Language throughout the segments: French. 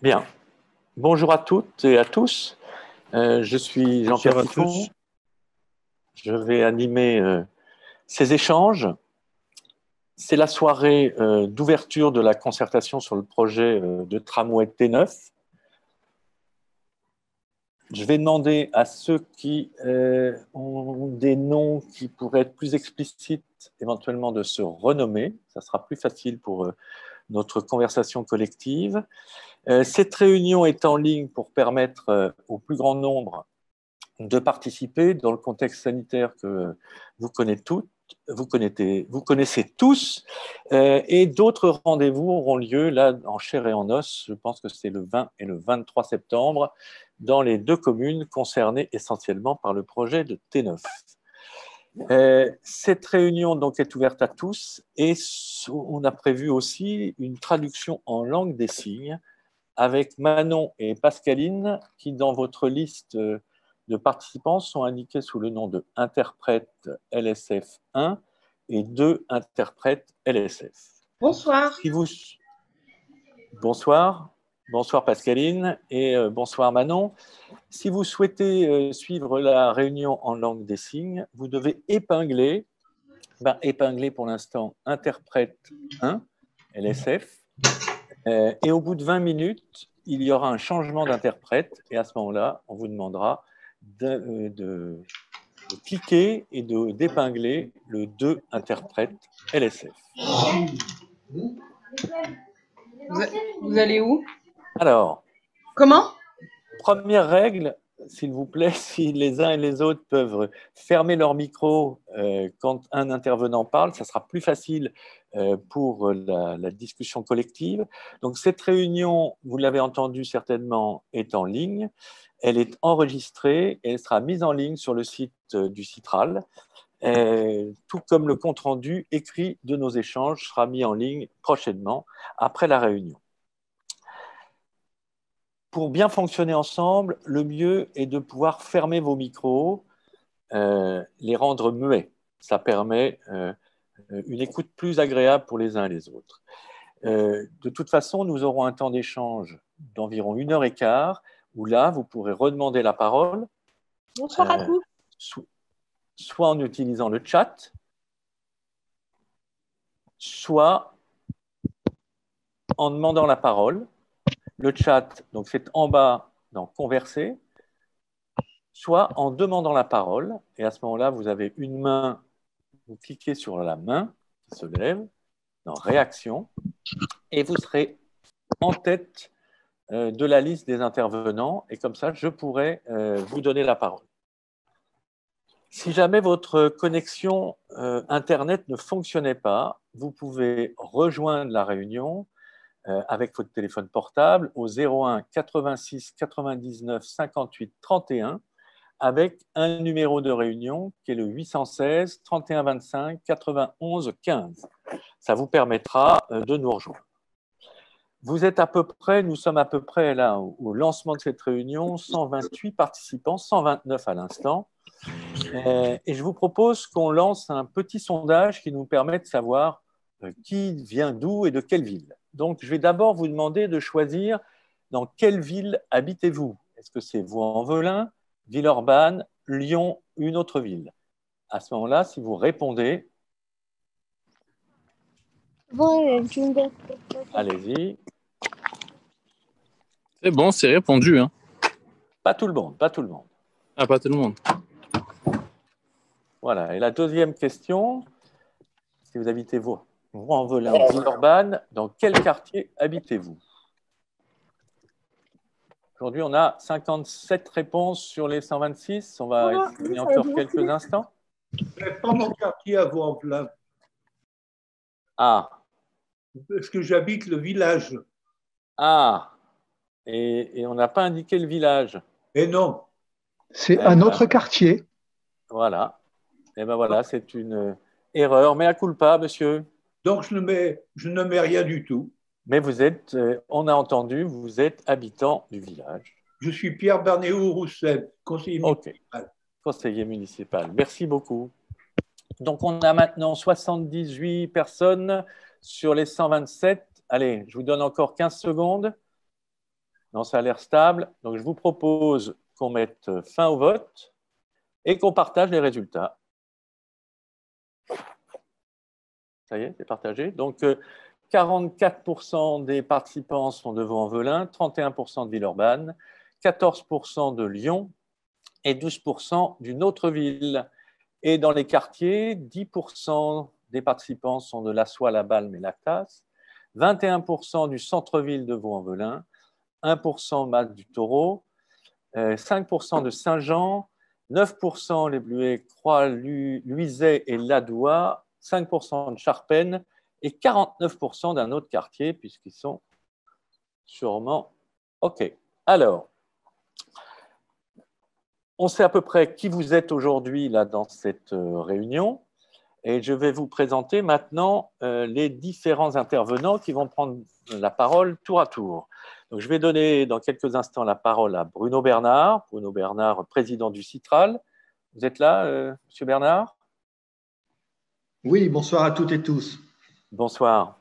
Bien. Bonjour à toutes et à tous. Je suis Jean-Pierre Bonsoir à Tiffon. tous. Je vais animer ces échanges. C'est la soirée d'ouverture de la concertation sur le projet de tramway T9. Je vais demander à ceux qui ont des noms qui pourraient être plus explicites, éventuellement de se renommer. Ça sera plus facile pour notre conversation collective. Cette réunion est en ligne pour permettre au plus grand nombre de participer dans le contexte sanitaire que vous connaissez toutes, vous connaissez tous, et d'autres rendez-vous auront lieu là en chair et en os. Je pense que c'est le 20 et le 23 septembre dans les deux communes concernées essentiellement par le projet de T9. Cette réunion donc est ouverte à tous et on a prévu aussi une traduction en langue des signes avec Manon et Pascaline qui, dans votre liste de participants, sont indiqués sous le nom de interprète LSF 1 et 2 interprètes LSF. Bonsoir. Si vous... Bonsoir. Bonsoir Pascaline et bonsoir Manon. Si vous souhaitez suivre la réunion en langue des signes, vous devez épingler, épingler pour l'instant interprète 1, LSF, et au bout de 20 minutes, il y aura un changement d'interprète et à ce moment-là, on vous demandera de cliquer et d'épingler le 2 interprète LSF. Vous allez où? Alors, comment? Première règle, s'il vous plaît, si les uns et les autres peuvent fermer leur micro quand un intervenant parle, ça sera plus facile pour la discussion collective. Donc cette réunion, vous l'avez entendu certainement, est en ligne. Elle est enregistrée et elle sera mise en ligne sur le site du Citral. Tout comme le compte-rendu écrit de nos échanges sera mis en ligne prochainement après la réunion. Pour bien fonctionner ensemble, le mieux est de pouvoir fermer vos micros, les rendre muets. Ça permet une écoute plus agréable pour les uns et les autres. De toute façon, nous aurons un temps d'échange d'environ 1h15, où là, vous pourrez redemander la parole. Bonsoir à tous. Soit en utilisant le chat, soit en demandant la parole. Le chat, donc c'est en bas dans Converser, soit en demandant la parole. Et à ce moment-là, vous avez une main, vous cliquez sur la main qui se lève dans Réaction et vous serez en tête de la liste des intervenants. Et comme ça, je pourrai vous donner la parole. Si jamais votre connexion Internet ne fonctionnait pas, vous pouvez rejoindre la réunion avec votre téléphone portable au 01 86 99 58 31 avec un numéro de réunion qui est le 816 31 25 91 15. Ça vous permettra de nous rejoindre. Nous sommes à peu près là au lancement de cette réunion, 128 participants, 129 à l'instant. Et je vous propose qu'on lance un petit sondage qui nous permet de savoir qui vient d'où et de quelle ville. Donc, je vais d'abord vous demander de choisir dans quelle ville habitez-vous. Est-ce que c'est Vaux-en-Velin, Villeurbanne, Lyon, une autre ville? À ce moment-là, si vous répondez, allez-y. C'est bon, c'est répondu. Hein. Pas tout le monde, pas tout le monde. Ah, pas tout le monde. Voilà. Et la deuxième question, si vous habitez Vaux-en-Velin ou Villeurbanne, dans quel quartier habitez-vous? Aujourd'hui, on a 57 réponses sur les 126. On va essayer encore quelques instants. Pas mon quartier à Vaux-en-Velin. Ah. Parce que j'habite le village. Ah. Et on n'a pas indiqué le village. Et non. C'est un autre quartier. Voilà. Et ben voilà, c'est une erreur. Mea culpa, monsieur. Donc, je ne mets rien du tout. Mais vous êtes, on a entendu, vous êtes habitant du village. Je suis Pierre Bernéo-Roussel, conseiller municipal. Conseiller municipal. Merci beaucoup. Donc, on a maintenant 78 personnes sur les 127. Allez, je vous donne encore 15 secondes. Non, ça a l'air stable. Donc, je vous propose qu'on mette fin au vote et qu'on partage les résultats. Ça y est, c'est partagé. Donc, 44% des participants sont de Vaux-en-Velin, 31% de Villeurbanne, 14% de Lyon et 12% d'une autre ville. Et dans les quartiers, 10% des participants sont de La Soie, La Balme et Lactas, 21% du centre-ville de Vaux-en-Velin, 1% Mas du Taureau, 5% de Saint-Jean, 9% les Bluets, Croix, Luizet et Ladois, 5% de Charpennes et 49% d'un autre quartier, puisqu'ils sont sûrement OK. Alors, on sait à peu près qui vous êtes aujourd'hui là dans cette réunion. Et je vais vous présenter maintenant les différents intervenants qui vont prendre la parole tour à tour. Donc, je vais donner dans quelques instants la parole à Bruno Bernard. Bruno Bernard, président du Citral. Vous êtes là, Monsieur Bernard? Oui, bonsoir à toutes et tous. Bonsoir.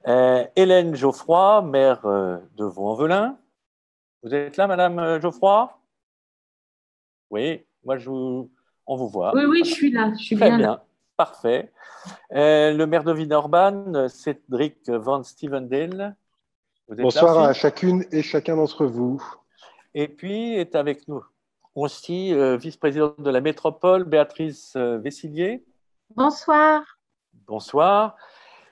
Hélène Geoffroy, maire de Vaux-en-Velin. Vous êtes là, Madame Geoffroy? Oui, moi, on vous voit. Oui, je suis là. Je suis Très bien bien. là. Parfait. Le maire de Villeurbanne, Cédric Van Stevendale. Bonsoir à chacune et chacun d'entre vous. Et puis est avec nous aussi vice-présidente de la métropole, Béatrice Vessillier. Bonsoir. Bonsoir.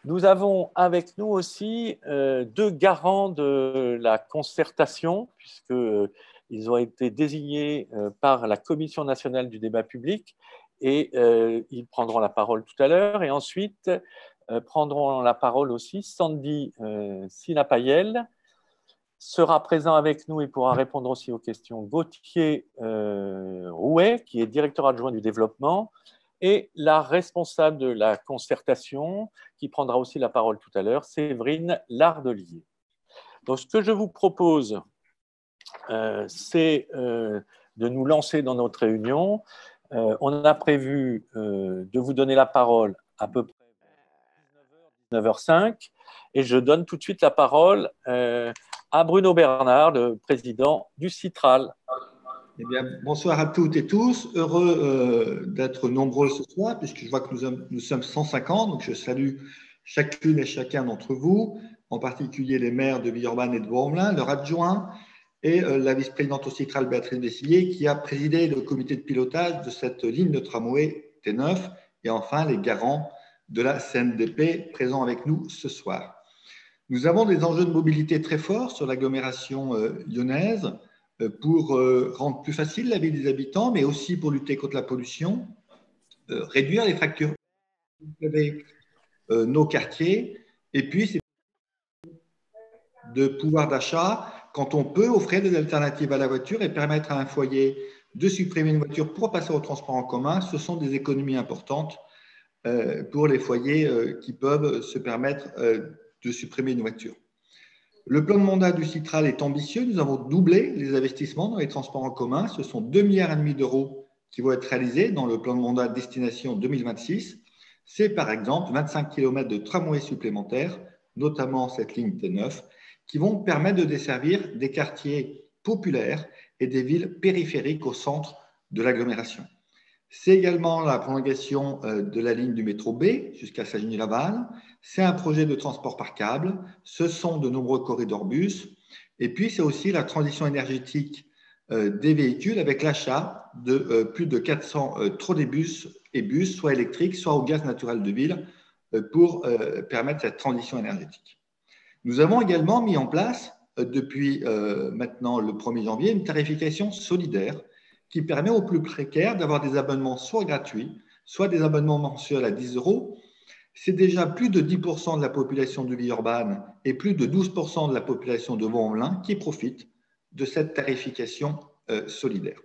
Nous avons avec nous aussi deux garants de la concertation, puisqu'ils ont été désignés par la Commission nationale du débat public et ils prendront la parole tout à l'heure. Et ensuite, prendront la parole aussi Sandy Sinapayel, sera présent avec nous et pourra répondre aussi aux questions Gauthier Rouet, qui est directeur adjoint du développement, et la responsable de la concertation, qui prendra aussi la parole tout à l'heure, Séverine Lardelier. Donc, ce que je vous propose, c'est de nous lancer dans notre réunion. On a prévu de vous donner la parole à peu près 19h05, et je donne tout de suite la parole à Bruno Bernard, le président du Citral. Eh bien, bonsoir à toutes et tous. Heureux d'être nombreux ce soir, puisque je vois que nous sommes 150. Donc, je salue chacune et chacun d'entre vous, en particulier les maires de Villeurbanne et de Vaux-en-Velin, leurs adjoints, et la vice-présidente au Citral, Béatrice Vessillier, qui a présidé le comité de pilotage de cette ligne de tramway T9, et enfin les garants de la CNDP présents avec nous ce soir. Nous avons des enjeux de mobilité très forts sur l'agglomération lyonnaise pour rendre plus facile la vie des habitants, mais aussi pour lutter contre la pollution, réduire les fractures nos quartiers, et puis c'est de pouvoir d'achat quand on peut offrir des alternatives à la voiture et permettre à un foyer de supprimer une voiture pour passer au transport en commun. Ce sont des économies importantes pour les foyers qui peuvent se permettre de supprimer une voiture. Le plan de mandat du Citral est ambitieux. Nous avons doublé les investissements dans les transports en commun. Ce sont 2,5 milliards d'euros qui vont être réalisés dans le plan de mandat destination 2026. C'est par exemple 25 km de tramway supplémentaires, notamment cette ligne T9, qui vont permettre de desservir des quartiers populaires et des villes périphériques au centre de l'agglomération. C'est également la prolongation de la ligne du métro B jusqu'à Savigny-Laval. C'est un projet de transport par câble. Ce sont de nombreux corridors bus. Et puis, c'est aussi la transition énergétique des véhicules avec l'achat de plus de 400 trolleybus et bus, soit électriques, soit au gaz naturel de ville, pour permettre cette transition énergétique. Nous avons également mis en place, depuis maintenant le 1er janvier, une tarification solidaire qui permet aux plus précaires d'avoir des abonnements soit gratuits, soit des abonnements mensuels à 10 euros. C'est déjà plus de 10% de la population de Villeurbanne et plus de 12% de la population de Vaux-en-Velin qui profitent de cette tarification solidaire.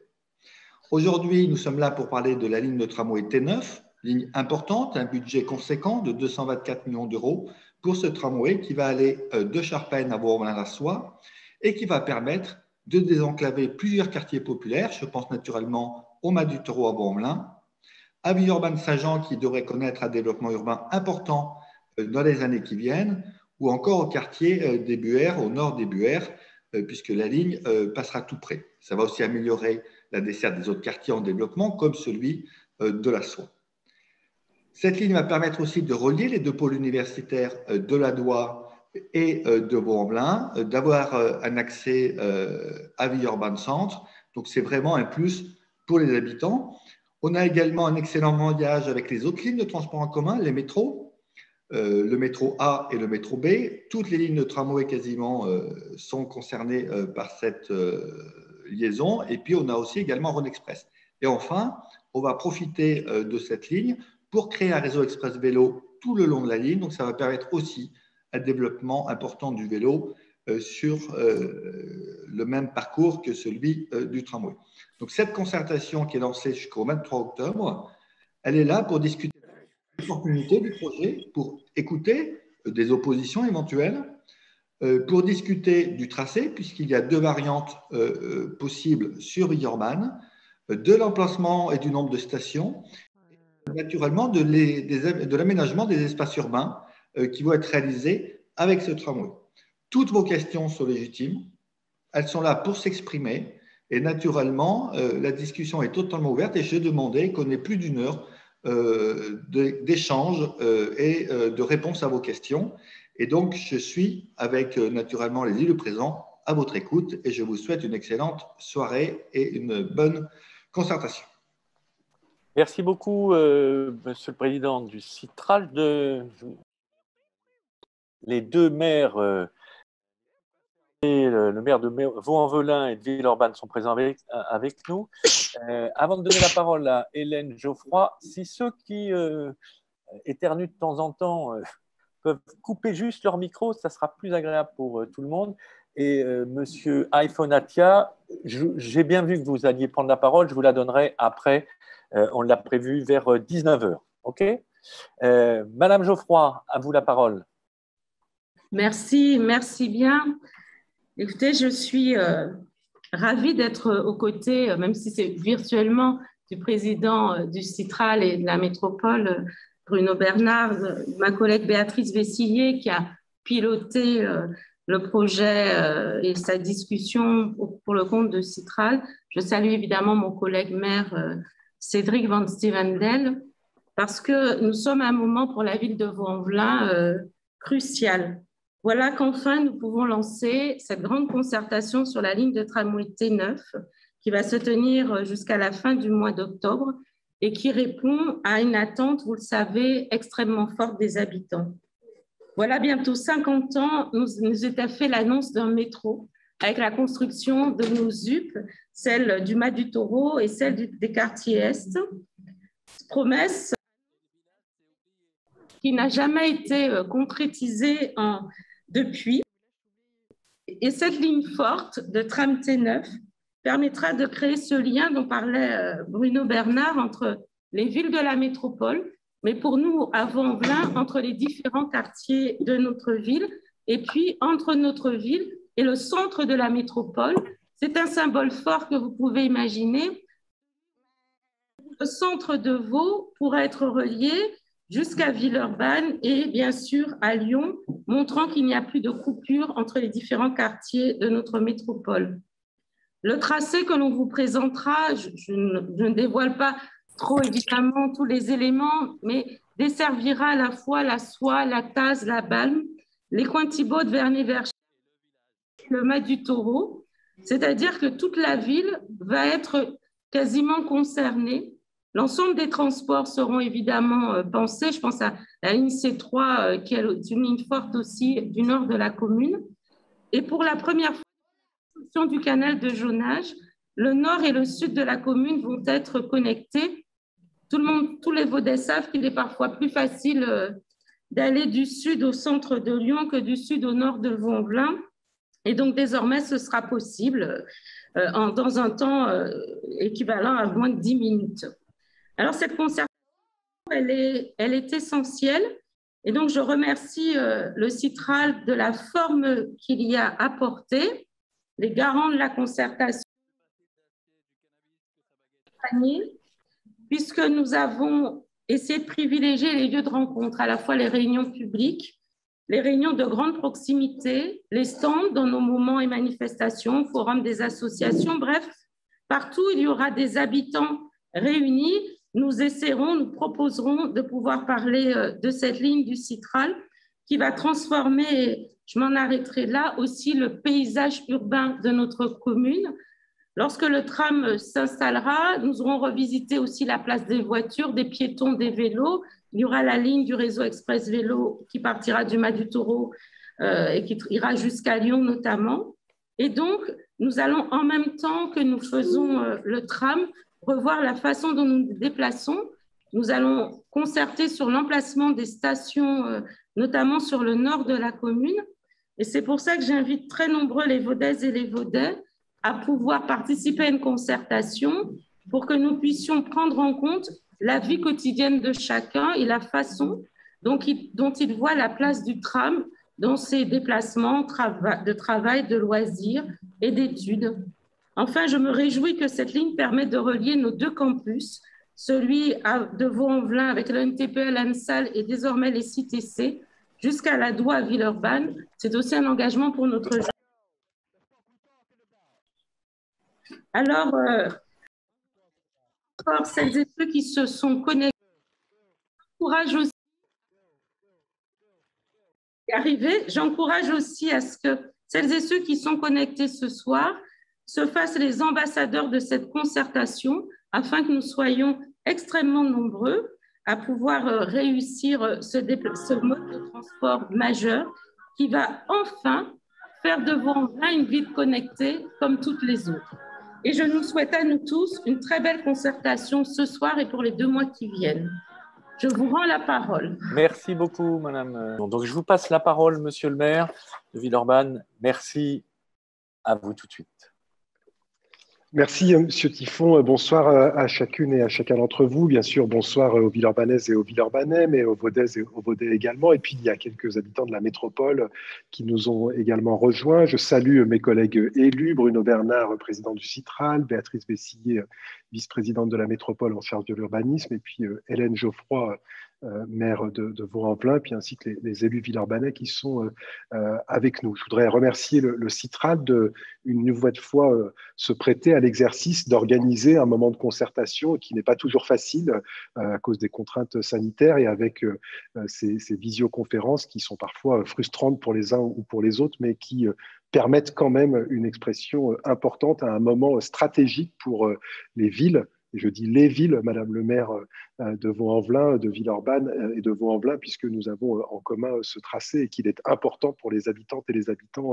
Aujourd'hui, nous sommes là pour parler de la ligne de tramway T9, ligne importante, un budget conséquent de 224 millions d'euros pour ce tramway qui va aller de Charpennes à Vaux-en-Velin-la-Soie et qui va permettre de désenclaver plusieurs quartiers populaires. Je pense naturellement au Mas du Taureau à Vaux-en-Velin, à Villeurbanne-Saint-Jean qui devrait connaître un développement urbain important dans les années qui viennent, ou encore au quartier des Buères, au nord des Buères, puisque la ligne passera tout près. Ça va aussi améliorer la desserte des autres quartiers en développement, comme celui de la Soie. Cette ligne va permettre aussi de relier les deux pôles universitaires de la Doua et de Vaux-en-Velin, d'avoir un accès à Villeurbanne Centre. Donc, c'est vraiment un plus pour les habitants. On a également un excellent maillage avec les autres lignes de transport en commun, les métros, le métro A et le métro B. Toutes les lignes de tramway quasiment sont concernées par cette liaison. Et puis, on a aussi également Rhône Express. Et enfin, on va profiter de cette ligne pour créer un réseau express vélo tout le long de la ligne. Donc, ça va permettre aussi un développement important du vélo sur le même parcours que celui du tramway. Donc, cette concertation qui est lancée jusqu'au 23 octobre, elle est là pour discuter de l'opportunité du projet, pour écouter des oppositions éventuelles, pour discuter du tracé, puisqu'il y a deux variantes possibles sur Villeurbanne, de l'emplacement et du nombre de stations, naturellement de l'aménagement des espaces urbains qui vont être réalisés avec ce tramway. Toutes vos questions sont légitimes, elles sont là pour s'exprimer et naturellement, la discussion est totalement ouverte et j'ai demandé qu'on ait plus d'une heure d'échange et de réponse à vos questions. Et donc, je suis avec naturellement les élus présents à votre écoute et je vous souhaite une excellente soirée et une bonne concertation. Merci beaucoup, Monsieur le Président du Citral. Les deux maires, le maire de Vaux-en-Velin et de Villeurbanne sont présents avec nous. Avant de donner la parole à Hélène Geoffroy, si ceux qui éternuent de temps en temps peuvent couper juste leur micro, ça sera plus agréable pour tout le monde. Et Monsieur Aifonatia, j'ai bien vu que vous alliez prendre la parole, je vous la donnerai après. On l'a prévu vers 19h. OK ? Madame Geoffroy, à vous la parole. Merci bien. Écoutez, je suis ravie d'être aux côtés, même si c'est virtuellement, du président du Citral et de la métropole, Bruno Bernard, ma collègue Béatrice Vessillier, qui a piloté le projet et sa discussion pour le compte de Citral. Je salue évidemment mon collègue maire Cédric Van Stevendel, parce que nous sommes à un moment pour la ville de Vaux-en-Velin crucial. Voilà qu'enfin nous pouvons lancer cette grande concertation sur la ligne de tramway T9 qui va se tenir jusqu'à la fin du mois d'octobre et qui répond à une attente, vous le savez, extrêmement forte des habitants. Voilà bientôt 50 ans, nous était fait l'annonce d'un métro avec la construction de nos ZUP, celle du Mas du Taureau et celle des quartiers Est. Promesse qui n'a jamais été concrétisée depuis. Et cette ligne forte de tram T9 permettra de créer ce lien dont parlait Bruno Bernard entre les villes de la métropole, mais pour nous, à Vaux-en-Velin, entre les différents quartiers de notre ville, et puis entre notre ville et le centre de la métropole. C'est un symbole fort que vous pouvez imaginer. Le centre de Vaud pourrait être relié jusqu'à Villeurbanne et bien sûr à Lyon, montrant qu'il n'y a plus de coupure entre les différents quartiers de notre métropole. Le tracé que l'on vous présentera, je ne dévoile pas trop évidemment tous les éléments, mais desservira à la fois la Soie, la Taz, la Balme, les coins Thibaut de Vernet-Verchy, le Mas du Taureau, c'est-à-dire que toute la ville va être quasiment concernée. L'ensemble des transports seront évidemment pensés. Je pense à la ligne C3, qui est une ligne forte aussi du nord de la commune. Et pour la première fois, du canal de Jonage, le nord et le sud de la commune vont être connectés. Tous les Vaudais savent qu'il est parfois plus facile d'aller du sud au centre de Lyon que du sud au nord de Vaux-en-Velin. Et donc, désormais, ce sera possible dans un temps équivalent à moins de 10 minutes. Alors, cette concertation, elle est essentielle. Et donc, je remercie le Citral de la forme qu'il y a apportée, les garants de la concertation, puisque nous avons essayé de privilégier les lieux de rencontre, à la fois les réunions publiques, les réunions de grande proximité, les stands dans nos moments et manifestations, forums des associations, bref, partout où il y aura des habitants réunis, nous essaierons, nous proposerons de pouvoir parler de cette ligne du Citral qui va transformer, je m'en arrêterai là, aussi le paysage urbain de notre commune. Lorsque le tram s'installera, nous aurons revisité aussi la place des voitures, des piétons, des vélos. Il y aura la ligne du réseau Express Vélo qui partira du Mas du Taureau et qui ira jusqu'à Lyon notamment. Et donc, nous allons en même temps que nous faisons le tram, revoir la façon dont nous nous déplaçons. Nous allons concerter sur l'emplacement des stations, notamment sur le nord de la commune. Et c'est pour ça que j'invite très nombreux les Vaudaises et les Vaudais à pouvoir participer à une concertation pour que nous puissions prendre en compte la vie quotidienne de chacun et la façon dont il voit la place du tram dans ses déplacements de travail, de loisirs et d'études. Enfin, je me réjouis que cette ligne permette de relier nos deux campus, celui de Vaux-en-Velin avec l'ENTPE, l'ANSAL et désormais les CTC, jusqu'à la Doua à Villeurbanne. C'est aussi un engagement pour notre jeunesse. Alors, celles et ceux qui se sont connectés, j'encourage aussi à ce que celles et ceux qui sont connectés ce soir se fassent les ambassadeurs de cette concertation afin que nous soyons extrêmement nombreux à pouvoir réussir ce mode de transport majeur qui va enfin faire de Vaux-en-Velin une ville connectée comme toutes les autres. Et je nous souhaite à nous tous une très belle concertation ce soir et pour les 2 mois qui viennent. Je vous rends la parole. Merci beaucoup, madame. Donc, je vous passe la parole, monsieur le maire de Villeurbanne. Merci à vous tout de suite. Merci, monsieur Tiffon. Bonsoir à chacune et à chacun d'entre vous. Bien sûr, bonsoir aux Villeurbanaises et aux Villeurbanais, mais aux Vaudaises et aux Vaudais également. Et puis, il y a quelques habitants de la métropole qui nous ont également rejoints. Je salue mes collègues élus, Bruno Bernard, président du Citral, Béatrice Bessillier, vice-présidente de la métropole en charge de l'urbanisme, et puis Hélène Geoffroy, maire de Vaux-en-Velin, puis ainsi que les élus villeurbanais qui sont avec nous. Je voudrais remercier le Citral de, une nouvelle fois, se prêter à l'exercice d'organiser un moment de concertation qui n'est pas toujours facile à cause des contraintes sanitaires et avec ces visioconférences qui sont parfois frustrantes pour les uns ou pour les autres, mais qui permettent quand même une expression importante à un moment stratégique pour les villes. Et je dis les villes, madame le maire de Vaux-en-Velin, de Villeurbanne et de Vaux-en-Velin, puisque nous avons en commun ce tracé et qu'il est important pour les habitantes et les habitants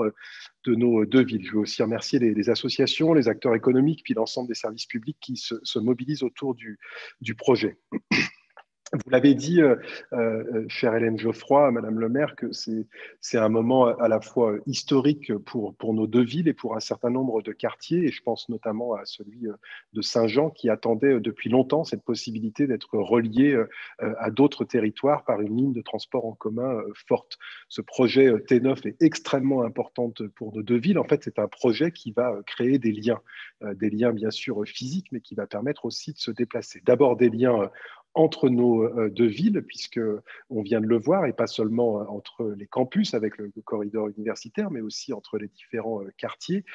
de nos 2 villes. Je veux aussi remercier les associations, les acteurs économiques, puis l'ensemble des services publics qui se mobilisent autour du projet. Vous l'avez dit, chère Hélène Geoffroy, madame le maire, que c'est un moment à la fois historique pour nos 2 villes et pour un certain nombre de quartiers, et je pense notamment à celui de Saint-Jean qui attendait depuis longtemps cette possibilité d'être relié à d'autres territoires par une ligne de transport en commun forte. Ce projet T9 est extrêmement important pour nos 2 villes. En fait, c'est un projet qui va créer des liens bien sûr physiques, mais qui va permettre aussi de se déplacer. D'abord des liens entre nos 2 villes, puisqu'on vient de le voir, et pas seulement entre les campus avec le corridor universitaire, mais aussi entre les différents quartiers.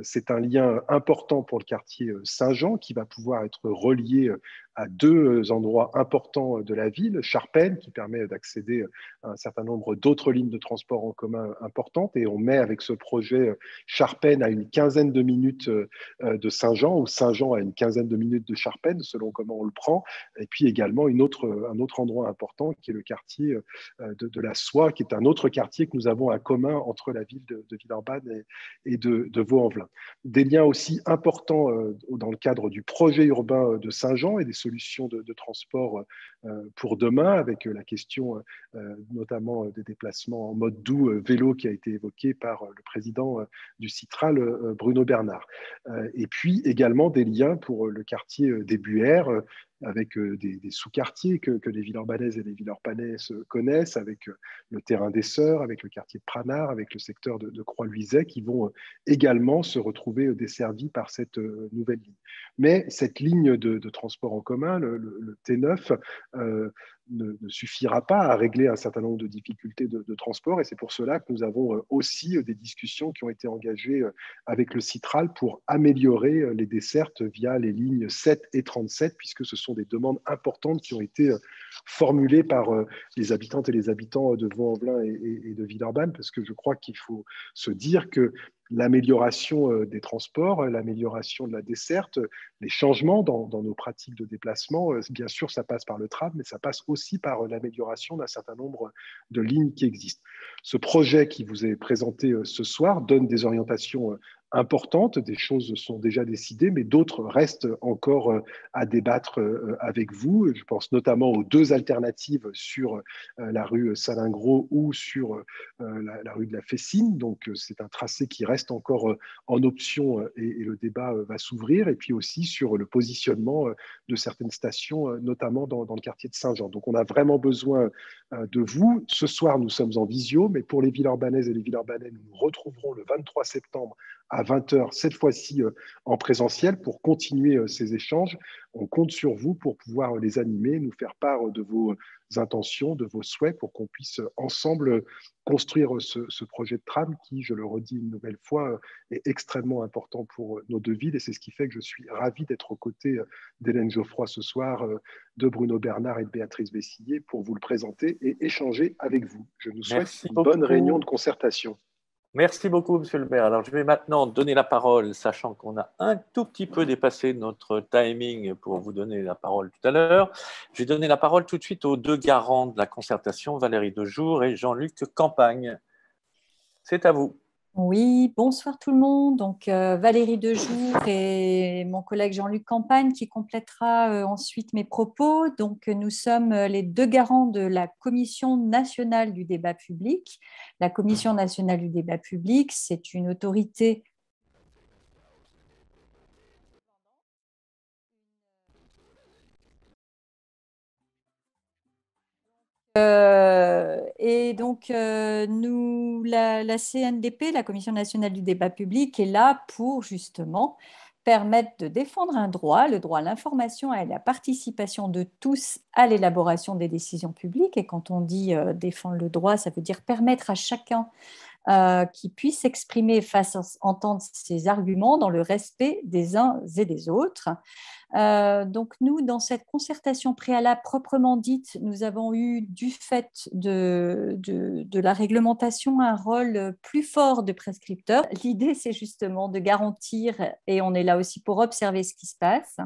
C'est un lien important pour le quartier Saint-Jean qui va pouvoir être relié à 2 endroits importants de la ville, Charpennes, qui permet d'accéder à un certain nombre d'autres lignes de transport en commun importantes, et on met avec ce projet Charpennes à une quinzaine de minutes de Saint-Jean, ou Saint-Jean à une quinzaine de minutes de Charpennes, selon comment on le prend, et puis également un autre endroit important qui est le quartier de la Soie, qui est un autre quartier que nous avons en commun entre la ville de Villeurbanne et de Vaux-en-Velin. Des liens aussi importants dans le cadre du projet urbain de Saint-Jean et des solutions de transport pour demain, avec la question notamment des déplacements en mode doux vélo qui a été évoquée par le président du Citral, Bruno Bernard. Et puis également des liens pour le quartier des Buères, avec des sous-quartiers que les Villeurbanaises et les Villeurbanais se connaissent, avec le terrain des Sœurs, avec le quartier de Pranard, avec le secteur de Croix-Luiset, qui vont également se retrouver desservis par cette nouvelle ligne. Mais cette ligne de transport en commun, le T9, ne suffira pas à régler un certain nombre de difficultés de transport, et c'est pour cela que nous avons aussi des discussions qui ont été engagées avec le Citral pour améliorer les dessertes via les lignes 7 et 37, puisque ce sont des demandes importantes qui ont été formulées par les habitantes et les habitants de Vaux-en-Velin et de Villeurbanne, parce que je crois qu'il faut se dire que l'amélioration des transports, l'amélioration de la desserte, les changements dans nos pratiques de déplacement, bien sûr, ça passe par le tram, mais ça passe aussi par l'amélioration d'un certain nombre de lignes qui existent. Ce projet qui vous est présenté ce soir donne des orientations importantes, des choses sont déjà décidées, mais d'autres restent encore à débattre avec vous. Je pense notamment aux deux alternatives sur la rue Salingro ou sur la rue de la Fessine. Donc, c'est un tracé qui reste encore en option et le débat va s'ouvrir. Et puis aussi sur le positionnement de certaines stations, notamment dans le quartier de Saint-Jean. Donc, on a vraiment besoin de vous. Ce soir, nous sommes en visio, mais pour les Villeurbanaises et les Villeurbanais, nous nous retrouverons le 23 septembre à 20h, cette fois-ci en présentiel, pour continuer ces échanges. On compte sur vous pour pouvoir les animer, nous faire part de vos intentions, de vos souhaits, pour qu'on puisse ensemble construire ce projet de tram qui, je le redis une nouvelle fois, est extrêmement important pour nos deux villes. Et c'est ce qui fait que je suis ravi d'être aux côtés d'Hélène Geoffroy ce soir, de Bruno Bernard et de Béatrice Bessillier pour vous le présenter et échanger avec vous. Je nous souhaite une bonne réunion de concertation. Merci beaucoup, Monsieur Lebert. Alors, je vais maintenant donner la parole, sachant qu'on a un tout petit peu dépassé notre timing pour vous donner la parole tout à l'heure. Je vais donner la parole tout de suite aux deux garants de la concertation, Valérie Dejour et Jean-Luc Campagne. C'est à vous. Oui, bonsoir tout le monde. Donc, Valérie Dejour et mon collègue Jean-Luc Campagne qui complétera ensuite mes propos. Donc, nous sommes les deux garants de la Commission nationale du débat public. La Commission nationale du débat public, c'est une autorité et donc, la CNDP, la Commission nationale du débat public, est là pour justement permettre de défendre un droit, le droit à l'information et à la participation de tous à l'élaboration des décisions publiques. Et quand on dit défendre le droit, ça veut dire permettre à chacun qui puisse s'exprimer entendre ses arguments dans le respect des uns et des autres. Donc nous, dans cette concertation préalable proprement dite, nous avons eu, du fait de la réglementation, un rôle plus fort de prescripteur. L'idée, c'est justement de garantir, et on est là aussi pour observer ce qui se passe,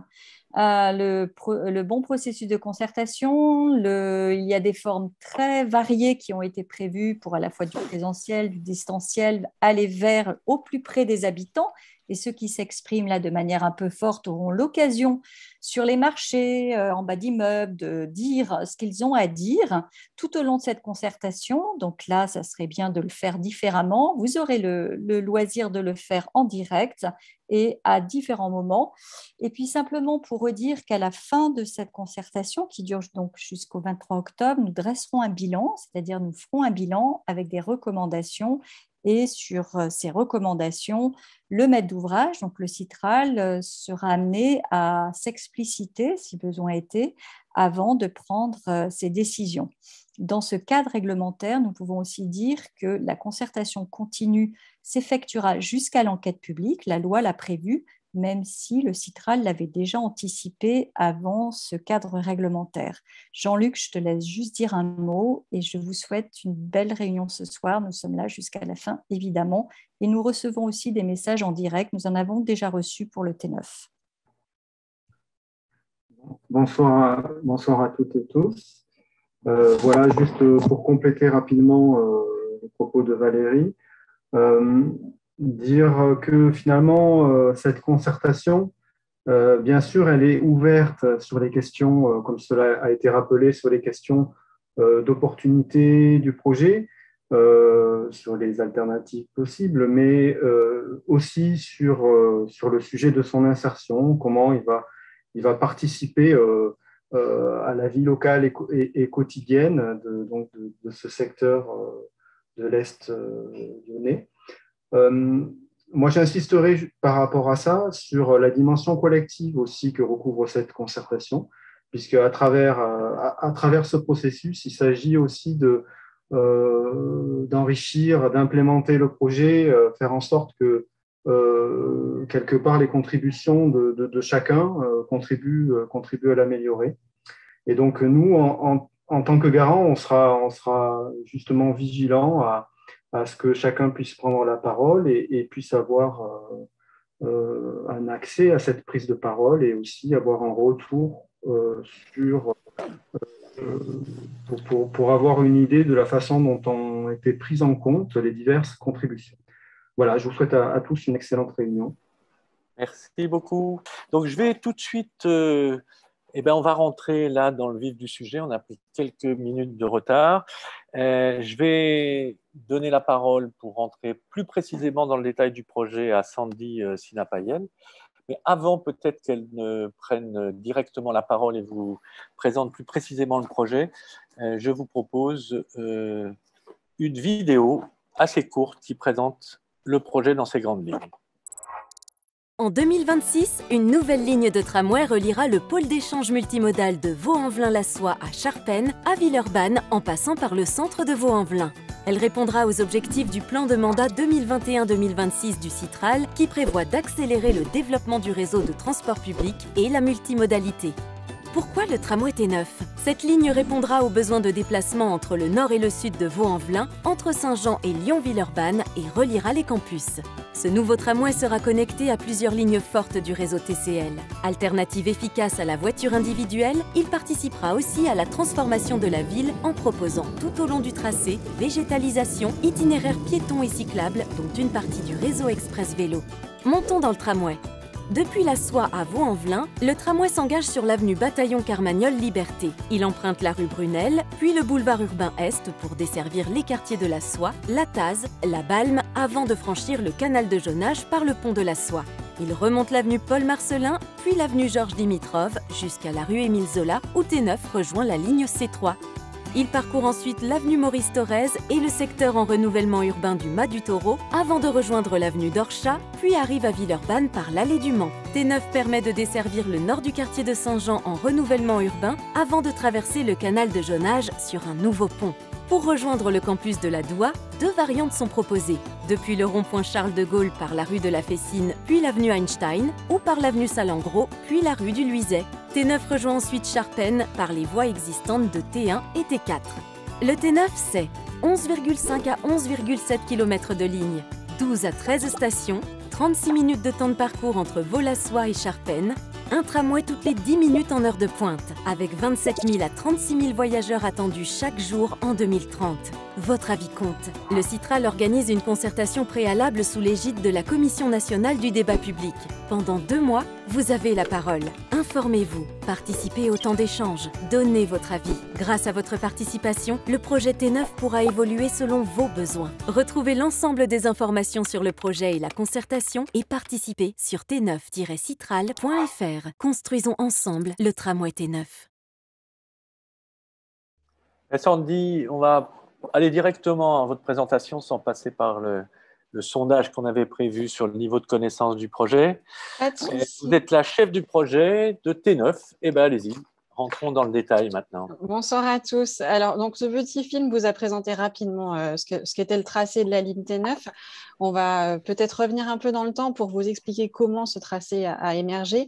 le bon processus de concertation. Il y a des formes très variées qui ont été prévues pour à la fois du présentiel, du distanciel, aller vers au plus près des habitants. Et ceux qui s'expriment là de manière un peu forte auront l'occasion sur les marchés, en bas d'immeubles, de dire ce qu'ils ont à dire tout au long de cette concertation. Donc là, ça serait bien de le faire différemment. Vous aurez le loisir de le faire en direct et à différents moments. Et puis simplement pour redire qu'à la fin de cette concertation, qui dure donc jusqu'au 23 octobre, nous dresserons un bilan, c'est-à-dire nous ferons un bilan avec des recommandations. Et sur ces recommandations, le maître d'ouvrage, donc le Citral, sera amené à s'expliciter, si besoin était, avant de prendre ses décisions. Dans ce cadre réglementaire, nous pouvons aussi dire que la concertation continue s'effectuera jusqu'à l'enquête publique. La loi l'a prévu, même si le Citral l'avait déjà anticipé avant ce cadre réglementaire. Jean-Luc, je te laisse juste dire un mot et je vous souhaite une belle réunion ce soir. Nous sommes là jusqu'à la fin, évidemment, et nous recevons aussi des messages en direct. Nous en avons déjà reçu pour le T9. Bonsoir à toutes et tous. Voilà, juste pour compléter rapidement les propos de Valérie, dire que finalement, cette concertation, bien sûr, elle est ouverte sur les questions, comme cela a été rappelé, sur les questions d'opportunité du projet, sur les alternatives possibles, mais aussi sur le sujet de son insertion, comment il va participer à la vie locale et quotidienne de ce secteur de l'Est lyonnais. Moi, j'insisterai par rapport à ça sur la dimension collective aussi que recouvre cette concertation, puisque à travers ce processus, il s'agit aussi d'enrichir, d'implémenter le projet, faire en sorte que quelque part les contributions de chacun contribuent à l'améliorer. Et donc nous, en tant que garant, on sera justement vigilant à ce que chacun puisse prendre la parole et puisse avoir un accès à cette prise de parole et aussi avoir un retour pour avoir une idée de la façon dont ont été prises en compte les diverses contributions. Voilà, je vous souhaite à tous une excellente réunion. Merci beaucoup. Donc, je vais tout de suite, on va rentrer là dans le vif du sujet. On a pris quelques minutes de retard. Je vais donner la parole pour rentrer plus précisément dans le détail du projet à Sandy Sinapayel. Mais avant, peut-être qu'elle ne prenne directement la parole et vous présente plus précisément le projet, je vous propose une vidéo assez courte qui présente le projet dans ses grandes lignes. En 2026, une nouvelle ligne de tramway reliera le pôle d'échange multimodal de Vaux-en-Velin-la-Soie à Charpennes, à Villeurbanne, en passant par le centre de Vaux-en-Velin. Elle répondra aux objectifs du plan de mandat 2021-2026 du Citral, qui prévoit d'accélérer le développement du réseau de transport public et la multimodalité. Pourquoi le tramway T9 ? Cette ligne répondra aux besoins de déplacement entre le nord et le sud de Vaux-en-Velin, entre Saint-Jean et Lyon-Villeurbanne et reliera les campus. Ce nouveau tramway sera connecté à plusieurs lignes fortes du réseau TCL. Alternative efficace à la voiture individuelle, il participera aussi à la transformation de la ville en proposant tout au long du tracé végétalisation, itinéraires piétons et cyclables, dont une partie du réseau express vélo. Montons dans le tramway. Depuis la Soie à Vaux-en-Velin, le tramway s'engage sur l'avenue Bataillon-Carmagnole-Liberté. Il emprunte la rue Brunel, puis le boulevard urbain Est pour desservir les quartiers de la Soie, la Taze, la Balme, avant de franchir le canal de Jonage par le pont de la Soie. Il remonte l'avenue Paul-Marcellin, puis l'avenue Georges Dimitrov, jusqu'à la rue Émile Zola, où T9 rejoint la ligne C3. Il parcourt ensuite l'avenue Maurice Thorez et le secteur en renouvellement urbain du Mas du Taureau avant de rejoindre l'avenue d'Orchat, puis arrive à Villeurbanne par l'allée du Mans. T9 permet de desservir le nord du quartier de Saint-Jean en renouvellement urbain avant de traverser le canal de Jonage sur un nouveau pont. Pour rejoindre le campus de la Doua, deux variantes sont proposées, depuis le rond-point Charles de Gaulle par la rue de la Fessine, puis l'avenue Einstein, ou par l'avenue Salengro, puis la rue du Luiset. T9 rejoint ensuite Charpennes par les voies existantes de T1 et T4. Le T9, c'est 11,5 à 11,7 km de ligne, 12 à 13 stations, 36 minutes de temps de parcours entre Vaux-la-Soie et Charpennes, un tramway toutes les 10 minutes en heure de pointe, avec 27 000 à 36 000 voyageurs attendus chaque jour en 2030. Votre avis compte. Le Citral organise une concertation préalable sous l'égide de la Commission nationale du débat public. Pendant 2 mois, vous avez la parole. Informez-vous, participez au temps d'échange, donnez votre avis. Grâce à votre participation, le projet T9 pourra évoluer selon vos besoins. Retrouvez l'ensemble des informations sur le projet et la concertation et participez sur t9-citral.fr. Construisons ensemble le tramway T9. Sandy, on va aller directement à votre présentation sans passer par le sondage qu'on avait prévu sur le niveau de connaissance du projet. Vous êtes la chef du projet de T9. Eh bien, allez-y, rentrons dans le détail maintenant. Bonsoir à tous. Alors, donc, ce petit film vous a présenté rapidement ce qu'était le tracé de la ligne T9. On va peut-être revenir un peu dans le temps pour vous expliquer comment ce tracé a émergé.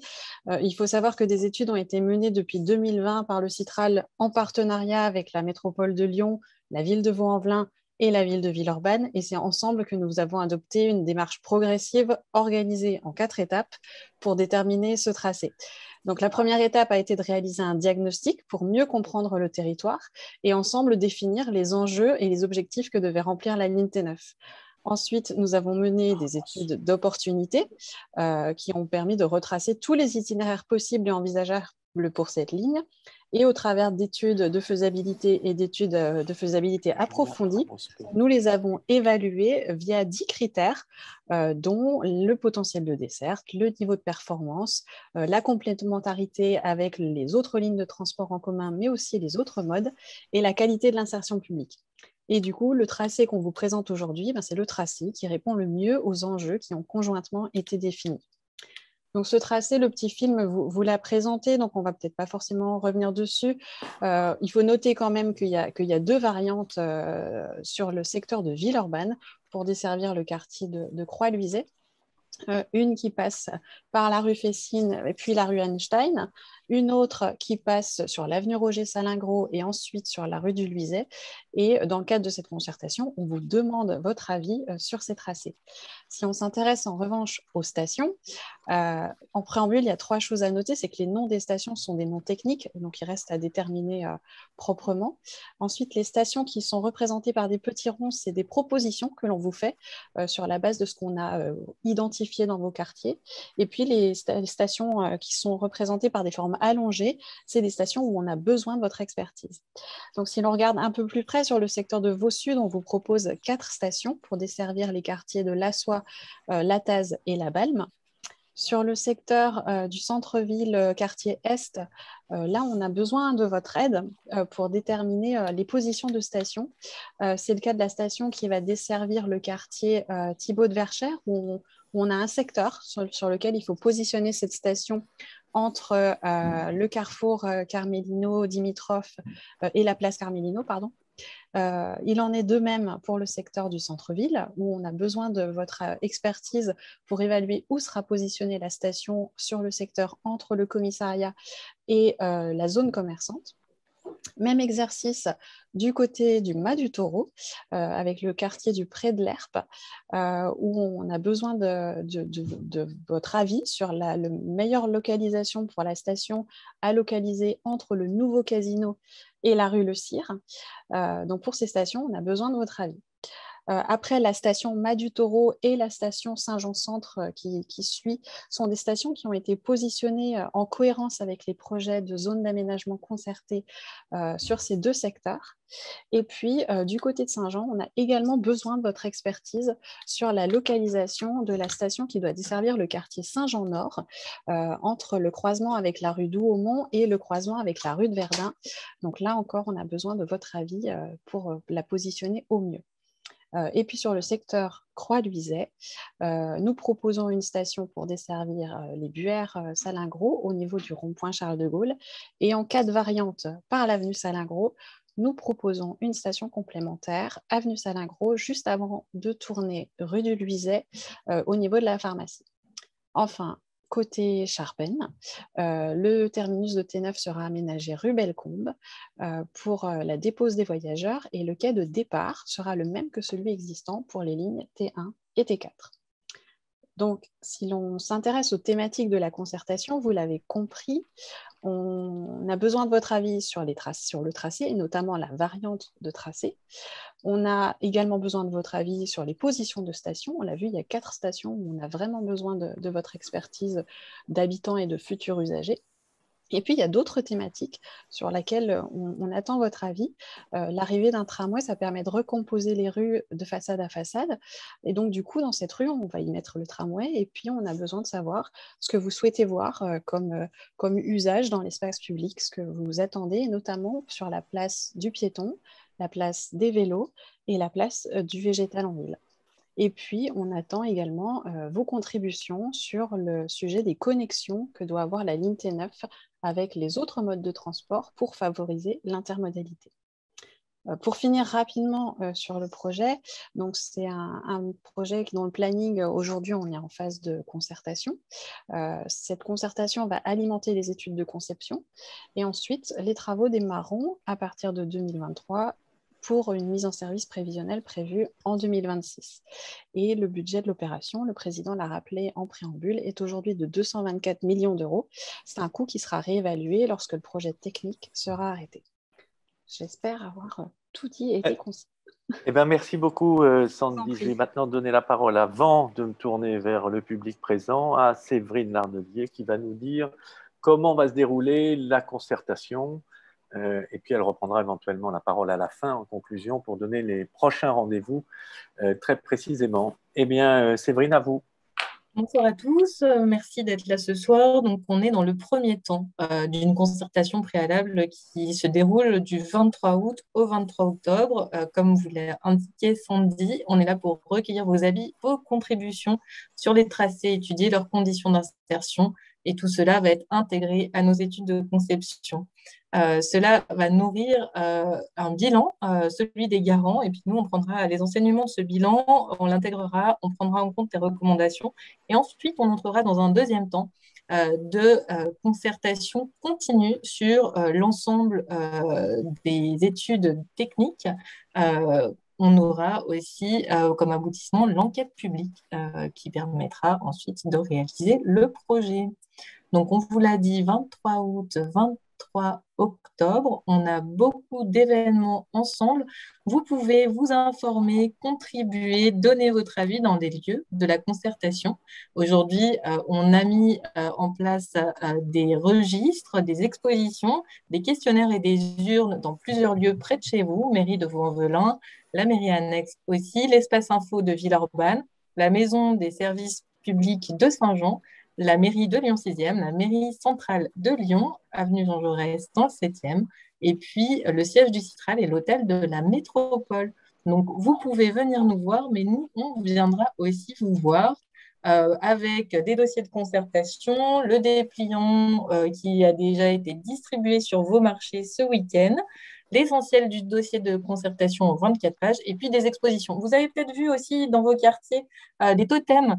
Il faut savoir que des études ont été menées depuis 2020 par le Citral en partenariat avec la métropole de Lyon, la ville de Vaux-en-Velin et la ville de Villeurbanne. Et c'est ensemble que nous avons adopté une démarche progressive organisée en 4 étapes pour déterminer ce tracé. Donc, la première étape a été de réaliser un diagnostic pour mieux comprendre le territoire et ensemble définir les enjeux et les objectifs que devait remplir la ligne T9. Ensuite, nous avons mené des études d'opportunité qui ont permis de retracer tous les itinéraires possibles et envisageables pour cette ligne. Et au travers d'études de faisabilité et d'études de faisabilité approfondies, nous les avons évaluées via 10 critères, dont le potentiel de desserte, le niveau de performance, la complémentarité avec les autres lignes de transport en commun, mais aussi les autres modes, et la qualité de l'insertion publique. Et du coup, le tracé qu'on vous présente aujourd'hui, c'est le tracé qui répond le mieux aux enjeux qui ont conjointement été définis. Donc, ce tracé, le petit film vous l'a présenté, donc on ne va peut-être pas forcément revenir dessus. Il faut noter quand même qu'il y a 2 variantes sur le secteur de Villeurbanne pour desservir le quartier de Croix-Luizet. Une qui passe par la rue Fessine et puis la rue Einstein, une autre qui passe sur l'avenue Roger-Salingro et ensuite sur la rue du Luizet. Et dans le cadre de cette concertation, on vous demande votre avis sur ces tracés. Si on s'intéresse en revanche aux stations, en préambule, il y a 3 choses à noter, c'est que les noms des stations sont des noms techniques, donc il reste à déterminer proprement. Ensuite, les stations qui sont représentées par des petits ronds, c'est des propositions que l'on vous fait sur la base de ce qu'on a identifié dans vos quartiers. Et puis, les stations qui sont représentées par des formes allongées, c'est des stations où on a besoin de votre expertise. Donc, si l'on regarde un peu plus près sur le secteur de Vaud-Sud, on vous propose 4 stations pour desservir les quartiers de Lassois, Lataz et La Balme. Sur le secteur du centre-ville, quartier Est, là, on a besoin de votre aide pour déterminer les positions de stations. C'est le cas de la station qui va desservir le quartier Thibaut de Verchères, où on a un secteur sur lequel il faut positionner cette station entre le carrefour Carmelino-Dimitrov et la place Carmelino, pardon. Il en est de même pour le secteur du centre-ville, où on a besoin de votre expertise pour évaluer où sera positionnée la station sur le secteur entre le commissariat et la zone commerçante. Même exercice du côté du Mas du Taureau, avec le quartier du Pré de l'Herpe, où on a besoin de votre avis sur la meilleure localisation pour la station à localiser entre le nouveau casino et la rue Le Cire. Donc pour ces stations, on a besoin de votre avis. Après, la station Mas du Taureau et la station Saint-Jean-Centre qui suit sont des stations qui ont été positionnées en cohérence avec les projets de zone d'aménagement concerté sur ces 2 secteurs. Et puis, du côté de Saint-Jean, on a également besoin de votre expertise sur la localisation de la station qui doit desservir le quartier Saint-Jean-Nord, entre le croisement avec la rue Douaumont et le croisement avec la rue de Verdun. Donc là encore, on a besoin de votre avis pour la positionner au mieux. Et puis sur le secteur Croix-Luizet, nous proposons une station pour desservir les Buères Salingro au niveau du rond-point Charles de Gaulle. Et en cas de variante par l'avenue Salingro, nous proposons une station complémentaire, avenue Salingro, juste avant de tourner rue du Luizet au niveau de la pharmacie. Enfin, côté Charpennes, le terminus de T9 sera aménagé rue Bellecombe pour la dépose des voyageurs et le quai de départ sera le même que celui existant pour les lignes T1 et T4. Donc, si l'on s'intéresse aux thématiques de la concertation, vous l'avez compris, on a besoin de votre avis sur le tracé et notamment la variante de tracé. On a également besoin de votre avis sur les positions de stations. On l'a vu, il y a 4 stations où on a vraiment besoin de votre expertise d'habitants et de futurs usagers. Et puis, il y a d'autres thématiques sur lesquelles on attend votre avis. L'arrivée d'un tramway, ça permet de recomposer les rues de façade à façade. Et donc, du coup, dans cette rue, on va y mettre le tramway. Et puis, on a besoin de savoir ce que vous souhaitez voir comme usage dans l'espace public, ce que vous attendez, notamment sur la place du piéton, la place des vélos et la place du végétal en ville. Et puis, on attend également vos contributions sur le sujet des connexions que doit avoir la ligne T9 avec les autres modes de transport pour favoriser l'intermodalité. Pour finir rapidement sur le projet, donc c'est un projet dont le planning, aujourd'hui, on est en phase de concertation. Cette concertation va alimenter les études de conception et ensuite, les travaux démarreront à partir de 2023 pour une mise en service prévisionnelle prévue en 2026. Et le budget de l'opération, le président l'a rappelé en préambule, est aujourd'hui de 224 millions d'euros. C'est un coût qui sera réévalué lorsque le projet technique sera arrêté. J'espère avoir tout dit et été concis. Eh bien, merci beaucoup, Sandy. Je vais maintenant donner la parole, avant de me tourner vers le public présent, à Séverine Larnedier qui va nous dire comment va se dérouler la concertation. Et puis elle reprendra éventuellement la parole à la fin, en conclusion, pour donner les prochains rendez-vous très précisément. Eh bien, Séverine, à vous. Bonsoir à tous, merci d'être là ce soir. Donc, on est dans le premier temps d'une concertation préalable qui se déroule du 23 août au 23 octobre. Comme vous l'a indiqué Sandy, on est là pour recueillir vos avis, vos contributions sur les tracés étudiés, leurs conditions d'insertion, et tout cela va être intégré à nos études de conception. Cela va nourrir un bilan, celui des garants, et puis nous, on prendra les enseignements de ce bilan, on l'intégrera, on prendra en compte les recommandations, et ensuite, on entrera dans un deuxième temps de concertation continue sur l'ensemble des études techniques. On aura aussi comme aboutissement l'enquête publique qui permettra ensuite de réaliser le projet. Donc, on vous l'a dit, 23 août, 23 octobre, on a beaucoup d'événements ensemble. Vous pouvez vous informer, contribuer, donner votre avis dans des lieux de la concertation. Aujourd'hui, on a mis en place des registres, des expositions, des questionnaires et des urnes dans plusieurs lieux près de chez vous, mairie de Vaux-en-Velin, la mairie annexe aussi, l'espace info de Villeurbanne, la maison des services publics de Saint-Jean, la mairie de Lyon 6e, la mairie centrale de Lyon, avenue Jean Jaurès dans le 7e, et puis le siège du Citral et l'hôtel de la métropole. Donc, vous pouvez venir nous voir, mais nous, on viendra aussi vous voir avec des dossiers de concertation, le dépliant qui a déjà été distribué sur vos marchés ce week-end, l'essentiel du dossier de concertation en 24 pages, et puis des expositions. Vous avez peut-être vu aussi dans vos quartiers des totems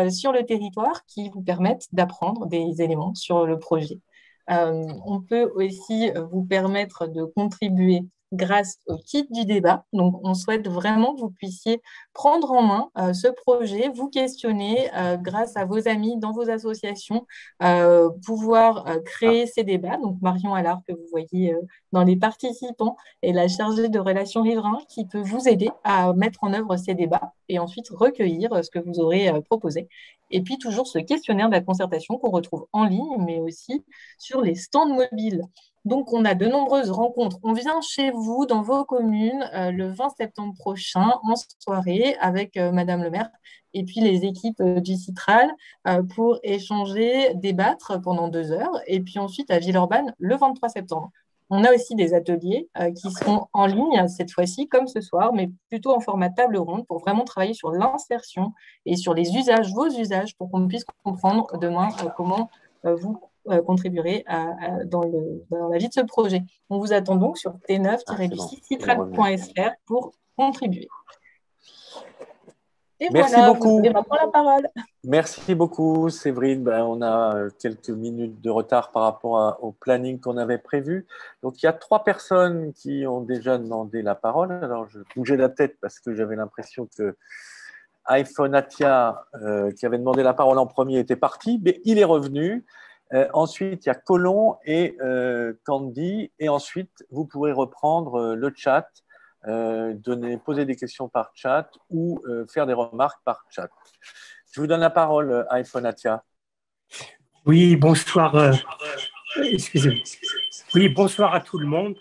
sur le territoire qui vous permettent d'apprendre des éléments sur le projet. On peut aussi vous permettre de contribuer grâce au kit du débat. Donc, on souhaite vraiment que vous puissiez prendre en main ce projet, vous questionner grâce à vos amis dans vos associations, pouvoir créer ces débats. Donc, Marion Allard, que vous voyez dans les participants, est la chargée de relations riverains qui peut vous aider à mettre en œuvre ces débats et ensuite recueillir ce que vous aurez proposé. Et puis, toujours ce questionnaire de la concertation qu'on retrouve en ligne, mais aussi sur les stands mobiles. Donc, on a de nombreuses rencontres. On vient chez vous, dans vos communes, le 20 septembre prochain, en soirée, avec Madame le maire et puis les équipes du Citral pour échanger, débattre pendant 2 heures. Et puis ensuite, à Villeurbanne, le 23 septembre. On a aussi des ateliers qui seront en ligne cette fois-ci, comme ce soir, mais plutôt en format table ronde pour vraiment travailler sur l'insertion et sur les usages, vos usages, pour qu'on puisse comprendre demain comment vous contribuerez dans la vie de ce projet. On vous attend donc sur t9-citral.fr pour contribuer. Et merci voilà, beaucoup. Vous avez maintenant la parole. Merci beaucoup, Séverine. On a quelques minutes de retard par rapport au planning qu'on avait prévu. Donc, il y a 3 personnes qui ont déjà demandé la parole. Alors, je bougeais la tête parce que j'avais l'impression que iPhone Atia, qui avait demandé la parole en premier, était parti, mais il est revenu. Ensuite, il y a Colomb et Candy. Et ensuite, vous pourrez reprendre le chat, poser des questions par chat ou faire des remarques par chat. Je vous donne la parole, iPhone Atia. Oui, bonsoir. Excusez-moi. Oui, bonsoir à tout le monde.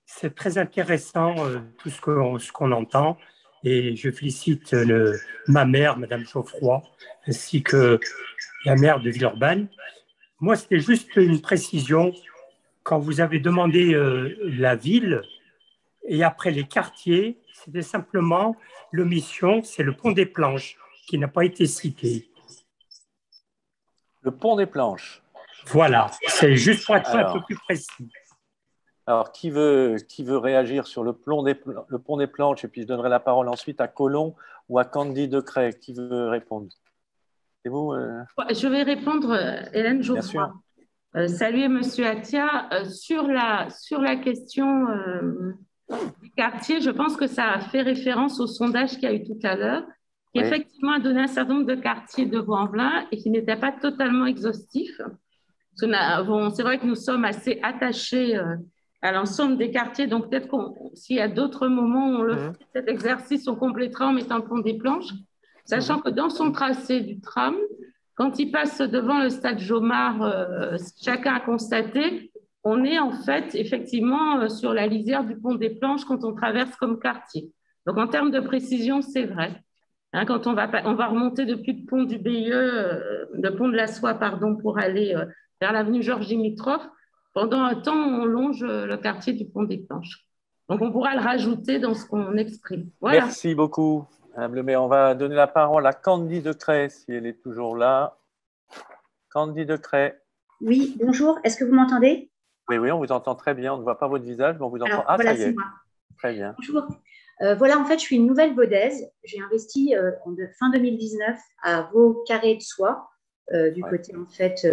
C'est très intéressant tout ce qu'on entend. Et je félicite ma mère, Madame Geoffroy, ainsi que la maire de Villeurbanne. Moi, c'était juste une précision. Quand vous avez demandé la ville et après les quartiers, c'était simplement l'omission, c'est le pont des Planches qui n'a pas été cité. Le pont des Planches. Voilà, c'est juste pour être un peu plus précis. Alors, qui veut réagir sur le pont des Planches? Et puis, je donnerai la parole ensuite à Colomb ou à Candy Decret. Qui veut répondre? C'est vous Je vais répondre, Hélène Geoffroy. Salut, Monsieur Atia. Sur la question du quartier, je pense que ça a fait référence au sondage qu'il y a eu tout à l'heure, qui effectivement a donné un certain nombre de quartiers de Vaux-en-Velin et qui n'était pas totalement exhaustif. C'est vrai que nous sommes assez attachés à l'ensemble des quartiers, donc peut-être s'il y a d'autres moments où on le fait, cet exercice, on complétera en mettant le pont des Planches, sachant que dans son tracé du tram, quand il passe devant le stade Jomard, chacun a constaté, on est en fait effectivement sur la lisière du pont des Planches quand on traverse comme quartier. Donc en termes de précision, c'est vrai. Hein, quand on va remonter depuis le pont du BIE, le pont de la Soie, pardon, pour aller vers l'avenue Georges Dimitrov, pendant un temps, on longe le quartier du pont des Planches. Donc, on pourra le rajouter dans ce qu'on exprime. Voilà. Merci beaucoup, Madame le maire. On va donner la parole à Candy Decret, si elle est toujours là. Candy Decret. Oui, bonjour. Est-ce que vous m'entendez? Oui, on vous entend très bien. On ne voit pas votre visage, mais on vous entend. Alors, voilà, ça y est. Moi. Très bien. Bonjour. Voilà, en fait, je suis une nouvelle vaudaise. J'ai investi fin 2019 à Vaux-Carré-de-Soie, du côté, en fait,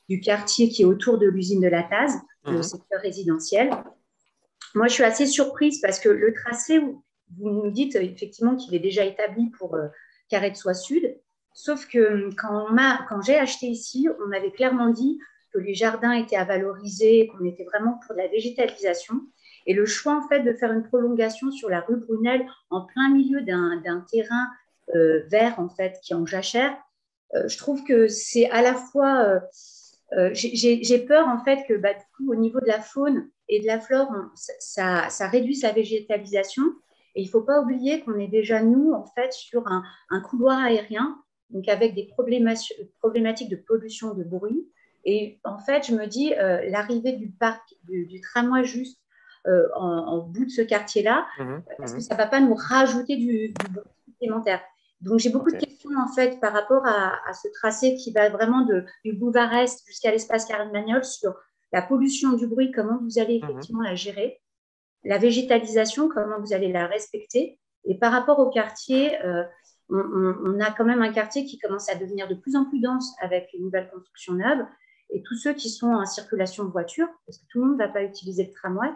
du quartier qui est autour de l'usine de la Taz, le secteur résidentiel. Moi, je suis assez surprise parce que le tracé, vous nous dites effectivement qu'il est déjà établi pour Carré-de-Soie Sud, sauf que quand j'ai acheté ici, on avait clairement dit que les jardins étaient à valoriser, qu'on était vraiment pour de la végétalisation. Et le choix, en fait, de faire une prolongation sur la rue Brunel en plein milieu d'un terrain vert, en fait, qui est en jachère, je trouve que c'est à la fois… j'ai peur, en fait, que du coup, au niveau de la faune et de la flore, ça réduit sa végétalisation. Et il ne faut pas oublier qu'on est déjà, nous, en fait, sur un couloir aérien, donc avec des problématiques de pollution, de bruit. Et en fait, je me dis, l'arrivée du parc, du tramway juste en bout de ce quartier-là, est-ce que ça ne va pas nous rajouter du bruit supplémentaire? Donc, j'ai beaucoup de questions, en fait, par rapport à ce tracé qui va vraiment du boulevard Est jusqu'à l'espace Carmagnole sur la pollution du bruit, comment vous allez effectivement la gérer, la végétalisation, comment vous allez la respecter. Et par rapport au quartier, on a quand même un quartier qui commence à devenir de plus en plus dense avec les nouvelles constructions neuves. Et tous ceux qui sont en circulation de voiture, parce que tout le monde ne va pas utiliser le tramway,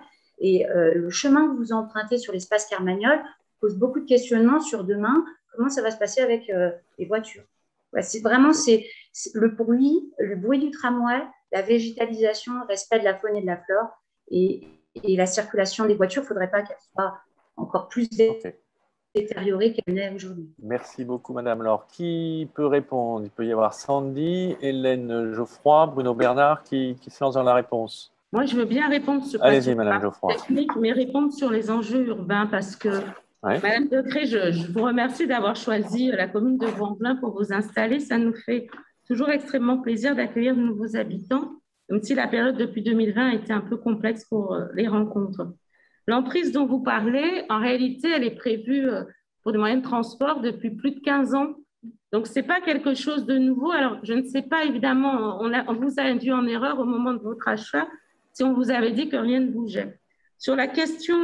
et le chemin que vous empruntez sur l'espace Carmagnole pose beaucoup de questionnements sur demain, comment ça va se passer avec les voitures. Ouais, c'est le bruit du tramway, la végétalisation, le respect de la faune et de la flore, et la circulation des voitures, il ne faudrait pas qu'elle soit encore plus détériorée qu'elle n'est aujourd'hui. Merci beaucoup, Madame Laure. Qui peut répondre? Il peut y avoir Sandy, Hélène Geoffroy, Bruno Bernard qui se lance dans la réponse. Moi, je veux bien répondre sur Allez-y, Madame Geoffroy. Technique, mais répondre sur les enjeux urbains parce que, Madame Decret, je vous remercie d'avoir choisi la commune de Vaux-en-Velin pour vous installer. Ça nous fait toujours extrêmement plaisir d'accueillir de nouveaux habitants, même si la période depuis 2020 a été un peu complexe pour les rencontres. L'emprise dont vous parlez, en réalité, elle est prévue pour des moyens de transport depuis plus de 15 ans. Donc, ce n'est pas quelque chose de nouveau. Alors, je ne sais pas, évidemment, on vous a induit en erreur au moment de votre achat si on vous avait dit que rien ne bougeait. Sur la question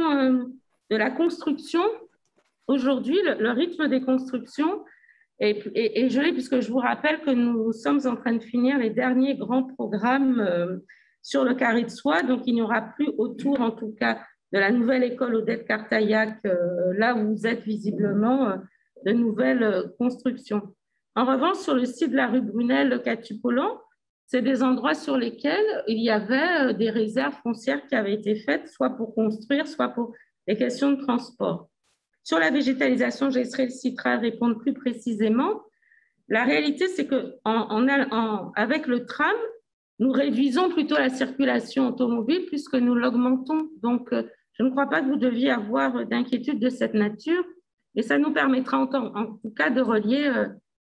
de la construction, aujourd'hui, le rythme des constructions est gelé, puisque je vous rappelle que nous sommes en train de finir les derniers grands programmes sur le Carré de Soie. Donc, il n'y aura plus autour, en tout cas, de la nouvelle école Odette Cartaillac, là où vous êtes visiblement, de nouvelles constructions. En revanche, sur le site de la rue Brunel, le Catupolan, c'est des endroits sur lesquels il y avait des réserves foncières qui avaient été faites, soit pour construire, soit pour les questions de transport. Sur la végétalisation, j'essaierai le Citra de répondre plus précisément. La réalité, c'est qu'avec le tram, nous réduisons plutôt la circulation automobile puisque nous l'augmentons. Donc, je ne crois pas que vous deviez avoir d'inquiétude de cette nature. Et ça nous permettra en tout cas de relier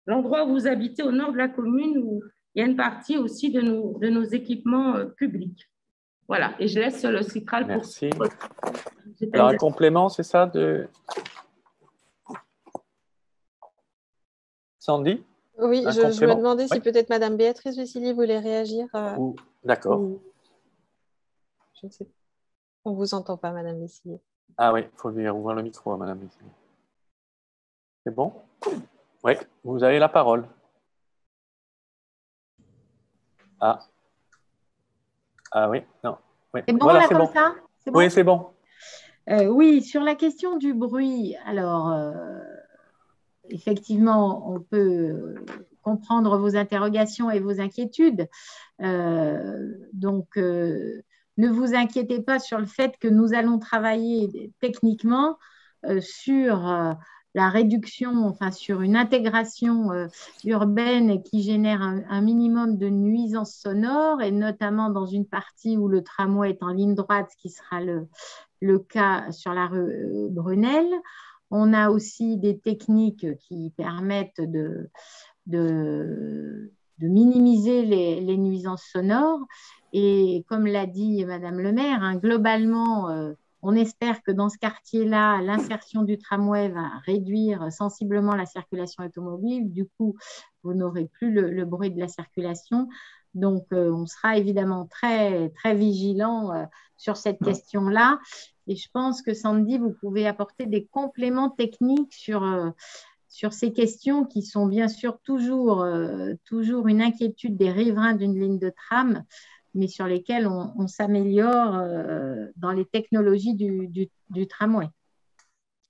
l'endroit où vous habitez au nord de la commune où il y a une partie aussi de nos équipements publics. Voilà, et je laisse le Citral pour… Merci. Alors, un complément, c'est ça de… Sandy? Oui, je me demandais si peut-être Madame Béatrice Vessilly voulait réagir. D'accord. Je ne sais pas. On ne vous entend pas, Madame Vessilly. Ah oui, il faut lui ouvrir le micro à Madame Vessilly. C'est bon? Oui, vous avez la parole. Ah oui, non. Oui. C'est bon, voilà, là, c'est comme bon. ça? Bon. Oui, c'est bon. Oui, sur la question du bruit, alors, effectivement, on peut comprendre vos interrogations et vos inquiétudes. Donc, ne vous inquiétez pas sur le fait que nous allons travailler techniquement sur la réduction, enfin sur une intégration urbaine qui génère un minimum de nuisances sonores, et notamment dans une partie où le tramway est en ligne droite, ce qui sera le cas sur la rue Brunel. On a aussi des techniques qui permettent de minimiser les nuisances sonores. Et comme l'a dit Madame le maire, hein, globalement, on espère que dans ce quartier-là, l'insertion du tramway va réduire sensiblement la circulation automobile. Du coup, vous n'aurez plus le bruit de la circulation. Donc, on sera évidemment très, très vigilant sur cette question-là. Et je pense que Sandy, vous pouvez apporter des compléments techniques sur ces questions qui sont bien sûr toujours une inquiétude des riverains d'une ligne de tram, mais sur lesquelles on s'améliore dans les technologies du tramway.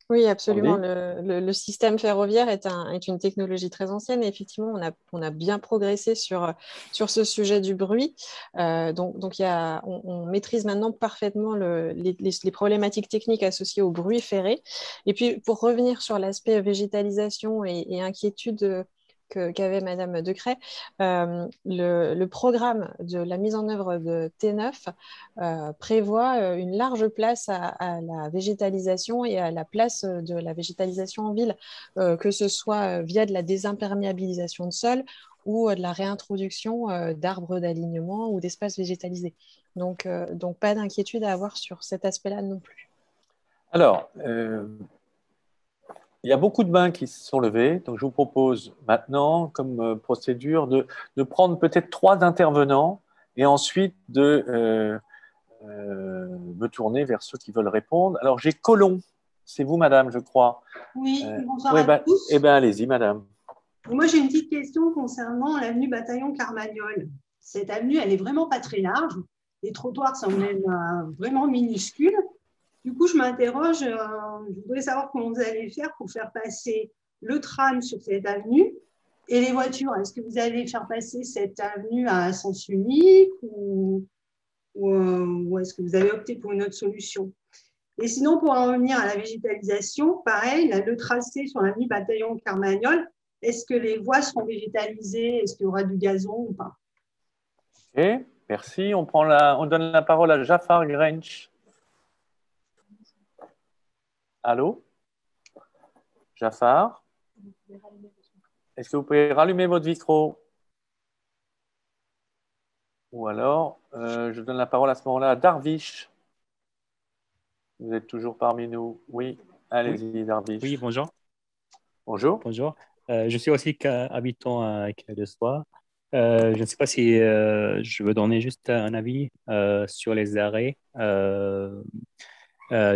Oui, absolument. Le système ferroviaire est une technologie très ancienne et effectivement, on a bien progressé sur ce sujet du bruit. Donc on maîtrise maintenant parfaitement les problématiques techniques associées au bruit ferré. Et puis, pour revenir sur l'aspect végétalisation et inquiétude qu'avait Madame Decrès, le programme de la mise en œuvre de T9 prévoit une large place à la végétalisation et à la place de la végétalisation en ville, que ce soit via de la désimperméabilisation de sol ou de la réintroduction d'arbres d'alignement ou d'espaces végétalisés. Donc pas d'inquiétude à avoir sur cet aspect-là non plus. Alors, il y a beaucoup de mains qui se sont levées, donc je vous propose maintenant, comme procédure, de prendre peut-être 3 intervenants et ensuite de me tourner vers ceux qui veulent répondre. Alors, j'ai Colomb, c'est vous, madame, je crois. Oui, bonsoir ouais, à tous. Eh bien, allez-y, madame. Moi, j'ai une petite question concernant l'avenue Bataillon Carmagnole. Cette avenue, elle n'est vraiment pas très large. Les trottoirs sont même vraiment minuscules. Du coup, je m'interroge, je voudrais savoir comment vous allez faire pour faire passer le tram sur cette avenue et les voitures. Est-ce que vous allez faire passer cette avenue à sens unique ou est-ce que vous avez opté pour une autre solution? Et sinon, pour en revenir à la végétalisation, pareil, le tracé sur l'avenue Bataillon Carmagnole, est-ce que les voies seront végétalisées? Est-ce qu'il y aura du gazon ou pas? Ok, merci. On donne la parole à Jafar Grench. Allô? Jafar? Est-ce que vous pouvez rallumer votre micro? Ou alors, je donne la parole à ce moment-là à Darvish. Vous êtes toujours parmi nous? Oui, allez-y, Darvish. Oui, bonjour. Bonjour. Bonjour. Je suis aussi habitant à Quai-de-Soie. Je ne sais pas si je veux donner juste un avis sur les arrêts.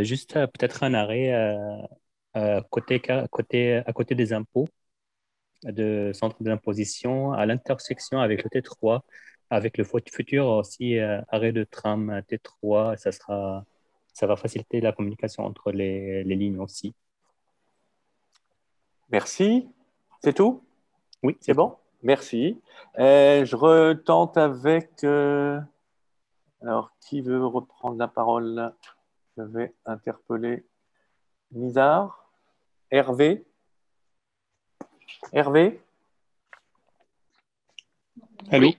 Juste peut-être un arrêt à côté des impôts, de centre d'imposition, à l'intersection avec le T3, avec le futur aussi arrêt de tram T3. Ça va faciliter la communication entre les lignes aussi. Merci. C'est tout? Oui. C'est bon? Merci. Je retente avec... alors, qui veut reprendre la parole? Je vais interpeller Nizar. Hervé. Hervé? Allô?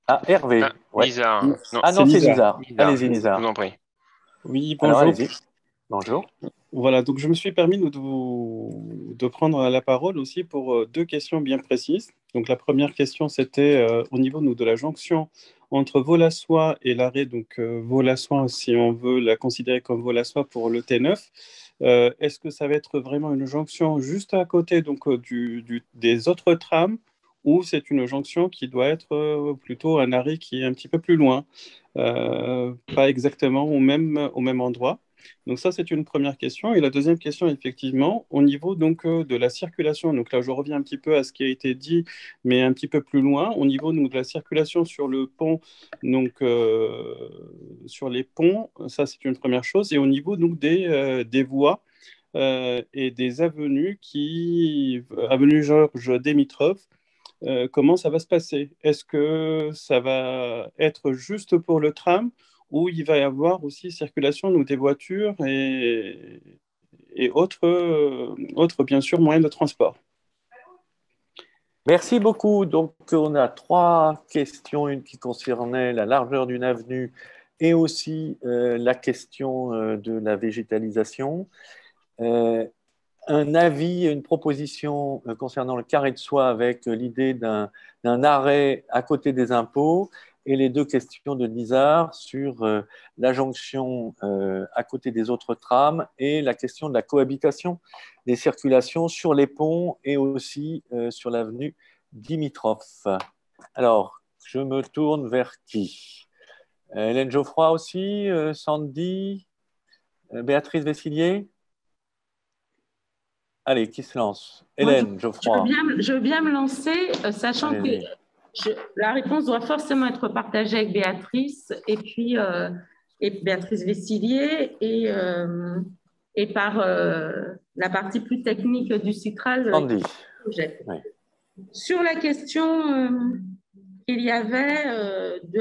Ah, Hervé. Ouais. Nizar. Non, ah non, c'est Nizar. Allez-y, Nizar. Je vous en prie. Oui, bonjour. Alors, allez-y. Bonjour. Voilà, donc je me suis permis de prendre la parole aussi pour 2 questions bien précises. Donc la première question, c'était au niveau de la jonction entre Vaux-la-Soie et l'arrêt, donc Vaux-la-Soie, si on veut la considérer comme Vaux-la-Soie pour le T9, est-ce que ça va être vraiment une jonction juste à côté donc, des autres trams ou c'est une jonction qui doit être plutôt un arrêt qui est un petit peu plus loin, pas exactement au même endroit? Donc ça, c'est une première question. Et la deuxième question, effectivement, au niveau donc, de la circulation. Donc là, je reviens un petit peu à ce qui a été dit, mais un petit peu plus loin. Au niveau donc, de la circulation sur le pont, donc sur les ponts, ça, c'est une première chose. Et au niveau donc, des voies et des avenues avenue Georges Dimitrov, comment ça va se passer? Est-ce que ça va être juste pour le tram où il va y avoir aussi circulation des voitures et autres, bien sûr, moyens de transport? Merci beaucoup. Donc, on a 3 questions, une qui concernait la largeur d'une avenue et aussi la question de la végétalisation. Un un avis, une proposition concernant le carré de soie avec l'idée d'un arrêt à côté des impôts et les deux questions de Nizar sur la jonction à côté des autres trams et la question de la cohabitation des circulations sur les ponts et aussi sur l'avenue Dimitrov. Alors, je me tourne vers qui? Hélène Geoffroy aussi, Sandy, Béatrice Vessillier? Allez, qui se lance? Hélène Geoffroy. Je veux bien me lancer, sachant que la réponse doit forcément être partagée avec Béatrice et puis Béatrice Vessillier et par la partie plus technique du CITRAL. Sandy. Oui. Sur la question qu'il y avait du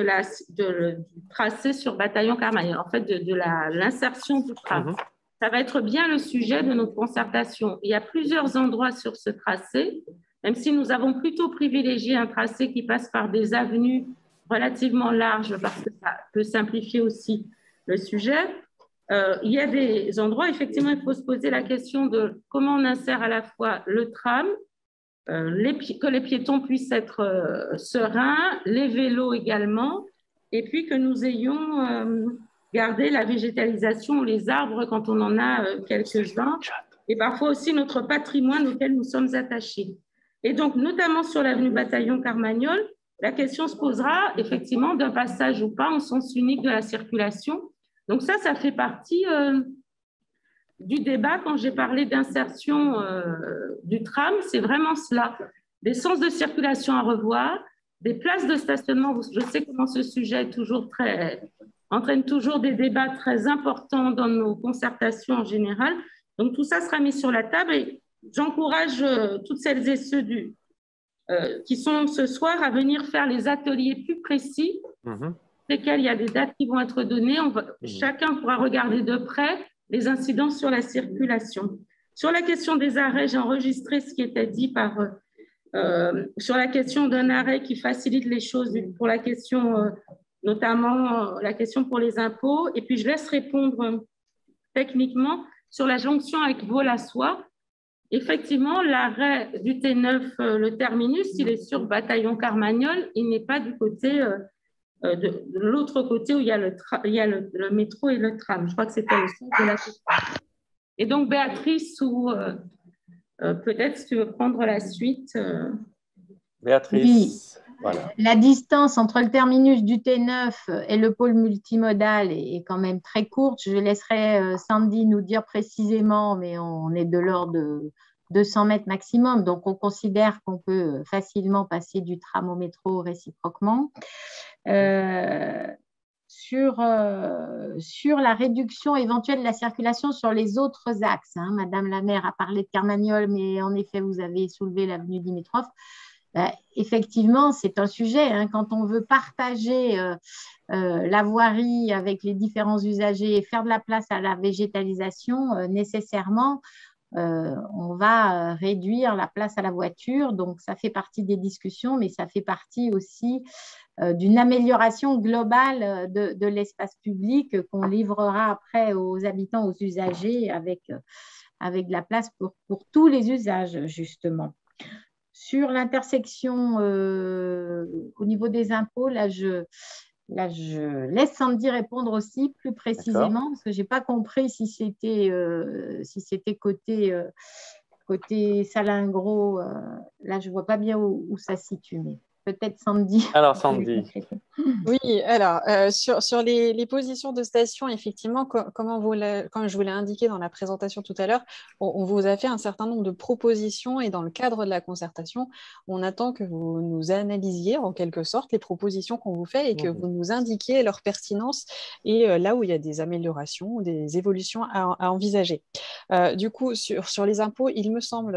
tracé sur Bataillon Carmagnole, en fait de l'insertion du tram. Ça va être bien le sujet de notre concertation. Il y a plusieurs endroits sur ce tracé, même si nous avons plutôt privilégié un tracé qui passe par des avenues relativement larges, parce que ça peut simplifier aussi le sujet. Il y a des endroits, effectivement, il faut se poser la question de comment on insère à la fois le tram, que les piétons puissent être sereins, les vélos également, et puis que nous ayons gardé la végétalisation, les arbres quand on en a quelques-uns, et parfois aussi notre patrimoine auquel nous sommes attachés. Et donc, notamment sur l'avenue Bataillon Carmagnole, la question se posera effectivement d'un passage ou pas en sens unique de la circulation. Donc ça fait partie du débat quand j'ai parlé d'insertion du tram, c'est vraiment cela. Des sens de circulation à revoir, des places de stationnement. Je sais comment ce sujet est entraîne toujours des débats très importants dans nos concertations en général. Donc tout ça sera mis sur la table et j'encourage toutes celles et ceux qui sont ce soir à venir faire les ateliers plus précis, lesquels il y a des dates qui vont être données. Chacun pourra regarder de près les incidences sur la circulation. Sur la question des arrêts, j'ai enregistré ce qui était dit sur la question d'un arrêt qui facilite les choses pour la question, notamment la question pour les impôts. Et puis, je laisse répondre techniquement sur la jonction avec Vaux-la-Soie. Effectivement, l'arrêt du T9, le terminus, il est sur Bataillon Carmagnole. Il n'est pas du côté de l'autre côté où il y a le métro et le tram. Je crois que c'était le sens de la question. Et donc, Béatrice, ou peut-être si tu veux prendre la suite. Béatrice, oui. Voilà. La distance entre le terminus du T9 et le pôle multimodal est quand même très courte. Je laisserai Sandy nous dire précisément, mais on est de l'ordre de 200 mètres maximum. Donc, on considère qu'on peut facilement passer du tram au métro réciproquement. Sur la réduction éventuelle de la circulation sur les autres axes, hein, Madame la maire a parlé de Carmagnole, mais en effet, vous avez soulevé l'avenue Dimitrov. Effectivement, c'est un sujet. Hein, quand on veut partager la voirie avec les différents usagers et faire de la place à la végétalisation, nécessairement, on va réduire la place à la voiture. Donc, ça fait partie des discussions, mais ça fait partie aussi d'une amélioration globale de l'espace public qu'on livrera après aux habitants, aux usagers, avec de la place pour tous les usages, justement. Sur l'intersection au niveau des impôts, là, je laisse Sandy répondre aussi plus précisément, parce que je n'ai pas compris si c'était côté Salingro. Là, je ne vois pas bien où ça se situe, mais peut-être Sandy. Alors, Sandy. Oui, alors, sur les positions de station, effectivement, comme je vous l'ai indiqué dans la présentation tout à l'heure, on vous a fait un certain nombre de propositions et dans le cadre de la concertation, on attend que vous nous analysiez en quelque sorte les propositions qu'on vous fait et que vous nous indiquiez leur pertinence et là où il y a des améliorations, des évolutions à envisager. Du coup, sur les impôts, il me semble,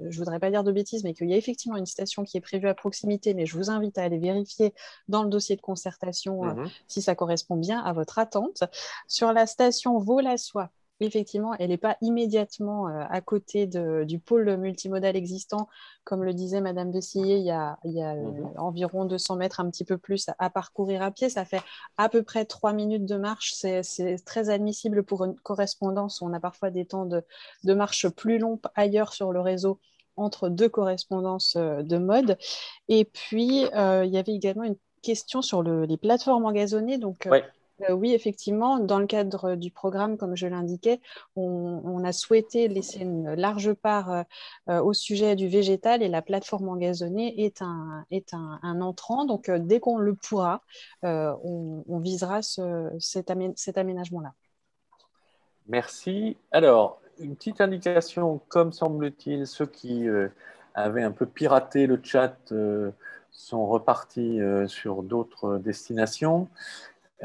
je ne voudrais pas dire de bêtises, mais qu'il y a effectivement une station qui est prévue à proximité, mais je vous invite à aller vérifier dans le dossier de concertation si ça correspond bien à votre attente. Sur la station Vaux-la-Soie, Effectivement, elle n'est pas immédiatement à côté du pôle multimodal existant. Comme le disait Madame Vessillier, il y a environ 200 mètres, un petit peu plus à parcourir à pied. Ça fait à peu près 3 minutes de marche. C'est très admissible pour une correspondance. On a parfois des temps de marche plus longs ailleurs sur le réseau entre deux correspondances de mode. Et puis, il y avait également une question sur les plateformes engazonnées. Donc, oui, effectivement, dans le cadre du programme, comme je l'indiquais, on a souhaité laisser une large part au sujet du végétal, et la plateforme engazonnée est un entrant. Donc, dès qu'on le pourra, on visera cet aménagement-là. Merci. Alors, une petite indication, comme semble-t-il, ceux qui avaient un peu piraté le chat sont repartis sur d'autres destinations.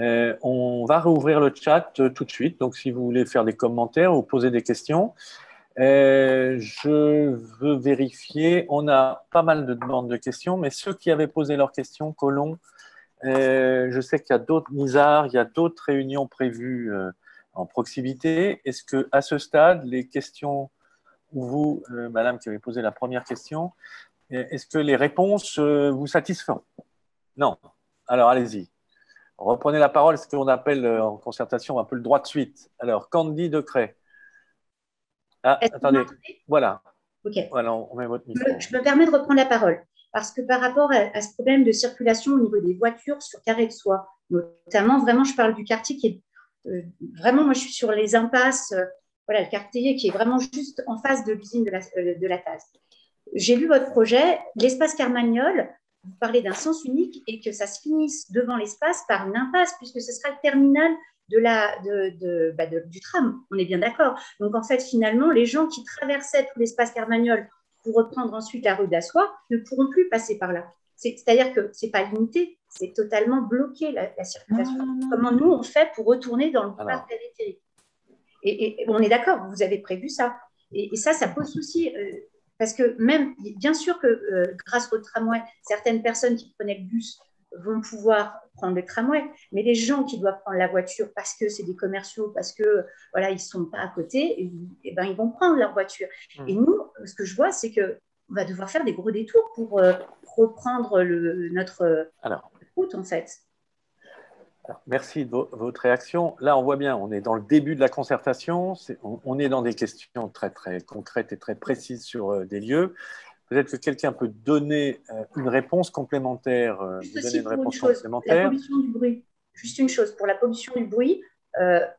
On va rouvrir le chat tout de suite, donc si vous voulez faire des commentaires ou poser des questions. Je veux vérifier, on a pas mal de demandes de questions, mais ceux qui avaient posé leurs questions, Colomb, je sais qu'il y a d'autres, Nizar, il y a d'autres réunions prévues en proximité. Est-ce qu'à ce stade, les questions, ou vous, madame qui avez posé la première question, est-ce que les réponses vous satisfont? Non. Alors, allez-y. Reprenez la parole, ce qu'on appelle en concertation un peu le droit de suite. Alors, Candy Decret. Ah, attendez. Voilà. Ok. Voilà, on met votre micro. Je me permets de reprendre la parole parce que par rapport à ce problème de circulation au niveau des voitures sur Carré de Soie, notamment, vraiment, je parle du quartier qui est vraiment, moi, je suis sur les impasses, voilà, le quartier qui est vraiment juste en face de l'usine de la Taz. J'ai vu votre projet, l'espace Carmagnole. Vous parlez d'un sens unique et que ça se finisse devant l'espace par une impasse, puisque ce sera le terminal du tram. On est bien d'accord. Donc, en fait, finalement, les gens qui traversaient tout l'espace Carmagnole pour reprendre ensuite la rue de la Soie ne pourront plus passer par là. C'est-à-dire que ce n'est pas limité, c'est totalement bloqué la circulation. Comment nous, on fait pour retourner dans le boulevard périphérique? Et on est d'accord, vous avez prévu ça. Et ça pose souci. Parce que même, bien sûr que grâce au tramway, certaines personnes qui prenaient le bus vont pouvoir prendre le tramway, mais les gens qui doivent prendre la voiture parce que c'est des commerciaux, parce que voilà, ils ne sont pas à côté, et ben, ils vont prendre leur voiture. Et nous, ce que je vois, c'est qu'on va devoir faire des gros détours pour reprendre notre route, en fait. Alors, merci de votre réaction. Là, on voit bien, on est dans le début de la concertation. On est dans des questions très, très concrètes et très précises sur des lieux. Peut-être que quelqu'un peut donner une réponse complémentaire. La pollution du bruit. Juste une chose, pour la pollution du bruit,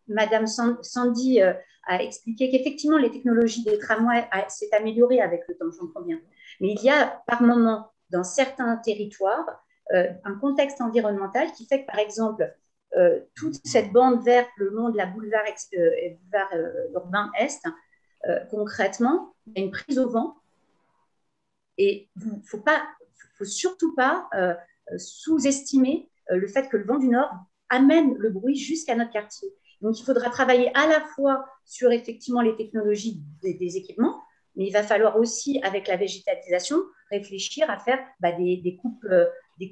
Madame Sandy a expliqué qu'effectivement, les technologies des tramways s'est améliorée avec le temps, j'en conviens. Mais il y a par moment, dans certains territoires, un contexte environnemental qui fait que, par exemple, toute cette bande verte le long de la boulevard urbain Est, concrètement, il y a une prise au vent et il ne faut surtout pas sous-estimer le fait que le vent du Nord amène le bruit jusqu'à notre quartier. Donc, il faudra travailler à la fois sur effectivement les technologies des équipements, mais il va falloir aussi, avec la végétalisation, réfléchir à faire des coupes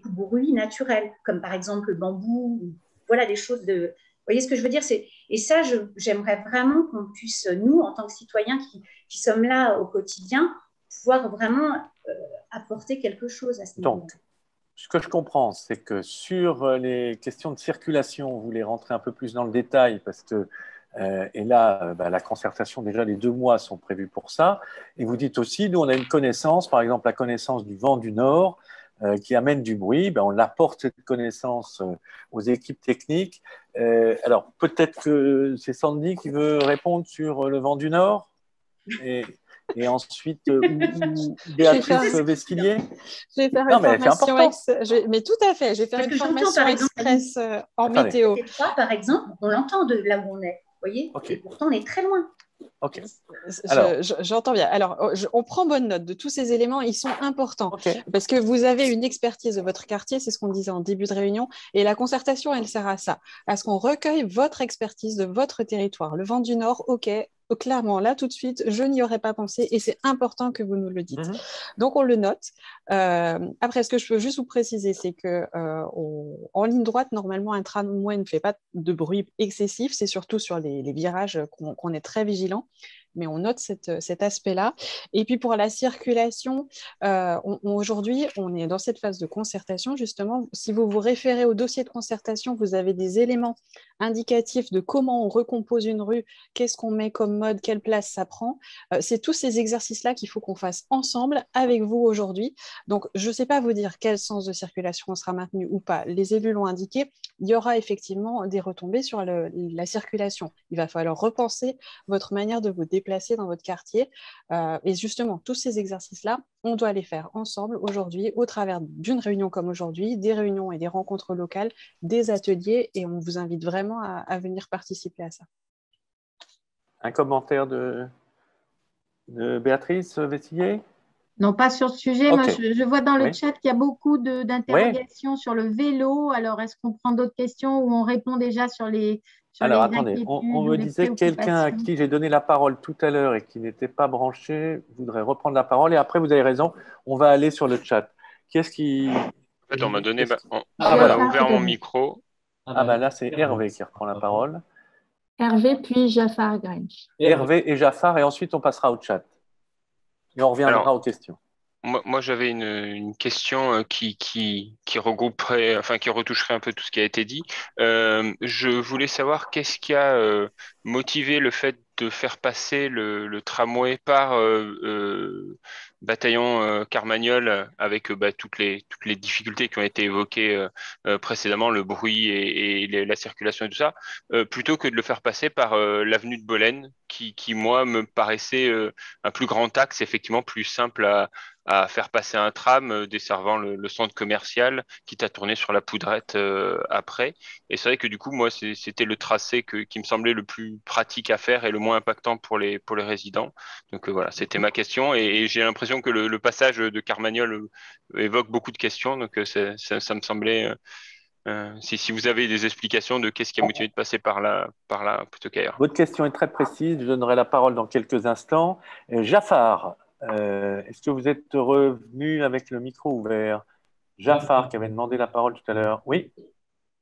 bruits naturels, comme par exemple le bambou, voilà des choses de... Vous voyez ce que je veux dire? Et ça, j'aimerais vraiment qu'on puisse, nous, en tant que citoyens qui sommes là au quotidien, pouvoir vraiment apporter quelque chose à ce niveau. Donc, ce que je comprends, c'est que sur les questions de circulation, vous voulez rentrer un peu plus dans le détail, parce que et là, la concertation, déjà, les 2 mois sont prévus pour ça. Et vous dites aussi, nous, on a une connaissance, par exemple, la connaissance du vent du Nord, qui amène du bruit. On apporte cette connaissance aux équipes techniques. Alors, peut-être que c'est Sandy qui veut répondre sur le vent du Nord et ensuite, Béatrice Vesquillier. Je vais faire une formation mais tout à fait, je vais faire une formation express en météo. Par exemple, on l'entend de là où on est. Vous voyez, et pourtant, on est très loin. Ok. J'entends bien. Alors, on prend bonne note de tous ces éléments. Ils sont importants parce que vous avez une expertise de votre quartier, c'est ce qu'on disait en début de réunion. Et la concertation, elle sert à ça, à ce qu'on recueille votre expertise de votre territoire. Le vent du Nord, ok, clairement, là, tout de suite, je n'y aurais pas pensé et c'est important que vous nous le dites. Donc, on le note. Après, ce que je peux juste vous préciser, c'est qu'en ligne droite, normalement, un tramway ne fait pas de bruit excessif. C'est surtout sur les virages qu'on est très vigilant. Mais on note cet aspect-là. Et puis pour la circulation, aujourd'hui, on est dans cette phase de concertation. Justement, si vous vous référez au dossier de concertation, vous avez des éléments indicatifs de comment on recompose une rue, qu'est-ce qu'on met comme mode, quelle place ça prend. C'est tous ces exercices-là qu'il faut qu'on fasse ensemble avec vous aujourd'hui. Donc, je ne sais pas vous dire quel sens de circulation sera maintenu ou pas. Les élus l'ont indiqué, il y aura effectivement des retombées sur la circulation. Il va falloir repenser votre manière de vous déplacer dans votre quartier. Et justement, tous ces exercices-là, on doit les faire ensemble aujourd'hui au travers d'une réunion comme aujourd'hui, des réunions et des rencontres locales, des ateliers, et on vous invite vraiment à venir participer à ça. Un commentaire de Béatrice Vessillier? Non, pas sur ce sujet. Okay. Moi, je vois dans le chat qu'il y a beaucoup d'interrogations sur le vélo. Alors, est-ce qu'on prend d'autres questions ou on répond déjà sur les... Alors, attendez, on me disait que quelqu'un à qui j'ai donné la parole tout à l'heure et qui n'était pas branché voudrait reprendre la parole. Et après, vous avez raison, on va aller sur le chat. Qu'est-ce qui... En fait, on m'a donné... on voilà. a ouvert mon micro. Là, c'est Hervé qui reprend la parole. Hervé, puis Jafar Grange. Hervé et Jafar, et ensuite, on passera au chat. Et on reviendra aux questions. Moi, j'avais une question qui regrouperait, enfin qui retoucherait un peu tout ce qui a été dit. Je voulais savoir qu'est-ce qui a motivé le fait de faire passer le tramway par bataillon Carmagnole avec toutes les difficultés qui ont été évoquées précédemment, le bruit et la circulation et tout ça, plutôt que de le faire passer par l'avenue de Bolène, qui moi me paraissait un plus grand axe, effectivement plus simple à faire passer un tram desservant le centre commercial, quitte à tourner sur la Poudrette après. Et c'est vrai que du coup, moi, c'était le tracé qui me semblait le plus pratique à faire et le moins impactant pour les résidents. Donc voilà, c'était ma question. Et j'ai l'impression que le passage de Carmagnole évoque beaucoup de questions. Donc ça me semblait... si vous avez des explications de qu'est-ce qui a motivé de passer par là plutôt qu'ailleurs. Votre question est très précise. Je donnerai la parole dans quelques instants. Jafar, est-ce que vous êtes revenu avec le micro ouvert? Jafar, qui avait demandé la parole tout à l'heure. Oui.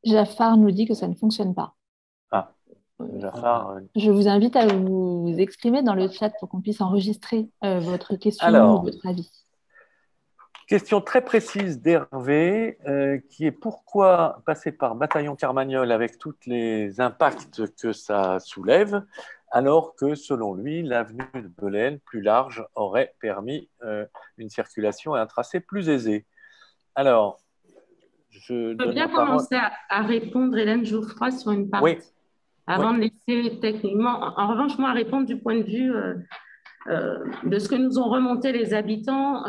Jafar nous dit que ça ne fonctionne pas. Ah, Jafar. Je vous invite à vous exprimer dans le chat pour qu'on puisse enregistrer votre question ou votre avis. Question très précise d'Hervé, qui est pourquoi passer par bataillon Carmagnole avec tous les impacts que ça soulève, alors que, selon lui, l'avenue de Bolène, plus large, aurait permis une circulation et un tracé plus aisé. Alors, je peux bien commencer à répondre, Hélène Geoffroy, sur une partie, avant de laisser techniquement. En revanche, moi, à répondre du point de vue de ce que nous ont remonté les habitants,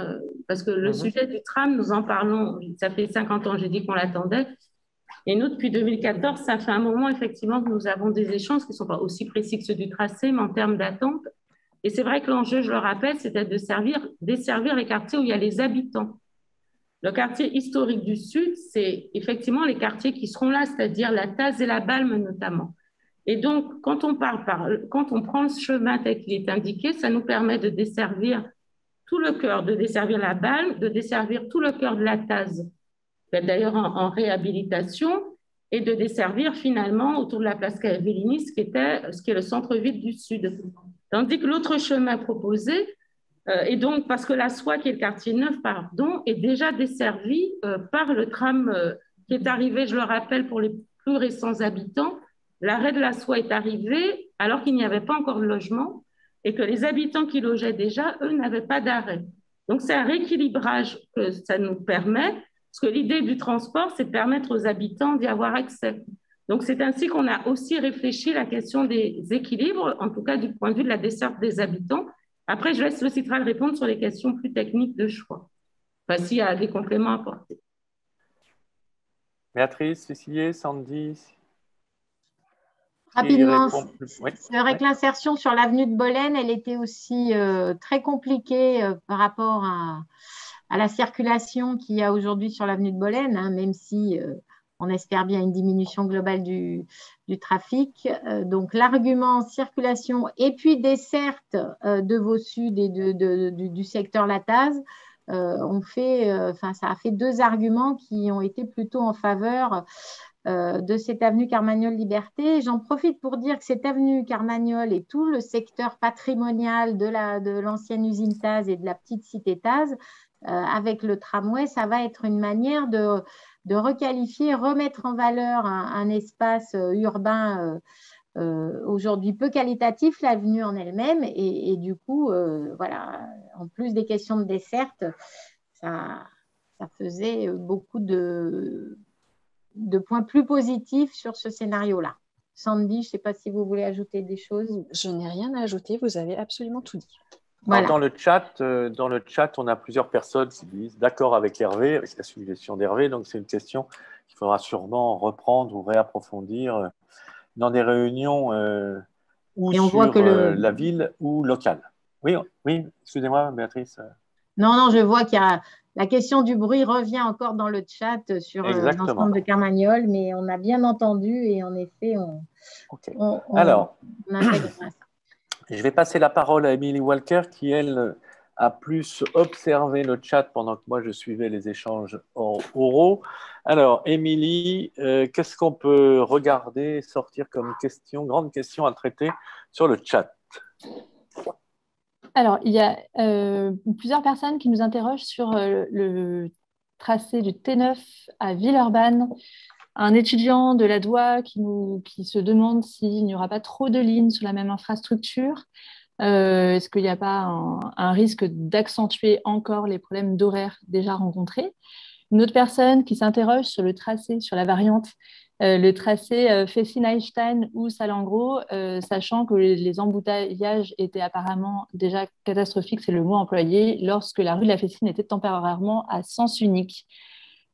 parce que le sujet du tram, nous en parlons, ça fait 50 ans, j'ai dit qu'on l'attendait. Et nous, depuis 2014, ça fait un moment, effectivement, que nous avons des échanges qui ne sont pas aussi précis que ceux du tracé, mais en termes d'attente. Et c'est vrai que l'enjeu, je le rappelle, c'était de desservir les quartiers où il y a les habitants. Le quartier historique du Sud, c'est effectivement les quartiers qui seront là, c'est-à-dire la Taze et la Balme notamment. Et donc, quand on prend le chemin tel qu'il est indiqué, ça nous permet de desservir tout le cœur, de desservir la Balme, de desservir tout le cœur de la Taze, d'ailleurs en réhabilitation, et de desservir finalement autour de la place Cavellini, ce qui est le centre-ville du Sud. Tandis que l'autre chemin proposé, et donc parce que la Soie, qui est le quartier neuf, est déjà desservi par le tram qui est arrivé, je le rappelle, pour les plus récents habitants. L'arrêt de la Soie est arrivé alors qu'il n'y avait pas encore de logement et que les habitants qui logeaient déjà, eux, n'avaient pas d'arrêt. Donc, c'est un rééquilibrage que ça nous permet, parce que l'idée du transport, c'est de permettre aux habitants d'y avoir accès. Donc, c'est ainsi qu'on a aussi réfléchi la question des équilibres, en tout cas du point de vue de la desserte des habitants. Après, je laisse le Citral répondre sur les questions plus techniques de choix, enfin, s'il y a des compléments à apporter. Béatrice, Cécilie, Sandy. Rapidement, c'est vrai que l'insertion sur l'avenue de Bolène, elle était aussi très compliquée par rapport à la circulation qu'il y a aujourd'hui sur l'avenue de Bolène, hein, même si on espère bien une diminution globale du trafic. Donc, l'argument circulation et puis desserte de Vaud Sud et du secteur Lataz, ça a fait deux arguments qui ont été plutôt en faveur de cette avenue Carmagnole-Liberté. J'en profite pour dire que cette avenue Carmagnole et tout le secteur patrimonial de l'ancienne usine Taz et de la petite cité Taz, avec le tramway, ça va être une manière de requalifier, remettre en valeur un espace urbain aujourd'hui peu qualitatif, l'avenue en elle-même. Et du coup, voilà, en plus des questions de desserte, ça faisait beaucoup de points plus positifs sur ce scénario-là. Sandy, je ne sais pas si vous voulez ajouter des choses. Je n'ai rien à ajouter, vous avez absolument tout dit. Voilà. Dans le chat, on a plusieurs personnes qui disent d'accord avec Hervé, avec la suggestion d'Hervé. Donc, c'est une question qu'il faudra sûrement reprendre ou réapprofondir dans des réunions ou sur la ville ou locale. Oui, excusez-moi, Béatrice. Non, je vois qu'il y a la question du bruit revient encore dans le chat sur l'ensemble de Carmagnole, mais on a bien entendu et en effet, on intégrera ça. Je vais passer la parole à Émilie Walker qui, elle, a plus observé le chat pendant que moi, je suivais les échanges oraux. Alors, Émilie, qu'est-ce qu'on peut regarder, sortir comme question, grande question à traiter sur le chat? Alors, il y a plusieurs personnes qui nous interrogent sur le tracé du T9 à Villeurbanne. Un étudiant de la DOA qui se demande s'il n'y aura pas trop de lignes sur la même infrastructure. Est-ce qu'il n'y a pas un risque d'accentuer encore les problèmes d'horaire déjà rencontrés? Une autre personne qui s'interroge sur le tracé, sur la variante, le tracé Fessines-Einstein ou Salengro, sachant que les embouteillages étaient apparemment déjà catastrophiques, c'est le mot employé, lorsque la rue de la Fessine était temporairement à sens unique.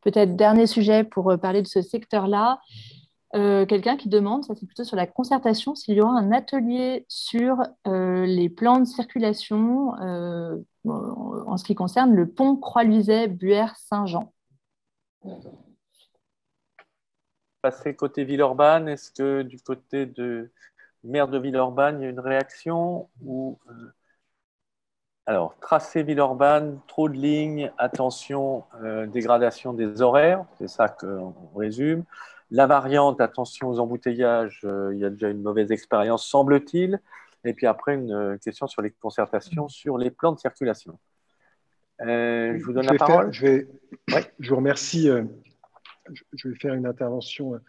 Peut-être dernier sujet pour parler de ce secteur-là. Quelqu'un qui demande, ça c'est plutôt sur la concertation, s'il y aura un atelier sur les plans de circulation en ce qui concerne le pont Croix-Luiset-Buère-Saint-Jean. Passer côté Villeurbanne, est-ce que du côté du maire de Villeurbanne, il y a une réaction ou Alors, tracé Villeurbanne, trop de lignes, attention, dégradation des horaires, c'est ça qu'on résume. La variante, attention aux embouteillages, il y a déjà une mauvaise expérience, semble-t-il. Et puis après, une question sur les concertations, sur les plans de circulation. Je vous donne la parole. Je vous remercie. Je vais faire une intervention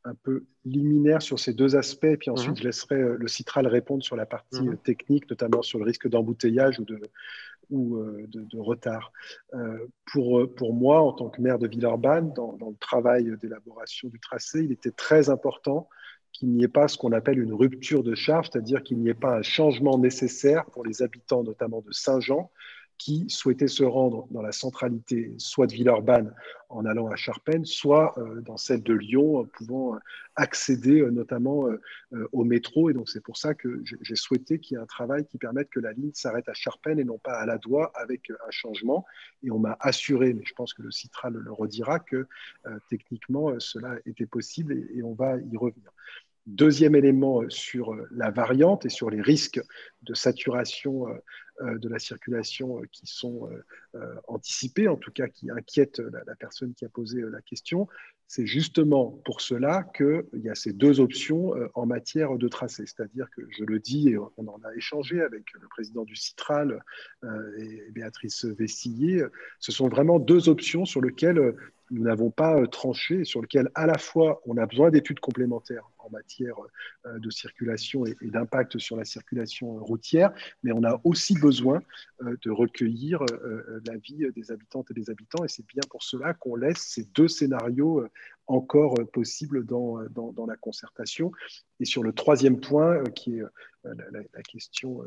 un peu liminaire sur ces deux aspects, et puis ensuite je laisserai le Citral répondre sur la partie technique, notamment sur le risque d'embouteillage ou de retard. Pour moi, en tant que maire de Villeurbanne, dans le travail d'élaboration du tracé, il était très important qu'il n'y ait pas ce qu'on appelle une rupture de charge, c'est-à-dire qu'il n'y ait pas un changement nécessaire pour les habitants, notamment de Saint-Jean, qui souhaitaient se rendre dans la centralité, soit de Villeurbanne en allant à Charpennes, soit dans celle de Lyon, pouvant accéder notamment au métro. Et donc, c'est pour ça que j'ai souhaité qu'il y ait un travail qui permette que la ligne s'arrête à Charpennes et non pas à la Doua, avec un changement. Et on m'a assuré, mais je pense que le Citral le redira, que techniquement, cela était possible et on va y revenir. Deuxième élément sur la variante et sur les risques de saturation de la circulation qui sont anticipés, en tout cas qui inquiètent la personne qui a posé la question. C'est justement pour cela qu'il y a ces deux options en matière de tracé. C'est-à-dire que, je le dis, et on en a échangé avec le président du Citral et Béatrice Vessillier, ce sont vraiment deux options sur lesquelles nous n'avons pas tranché, sur lesquelles à la fois on a besoin d'études complémentaires en matière de circulation et d'impact sur la circulation routière, mais on a aussi besoin de recueillir l'avis des habitantes et des habitants, et c'est bien pour cela qu'on laisse ces deux scénarios encore possibles dans la concertation. Et sur le troisième point, qui est la question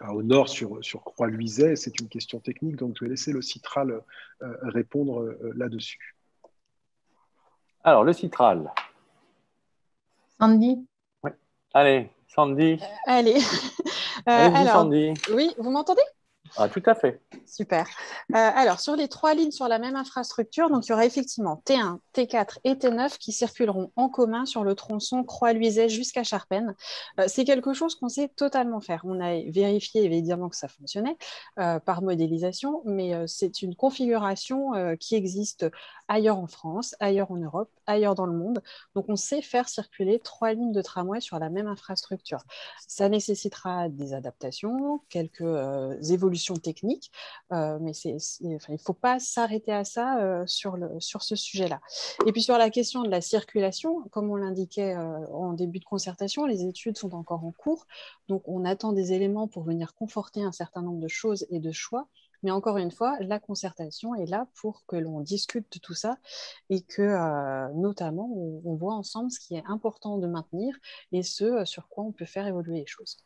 au nord sur Croix-Luiset, c'est une question technique, donc je vais laisser le Citral répondre là-dessus. Alors, le Citral. Sandy. Oui. Allez, Sandy. Allez. Allez-y, Sandy. Oui, vous m'entendez? Ah, tout à fait. Super. Alors, sur les 3 lignes sur la même infrastructure, donc il y aura effectivement T1, T4 et T9 qui circuleront en commun sur le tronçon Croix-Luizet jusqu'à Charpennes. C'est quelque chose qu'on sait totalement faire. On a vérifié évidemment que ça fonctionnait par modélisation, mais c'est une configuration qui existe ailleurs en France, ailleurs en Europe, ailleurs dans le monde. Donc, on sait faire circuler 3 lignes de tramway sur la même infrastructure. Ça nécessitera des adaptations, quelques évolutions techniques, mais il ne faut pas s'arrêter à ça sur ce sujet-là. Et puis, sur la question de la circulation, comme on l'indiquait en début de concertation, les études sont encore en cours. Donc, on attend des éléments pour venir conforter un certain nombre de choses et de choix. Mais encore une fois, la concertation est là pour que l'on discute de tout ça et que, notamment, on voit ensemble ce qui est important de maintenir et ce sur quoi on peut faire évoluer les choses.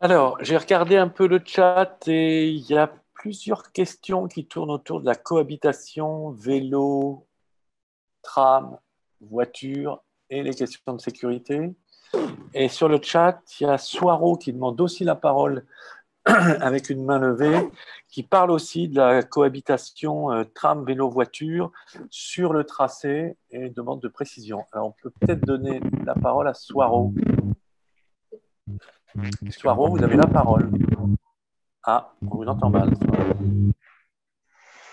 Alors, j'ai regardé un peu le chat et il y a plusieurs questions qui tournent autour de la cohabitation vélo, tram, voiture et les questions de sécurité. Et sur le chat, il y a Soiro qui demande aussi la parole avec une main levée, qui parle aussi de la cohabitation tram, vélo, voiture sur le tracé et demande de précision. Alors, on peut peut-être donner la parole à Soiro. Soiro, vous avez la parole. Ah, on vous entend mal.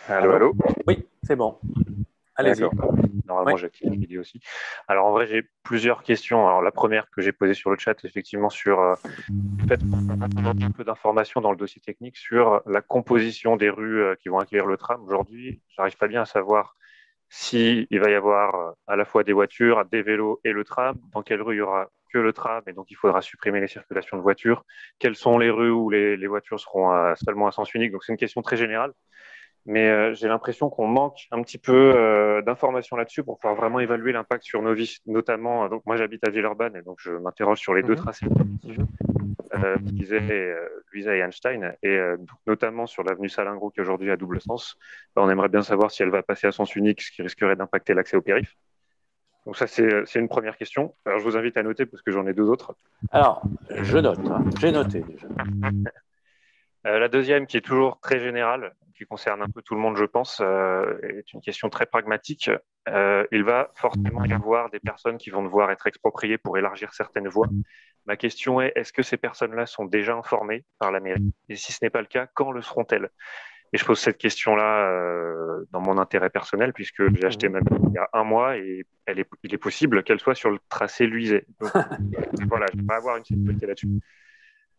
Allô, allô? Oui, c'est bon. Allez-y. Normalement, j'ai activé la vidéo aussi. Alors, en vrai, j'ai plusieurs questions. Alors, la première que j'ai posée sur le chat, effectivement, sur peut-être un peu d'informations dans le dossier technique sur la composition des rues qui vont accueillir le tram. Aujourd'hui, je n'arrive pas bien à savoir s'il va y avoir à la fois des voitures, des vélos et le tram. Dans quelle rue il y aura que le tram et donc il faudra supprimer les circulations de voitures. Quelles sont les rues où les voitures seront seulement à sens unique? Donc, c'est une question très générale. Mais j'ai l'impression qu'on manque un petit peu d'informations là-dessus pour pouvoir vraiment évaluer l'impact sur nos vies, notamment. Donc moi, j'habite à Villeurbanne et donc je m'interroge sur les deux tracés disait Luisa et Einstein, et notamment sur l'avenue Salingro qui aujourd'hui a double sens. On aimerait bien savoir si elle va passer à sens unique, ce qui risquerait d'impacter l'accès au périph'. Donc ça, c'est une première question. Alors je vous invite à noter parce que j'en ai deux autres. Alors, je note. J'ai noté déjà. La deuxième, qui est toujours très générale, qui concerne un peu tout le monde, je pense, est une question très pragmatique. Il va forcément y avoir des personnes qui vont devoir être expropriées pour élargir certaines voies. Ma question est, est-ce que ces personnes-là sont déjà informées par la mairie? Et si ce n'est pas le cas, quand le seront-elles? Et je pose cette question-là dans mon intérêt personnel, puisque j'ai acheté ma maison il y a 1 mois et il est possible qu'elle soit sur le tracé Luizet. Donc voilà, je vais avoir une sécurité là-dessus.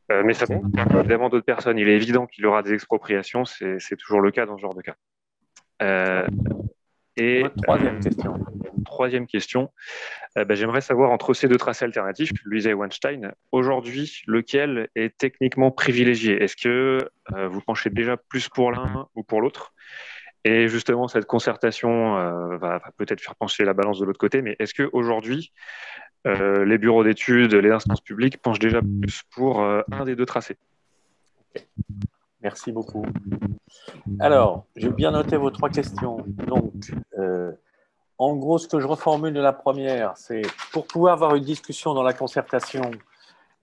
Mais ça compte évidemment d'autres personnes. Il est évident qu'il y aura des expropriations, c'est toujours le cas dans ce genre de cas. Troisième question. J'aimerais savoir entre ces deux tracés alternatifs, Luizet et Weinstein, aujourd'hui, lequel est techniquement privilégié? Est-ce que vous penchez déjà plus pour l'un ou pour l'autre? Et justement, cette concertation va peut-être faire pencher la balance de l'autre côté, mais est-ce qu'aujourd'hui, les bureaux d'études, les instances publiques penchent déjà plus pour un des deux tracés? Merci beaucoup. Alors, j'ai bien noté vos 3 questions. Donc, en gros, ce que je reformule de la première, c'est pour pouvoir avoir une discussion dans la concertation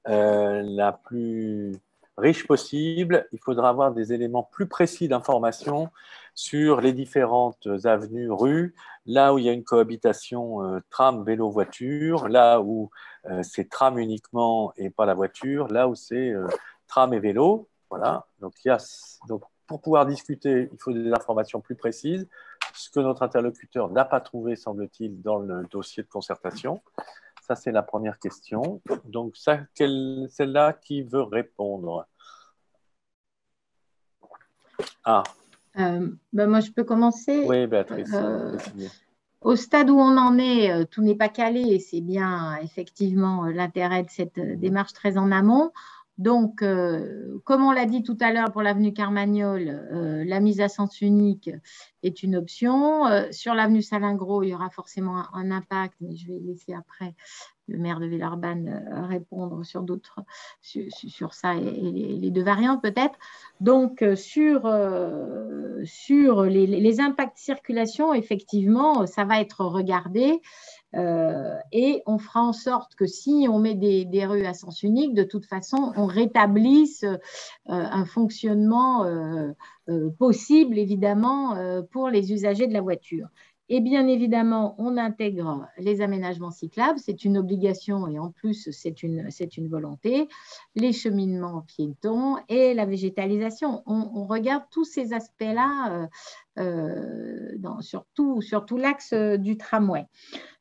la plus riche possible, il faudra avoir des éléments plus précis d'information sur les différentes avenues, rues, là où il y a une cohabitation tram, vélo, voiture, là où c'est tram uniquement et pas la voiture, là où c'est tram et vélo. Voilà. Donc, pour pouvoir discuter, il faut des informations plus précises, ce que notre interlocuteur n'a pas trouvé, semble-t-il, dans le dossier de concertation. Ça, c'est la première question. Donc, celle-là, qui veut répondre? Moi, je peux commencer. Oui, Béatrice. Au stade où on en est, tout n'est pas calé et c'est bien effectivement l'intérêt de cette démarche très en amont. Donc, comme on l'a dit tout à l'heure pour l'avenue Carmagnole, la mise à sens unique est une option. Sur l'avenue Salingro, il y aura forcément un impact, mais je vais laisser après le maire de Villeurbanne répondre sur ça et les deux variantes peut-être. Donc, sur les impacts de circulation, effectivement, ça va être regardé. Et on fera en sorte que si on met des rues à sens unique, de toute façon, on rétablisse un fonctionnement possible, évidemment, pour les usagers de la voiture. Et bien évidemment, on intègre les aménagements cyclables, c'est une obligation et en plus, c'est une volonté, les cheminements piétons et la végétalisation. On regarde tous ces aspects-là sur tout l'axe du tramway.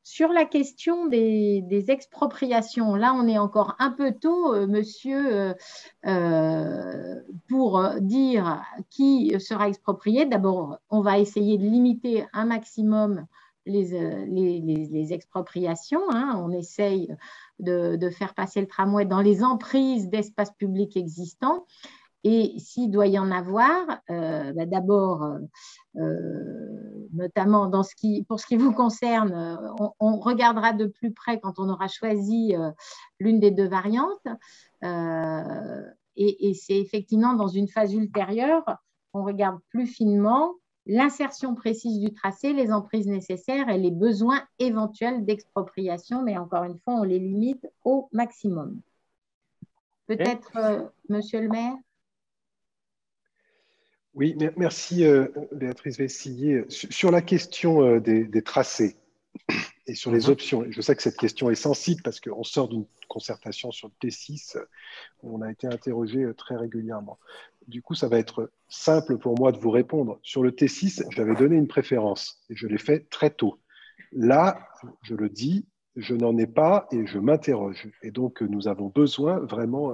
Sur la question des expropriations, là, on est encore un peu tôt, monsieur, pour dire qui sera exproprié. D'abord, on va essayer de limiter un maximum les expropriations. Hein. On essaye de faire passer le tramway dans les emprises d'espaces publics existants. Et s'il doit y en avoir, d'abord, notamment pour ce qui vous concerne, on regardera de plus près quand on aura choisi l'une des deux variantes. Et c'est effectivement dans une phase ultérieure, on regarde plus finement l'insertion précise du tracé, les emprises nécessaires et les besoins éventuels d'expropriation. Mais encore une fois, on les limite au maximum. Peut-être, monsieur le maire? Oui, merci Béatrice Vessillier. Sur la question des tracés et sur les options, je sais que cette question est sensible parce qu'on sort d'une concertation sur le T6 où on a été interrogé très régulièrement. Du coup, ça va être simple pour moi de vous répondre. Sur le T6, j'avais donné une préférence et je l'ai fait très tôt. Là, je le dis, je n'en ai pas et je m'interroge. Et donc, nous avons besoin vraiment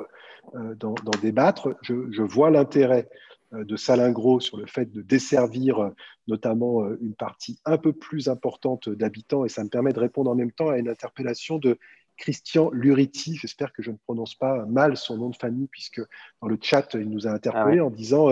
d'en débattre. Je vois l'intérêt de Salingro sur le fait de desservir notamment une partie un peu plus importante d'habitants et ça me permet de répondre en même temps à une interpellation de Christian Luriti, j'espère que je ne prononce pas mal son nom de famille puisque dans le chat il nous a interpellé en disant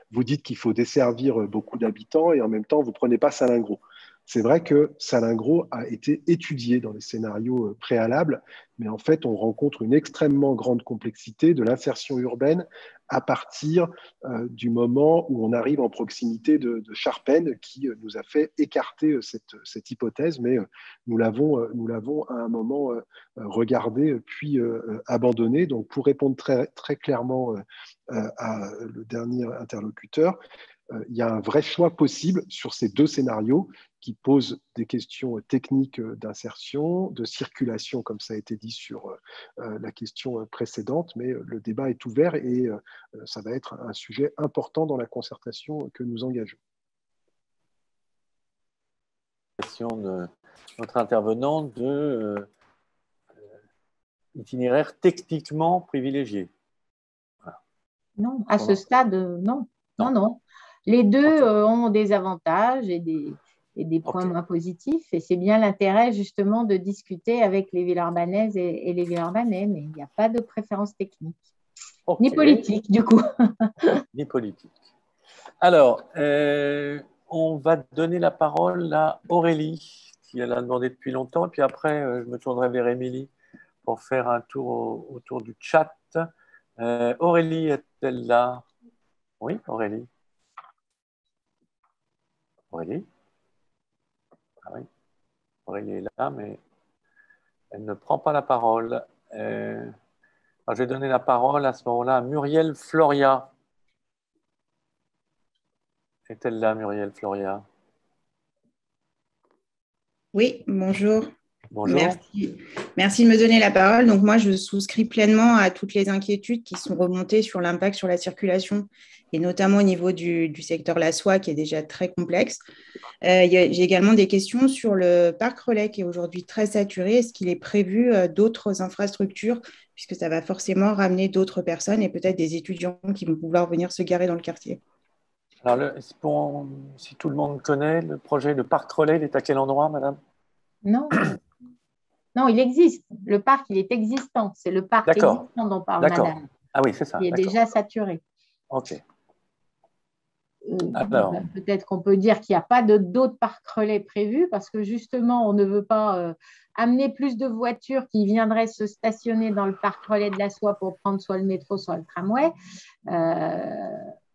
vous dites qu'il faut desservir beaucoup d'habitants et en même temps vous ne prenez pas Salingro. C'est vrai que Salingro a été étudié dans les scénarios préalables, mais en fait, on rencontre une extrêmement grande complexité de l'insertion urbaine à partir du moment où on arrive en proximité de Charpennes, qui nous a fait écarter cette hypothèse, mais nous l'avons à un moment regardé puis abandonné. Donc, pour répondre très, très clairement à le dernier interlocuteur, il y a un vrai choix possible sur ces deux scénarios qui posent des questions techniques d'insertion, de circulation, comme ça a été dit sur la question précédente, mais le débat est ouvert et ça va être un sujet important dans la concertation que nous engageons. Question de notre intervenant de itinéraire techniquement privilégié. Voilà. Non, à ce stade, non. Non. Les deux ont des avantages et des points moins positifs. Et c'est bien l'intérêt justement de discuter avec les Villeurbanaises et les Villeurbanais, mais il n'y a pas de préférence technique. Ni politique, du coup. Ni politique. Alors, on va donner la parole à Aurélie, qui l'a demandé depuis longtemps. Et puis après, je me tournerai vers Émilie pour faire un tour autour du chat. Aurélie est-elle là? Oui, Aurélie. Aurélie? Ah oui, Aurélie est là, mais elle ne prend pas la parole. Alors, je vais donner la parole à ce moment-là à Muriel Floria. Est-elle là, Muriel Floria? Oui, bonjour. Bonjour. Merci de me donner la parole. Donc moi, je souscris pleinement à toutes les inquiétudes qui sont remontées sur l'impact sur la circulation et notamment au niveau du secteur La Soie qui est déjà très complexe. J'ai également des questions sur le parc relais qui est aujourd'hui très saturé. Est-ce qu'il est prévu d'autres infrastructures puisque ça va forcément ramener d'autres personnes et peut-être des étudiants qui vont pouvoir venir se garer dans le quartier? Alors, si tout le monde connaît le projet de parc relais, il est à quel endroit, madame? Non, il existe. Le parc, il est existant. C'est le parc existant dont parle madame. Ah oui, c'est ça. Il est déjà saturé. OK. Peut-être qu'on peut dire qu'il n'y a pas d'autres parcs relais prévus parce que justement, on ne veut pas amener plus de voitures qui viendraient se stationner dans le parc relais de La Soie pour prendre soit le métro, soit le tramway.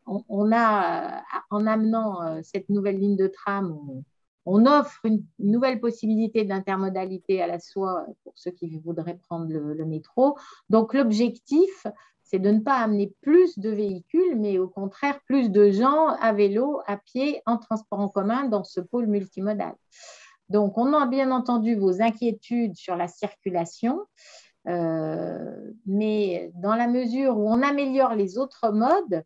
On a, en amenant cette nouvelle ligne de tram, on offre une nouvelle possibilité d'intermodalité à la soie pour ceux qui voudraient prendre le métro. Donc, l'objectif, c'est de ne pas amener plus de véhicules, mais au contraire, plus de gens à vélo, à pied, en transport en commun dans ce pôle multimodal. Donc, on a bien entendu vos inquiétudes sur la circulation, mais dans la mesure où on améliore les autres modes,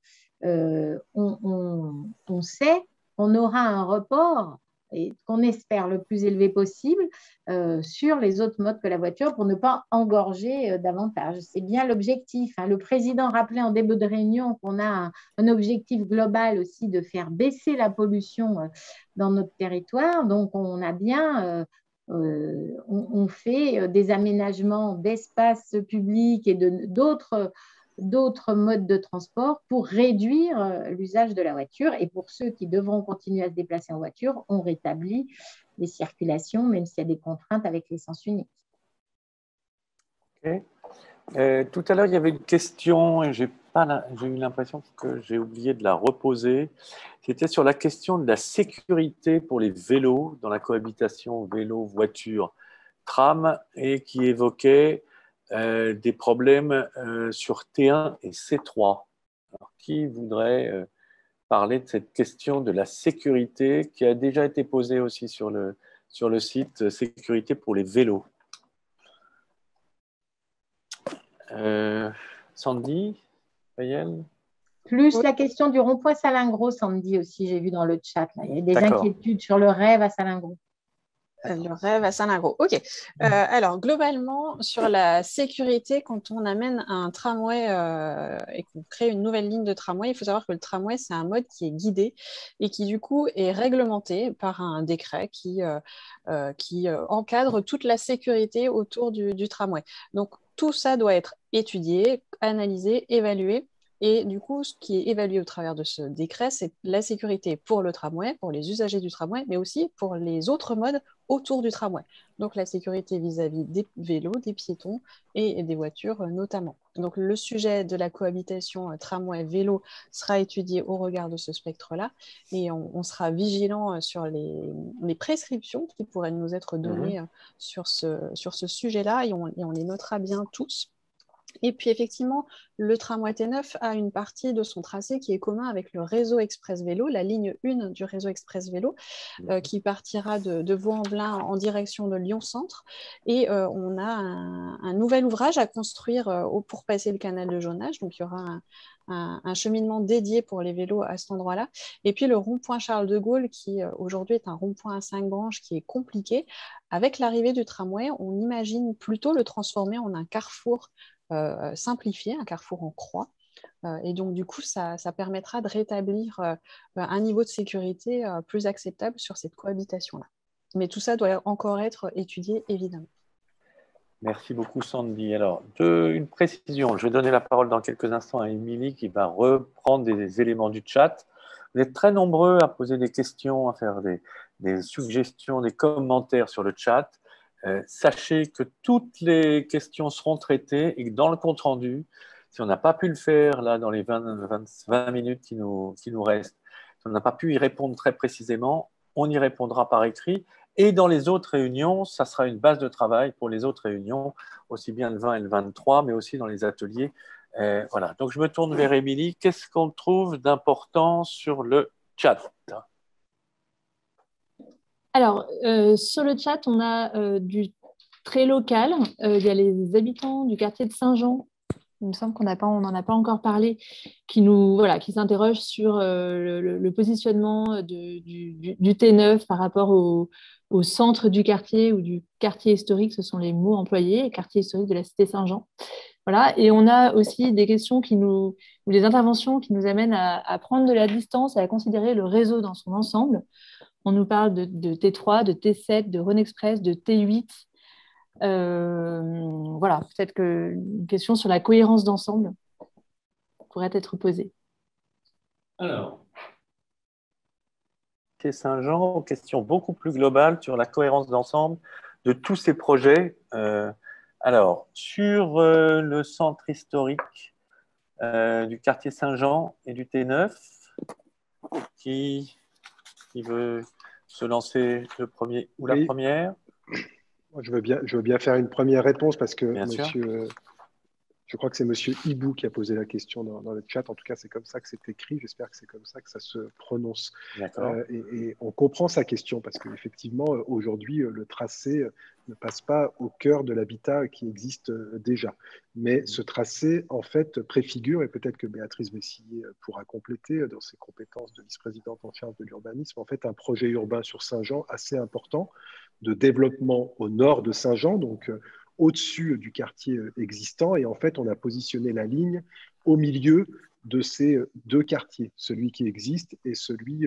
on sait qu'on aura un report et qu'on espère le plus élevé possible sur les autres modes que la voiture pour ne pas engorger davantage. C'est bien l'objectif. Le président rappelait en début de réunion qu'on a un objectif global aussi de faire baisser la pollution dans notre territoire. Donc, on a bien... on fait des aménagements d'espaces publics et d'autres modes de transport pour réduire l'usage de la voiture. Et pour ceux qui devront continuer à se déplacer en voiture, on rétablit les circulations, même s'il y a des contraintes avec l'essence unique. Okay. Tout à l'heure, il y avait une question et j'ai eu l'impression que j'ai oublié de la reposer. C'était sur la question de la sécurité pour les vélos dans la cohabitation vélo-voiture-tram et qui évoquait des problèmes sur T1 et C3. Alors, qui voudrait parler de cette question de la sécurité qui a déjà été posée aussi sur le site sécurité pour les vélos? Sandy, Payel? Plus la question du rond-point Salingro, Sandy aussi, j'ai vu dans le chat. Là. Il y a des inquiétudes sur le rêve à Salingro. Le rêve à Salingro. OK. Alors, globalement, sur la sécurité, quand on amène un tramway et qu'on crée une nouvelle ligne de tramway, il faut savoir que le tramway, c'est un mode qui est guidé et qui, du coup, est réglementé par un décret qui encadre toute la sécurité autour du tramway. Donc, tout ça doit être étudié, analysé, évalué. Et du coup, ce qui est évalué au travers de ce décret, c'est la sécurité pour le tramway, pour les usagers du tramway, mais aussi pour les autres modes autour du tramway. Donc la sécurité vis-à-vis des vélos, des piétons et des voitures notamment. Donc le sujet de la cohabitation tramway-vélo sera étudié au regard de ce spectre-là et on sera vigilant sur les prescriptions qui pourraient nous être données sur ce sujet-là et on les notera bien tous. Et puis effectivement, le tramway T9 a une partie de son tracé qui est commun avec le réseau express vélo, la ligne 1 du réseau express vélo, qui partira de Vaux-en-Velin en direction de Lyon-Centre. Et on a un nouvel ouvrage à construire pour passer le canal de Jonage. Donc il y aura un cheminement dédié pour les vélos à cet endroit-là. Et puis le rond-point Charles de Gaulle, qui aujourd'hui est un rond-point à 5 branches qui est compliqué. Avec l'arrivée du tramway, on imagine plutôt le transformer en un carrefour simplifié, un carrefour en croix. Et donc, du coup, ça permettra de rétablir un niveau de sécurité plus acceptable sur cette cohabitation-là. Mais tout ça doit encore être étudié, évidemment. Merci beaucoup, Sandy. Alors, une précision. Je vais donner la parole dans quelques instants à Émilie qui va reprendre des éléments du chat. Vous êtes très nombreux à poser des questions, à faire des suggestions, des commentaires sur le chat. Sachez que toutes les questions seront traitées et que dans le compte-rendu, si on n'a pas pu le faire là dans les 20 minutes qui nous restent, si on n'a pas pu y répondre très précisément, on y répondra par écrit. Et dans les autres réunions, ça sera une base de travail pour les autres réunions, aussi bien le 20 et le 23, mais aussi dans les ateliers. Voilà. Donc, je me tourne vers Émilie. Qu'est-ce qu'on trouve d'important sur le chat ? Alors, sur le chat, on a du très local. Il y a les habitants du quartier de Saint-Jean, il me semble qu'on n'en a pas encore parlé, qui s'interrogent sur le positionnement du T9 par rapport au centre du quartier ou du quartier historique, ce sont les mots employés, quartier historique de la cité Saint-Jean. Voilà. Et on a aussi des questions ou des interventions qui nous amènent à prendre de la distance et à considérer le réseau dans son ensemble. On nous parle de T3, de T7, de Rhône Express, de T8. Voilà, peut-être qu'une question sur la cohérence d'ensemble pourrait être posée. Alors, Saint-Jean, question beaucoup plus globale sur la cohérence d'ensemble de tous ces projets. Alors, sur le centre historique du quartier Saint-Jean et du T9, qui veut se lancer le premier ou la Oui. première? Moi, je veux bien faire une première réponse parce que Bien sûr. je crois que c'est Monsieur Hibou qui a posé la question dans le chat. En tout cas, c'est comme ça que c'est écrit. J'espère que c'est comme ça que ça se prononce. D'accord. Et on comprend sa question parce qu'effectivement, aujourd'hui, le tracé ne passe pas au cœur de l'habitat qui existe déjà. Mais ce tracé, en fait, préfigure, et peut-être que Béatrice Vessillier pourra compléter dans ses compétences de vice-présidente en charge de l'urbanisme, en fait, un projet urbain sur Saint-Jean assez important de développement au nord de Saint-Jean, donc au-dessus du quartier existant. Et en fait, on a positionné la ligne au milieu de ces deux quartiers, celui qui existe et celui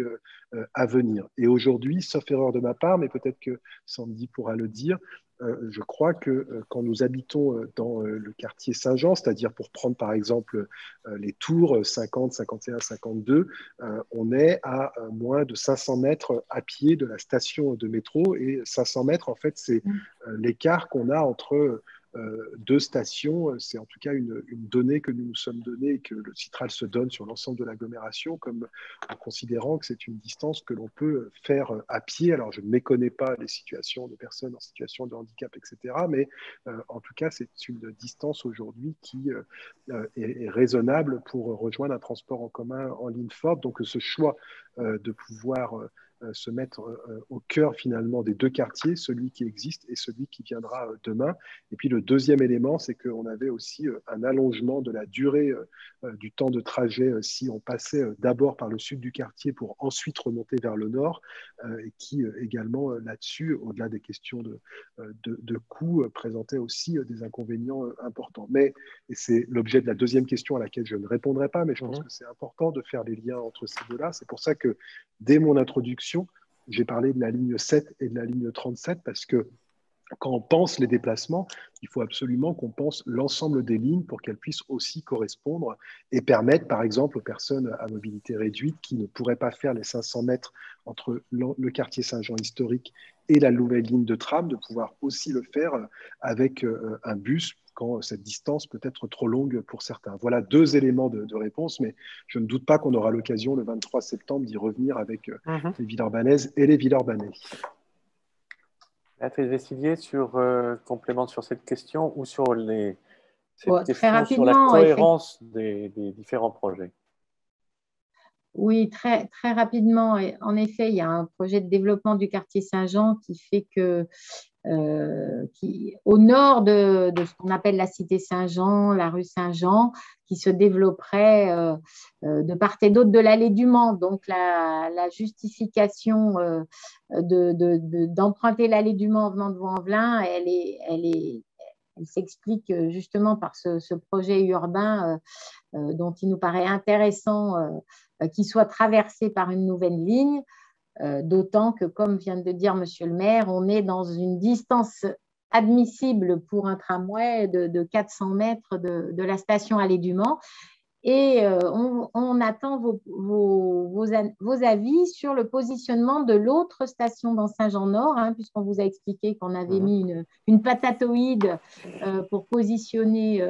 à venir. Et aujourd'hui, sauf erreur de ma part, mais peut-être que Sandy pourra le dire, je crois que quand nous habitons dans le quartier Saint-Jean, c'est-à-dire pour prendre par exemple les tours 50, 51, 52, on est à moins de 500 mètres à pied de la station de métro. Et 500 mètres, en fait, c'est l'écart qu'on a entre deux stations. C'est en tout cas une donnée que nous nous sommes donnée et que le Citral se donne sur l'ensemble de l'agglomération, comme en considérant que c'est une distance que l'on peut faire à pied. Alors, je ne méconnais pas les situations de personnes en situation de handicap, etc. Mais en tout cas, c'est une distance aujourd'hui qui est raisonnable pour rejoindre un transport en commun en ligne forte. Donc, ce choix de pouvoir se mettre au cœur finalement des deux quartiers, celui qui existe et celui qui viendra demain. Et puis le deuxième élément, c'est qu'on avait aussi un allongement de la durée du temps de trajet si on passait d'abord par le sud du quartier pour ensuite remonter vers le nord, et qui également là-dessus, au-delà des questions de coûts, présentait aussi des inconvénients importants. Mais, et c'est l'objet de la deuxième question à laquelle je ne répondrai pas, mais je pense que c'est important de faire les liens entre ces deux-là. C'est pour ça que dès mon introduction, j'ai parlé de la ligne 7 et de la ligne 37 parce que quand on pense les déplacements, il faut absolument qu'on pense l'ensemble des lignes pour qu'elles puissent aussi correspondre et permettre, par exemple, aux personnes à mobilité réduite qui ne pourraient pas faire les 500 mètres entre le quartier Saint-Jean historique et la nouvelle ligne de tram, de pouvoir aussi le faire avec un bus quand cette distance peut être trop longue pour certains. Voilà deux éléments de réponse, mais je ne doute pas qu'on aura l'occasion le 23 septembre d'y revenir avec les Villeurbanaises et les Villeurbanais. Béatrice Vessillier, complémente sur cette question ou sur cette Très question sur la cohérence des différents projets. Oui, très, très rapidement. En effet, il y a un projet de développement du quartier Saint-Jean qui fait que, au nord de ce qu'on appelle la cité Saint-Jean, la rue Saint-Jean, qui se développerait de part et d'autre de l'allée du Mans. Donc, la justification d'emprunter l'allée du Mans en venant de Vaux-en-Velin, elle s'explique justement par ce projet urbain dont il nous paraît intéressant qu'il soit traversé par une nouvelle ligne, d'autant que, comme vient de dire Monsieur le maire, on est dans une distance admissible pour un tramway de 400 mètres de la station Allée du Mans. Et on attend vos avis sur le positionnement de l'autre station dans Saint-Jean-Nord, puisqu'on vous a expliqué qu'on avait mis une patatoïde pour positionner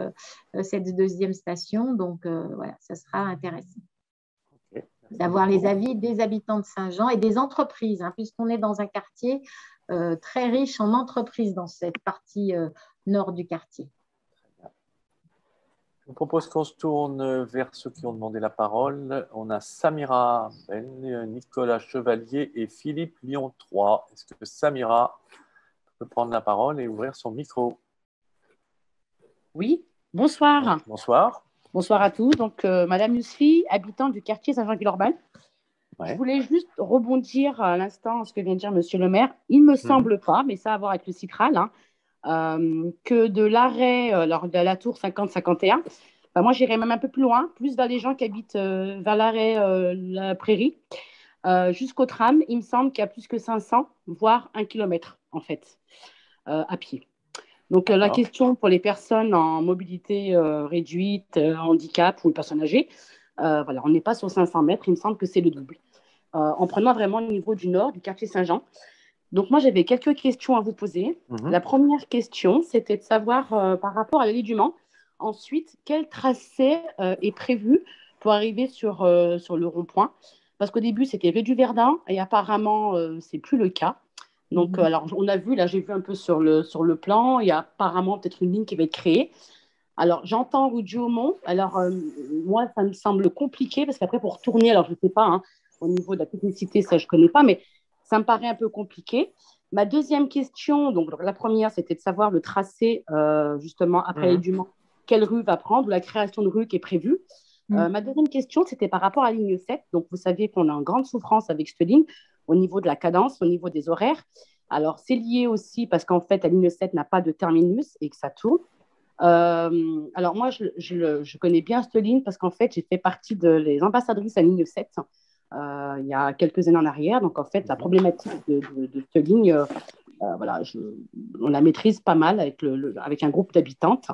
cette deuxième station. Donc, voilà, ça sera intéressant d'avoir les avis des habitants de Saint-Jean et des entreprises, puisqu'on est dans un quartier très riche en entreprises dans cette partie nord du quartier. Je vous propose qu'on se tourne vers ceux qui ont demandé la parole. On a Samira Ben, Nicolas Chevalier et Philippe Lyon 3. Est-ce que Samira peut prendre la parole et ouvrir son micro? Oui, bonsoir. Bonsoir. Bonsoir à tous. Donc, Madame Yousfi, habitante du quartier Saint-Jean-Villeurbanne. Ouais. Je voulais juste rebondir à l'instant à ce que vient de dire Monsieur le maire. Il ne me semble pas, mais ça a à voir avec le Citral, que de l'arrêt de la tour 50-51, moi j'irais même un peu plus loin, plus vers les gens qui habitent vers l'arrêt la Prairie, jusqu'au tram. Il me semble qu'il y a plus que 500, voire 1 kilomètre en fait, à pied. Donc la question pour les personnes en mobilité réduite, handicap ou les personnes âgées, voilà, on n'est pas sur 500 mètres, il me semble que c'est le double. En prenant vraiment le niveau du nord, du quartier Saint-Jean. Donc moi j'avais quelques questions à vous poser. La première question, c'était de savoir par rapport à l'allée du Mans, ensuite, quel tracé est prévu pour arriver sur le rond-point, parce qu'au début, c'était rue du Verdun et apparemment, ce n'est plus le cas. Donc, alors, on a vu, là, j'ai vu un peu sur le plan, il y a apparemment peut-être une ligne qui va être créée. Alors, j'entends rue du Haumont. Alors, moi, ça me semble compliqué parce qu'après, pour tourner, alors je ne sais pas, hein, au niveau de la technicité, ça, je ne connais pas, mais ça me paraît un peu compliqué. Ma deuxième question, donc la première, c'était de savoir le tracé, justement, après les du Mans, quelle rue va prendre, ou la création de rue qui est prévue. Ma deuxième question, c'était par rapport à la ligne 7. Donc, vous savez qu'on est en grande souffrance avec cette ligne au niveau de la cadence, au niveau des horaires. Alors, c'est lié aussi parce qu'en fait, la ligne 7 n'a pas de terminus et que ça tourne. Alors, moi, je connais bien cette ligne parce qu'en fait, j'ai fait partie des ambassadrices à la ligne 7 il y a quelques années en arrière. Donc, en fait, la problématique de cette ligne, voilà, on la maîtrise pas mal avec un groupe d'habitantes.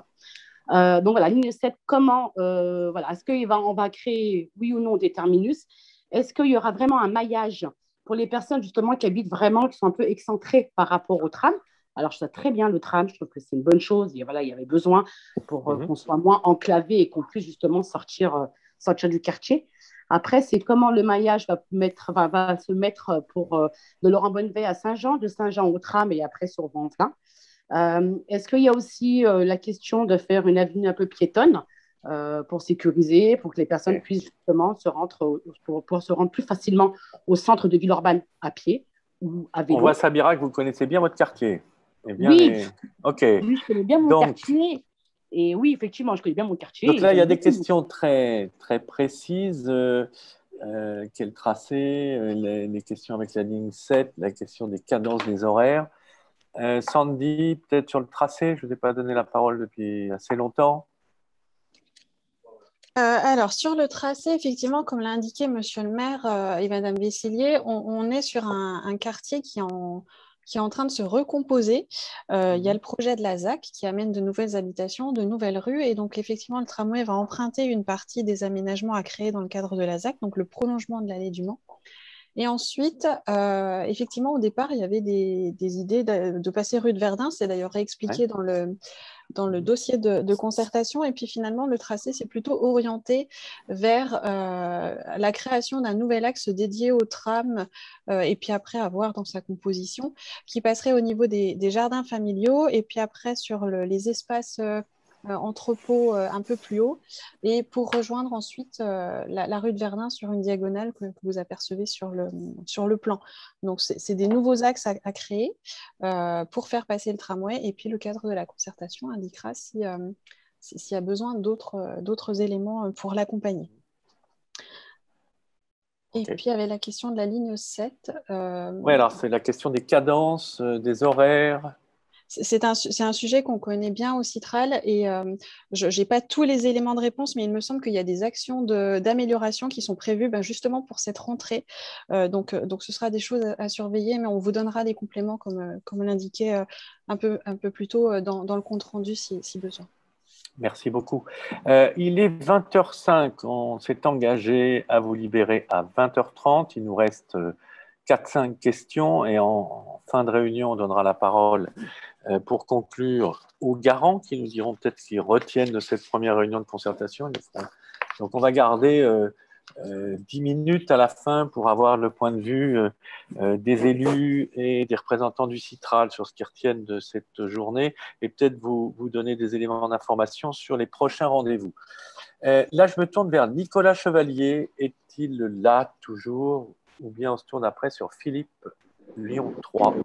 Donc, voilà, ligne 7, comment, voilà, est-ce qu'on va créer, oui ou non, des terminus? Est-ce qu'il y aura vraiment un maillage pour les personnes, justement, qui habitent vraiment, qui sont un peu excentrées par rapport au tram? Alors, je sais très bien le tram, je trouve que c'est une bonne chose. Et voilà, il y avait besoin pour qu'on soit moins enclavé et qu'on puisse justement sortir du quartier. Après, c'est comment le maillage va se mettre de Laurent Bonnevet à Saint-Jean, de Saint-Jean au tram et après sur Vaux-en-Velin. Est-ce qu'il y a aussi la question de faire une avenue un peu piétonne pour sécuriser, pour que les personnes puissent justement pour se rendre plus facilement au centre de Villeurbanne à pied ou à vélo? On voit, Sabira, que vous connaissez bien votre quartier. Oui, OK. Oui, je connais bien mon quartier. Et oui, effectivement, je connais bien mon quartier. Donc là, il y a des questions très, très précises. Quel tracé, les questions avec la ligne 7, la question des cadences des horaires. Sandy, peut-être sur le tracé, je ne vous ai pas donné la parole depuis assez longtemps. Alors, sur le tracé, effectivement, comme l'a indiqué Monsieur le maire et Madame Vessillier, on est sur un quartier qui est en train de se recomposer. Il y a le projet de la ZAC qui amène de nouvelles habitations, de nouvelles rues. Et donc, effectivement, le tramway va emprunter une partie des aménagements à créer dans le cadre de la ZAC, donc le prolongement de l'allée du Mans. Et ensuite, effectivement, au départ, il y avait des idées de passer rue de Verdun. C'est d'ailleurs réexpliqué dans le dossier de concertation. Et puis finalement, le tracé s'est plutôt orienté vers la création d'un nouvel axe dédié au tram et puis après à voir dans sa composition, qui passerait au niveau des jardins familiaux et puis après sur les espaces entrepôts un peu plus haut et pour rejoindre ensuite la rue de Verdun sur une diagonale que vous apercevez sur le plan. Donc, c'est des nouveaux axes à créer pour faire passer le tramway et puis le cadre de la concertation indiquera s'il y a besoin d'autres éléments pour l'accompagner. Et puis, il y avait la question de la ligne 7. Oui, alors c'est la question des cadences, des horaires. C'est un sujet qu'on connaît bien au Citral et je n'ai pas tous les éléments de réponse, mais il me semble qu'il y a des actions d'amélioration qui sont prévues justement pour cette rentrée. Donc, ce sera des choses à surveiller, mais on vous donnera des compléments, comme l'indiquait un peu plus tôt dans le compte-rendu si besoin. Merci beaucoup. Il est 20h05, on s'est engagé à vous libérer à 20h30. Il nous reste 4-5 questions et en fin de réunion, on donnera la parole pour conclure aux garants qui nous diront peut-être qu'ils retiennent de cette première réunion de concertation. Donc, on va garder 10 minutes à la fin pour avoir le point de vue des élus et des représentants du Citral sur ce qu'ils retiennent de cette journée et peut-être vous donner des éléments d'information sur les prochains rendez-vous. Là, je me tourne vers Nicolas Chevalier. Est-il là toujours ou bien on se tourne après sur Philippe Lyon 3?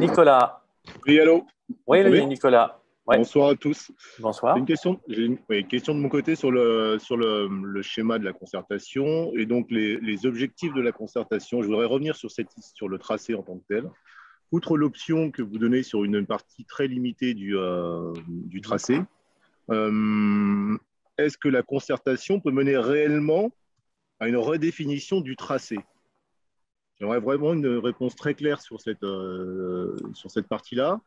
Nicolas. Oui, allô? Oui, Nicolas. Ouais. Bonsoir à tous. Bonsoir. J'ai une question de mon côté sur le schéma de la concertation et donc les objectifs de la concertation. Je voudrais revenir sur le tracé en tant que tel. Outre l'option que vous donnez sur une partie très limitée du tracé, est-ce que la concertation peut mener réellement à une redéfinition du tracé? J'aimerais vraiment une réponse très claire sur cette partie-là.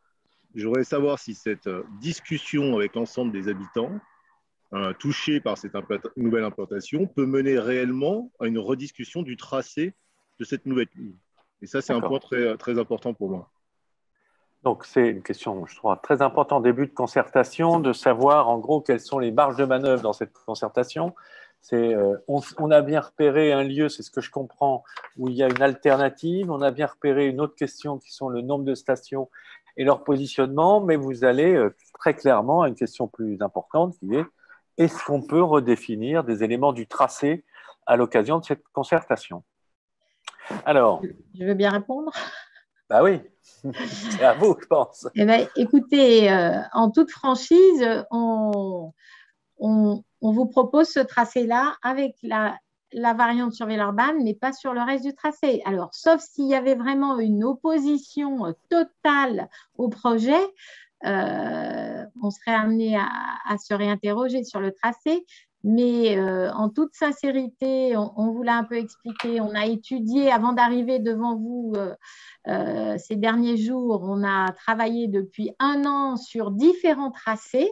Je voudrais savoir si cette discussion avec l'ensemble des habitants touchés par cette nouvelle implantation peut mener réellement à une rediscussion du tracé de cette nouvelle ligne. Et ça, c'est un point très, très important pour moi. Donc, c'est une question, je trouve, très importante, début de concertation, de savoir en gros quelles sont les marges de manœuvre dans cette concertation. On a bien repéré un lieu, c'est ce que je comprends, où il y a une alternative. On a bien repéré une autre question qui sont le nombre de stations et leur positionnement, mais vous allez très clairement à une question plus importante qui est est-ce qu'on peut redéfinir des éléments du tracé à l'occasion de cette concertation? Alors, je veux bien répondre. Bah oui, c'est à vous, je pense. Eh bien, écoutez, en toute franchise, on vous propose ce tracé-là avec la variante sur Villeurbanne, mais pas sur le reste du tracé. Alors, sauf s'il y avait vraiment une opposition totale au projet, on serait amené à se réinterroger sur le tracé. Mais en toute sincérité, on vous l'a un peu expliqué, on a étudié avant d'arriver devant vous ces derniers jours, on a travaillé depuis 1 an sur différents tracés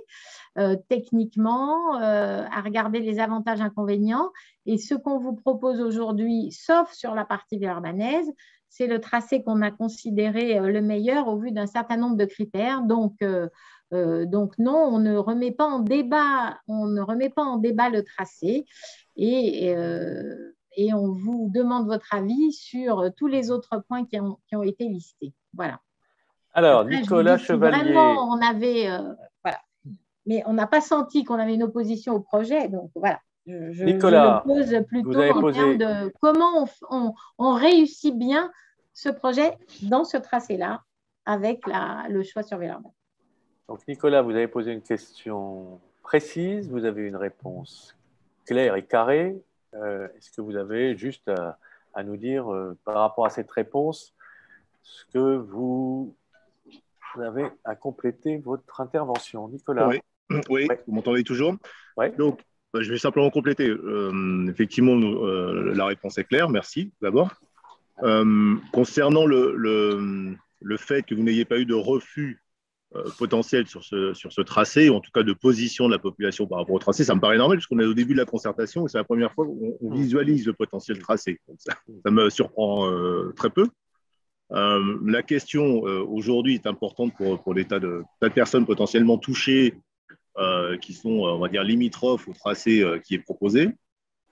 techniquement, à regarder les avantages inconvénients. Et ce qu'on vous propose aujourd'hui, sauf sur la partie villeurbannaise, c'est le tracé qu'on a considéré le meilleur au vu d'un certain nombre de critères. Donc non, on ne remet pas en débat, le tracé et on vous demande votre avis sur tous les autres points qui ont été listés. Voilà. Alors, après, Nicolas Chevalier. Vraiment, on avait, voilà. Mais on n'a pas senti qu'on avait une opposition au projet. Donc voilà, Nicolas, je le pose plutôt en termes de comment on réussit bien ce projet dans ce tracé-là avec le choix sur Villeurbanne. Donc Nicolas, vous avez posé une question précise, vous avez une réponse claire et carrée. Est-ce que vous avez juste à nous dire par rapport à cette réponse ce que vous avez à compléter votre intervention? Nicolas. Oui, vous m'entendez toujours? Oui. Donc, je vais simplement compléter. Effectivement, la réponse est claire, merci d'abord. Concernant le fait que vous n'ayez pas eu de refus potentiel sur ce tracé, ou en tout cas de position de la population par rapport au tracé, ça me paraît normal, puisqu'on est au début de la concertation et c'est la première fois qu'on visualise le potentiel tracé. Donc ça me surprend très peu. La question aujourd'hui est importante pour des tas de personnes potentiellement touchées qui sont, on va dire, limitrophes au tracé qui est proposé.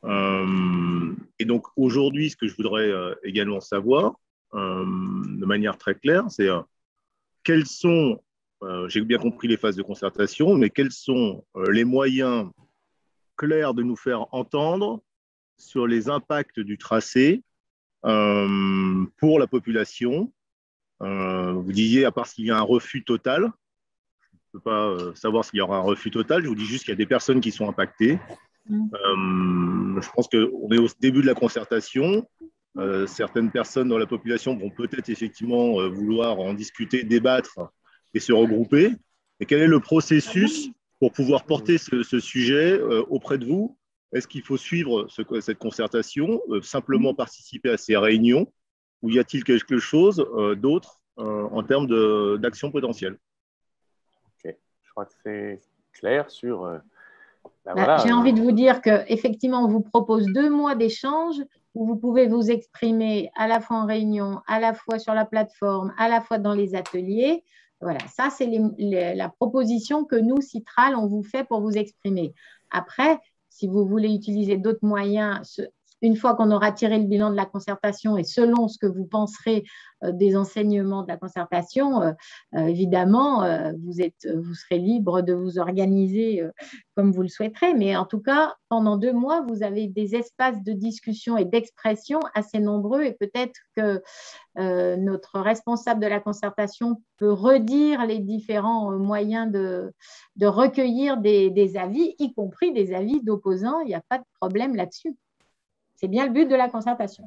Et donc aujourd'hui, ce que je voudrais également savoir, de manière très claire, c'est quels sont, j'ai bien compris les phases de concertation, mais quels sont les moyens clairs de nous faire entendre sur les impacts du tracé pour la population. Vous disiez, à part s'il y a un refus total, je ne peux pas savoir s'il y aura un refus total, je vous dis juste qu'il y a des personnes qui sont impactées. Je pense qu'on est au début de la concertation. Certaines personnes dans la population vont peut-être effectivement vouloir en discuter, débattre et se regrouper. Mais quel est le processus pour pouvoir porter ce sujet auprès de vous? Est-ce qu'il faut suivre cette concertation, simplement participer à ces réunions, ou y a-t-il quelque chose d'autre en termes d'action potentielle? Ok, je crois que c'est clair sur... J'ai envie de vous dire qu'effectivement, on vous propose 2 mois d'échange où vous pouvez vous exprimer à la fois en réunion, à la fois sur la plateforme, à la fois dans les ateliers. Voilà, ça, c'est la proposition que nous, Citral, on vous fait pour vous exprimer. Après, si vous voulez utiliser d'autres moyens, une fois qu'on aura tiré le bilan de la concertation et selon ce que vous penserez des enseignements de la concertation, évidemment, vous serez libre de vous organiser comme vous le souhaiterez. Mais en tout cas, pendant 2 mois, vous avez des espaces de discussion et d'expression assez nombreux et peut-être que notre responsable de la concertation peut redire les différents moyens de recueillir des avis, y compris des avis d'opposants. Il n'y a pas de problème là-dessus. C'est bien le but de la concertation.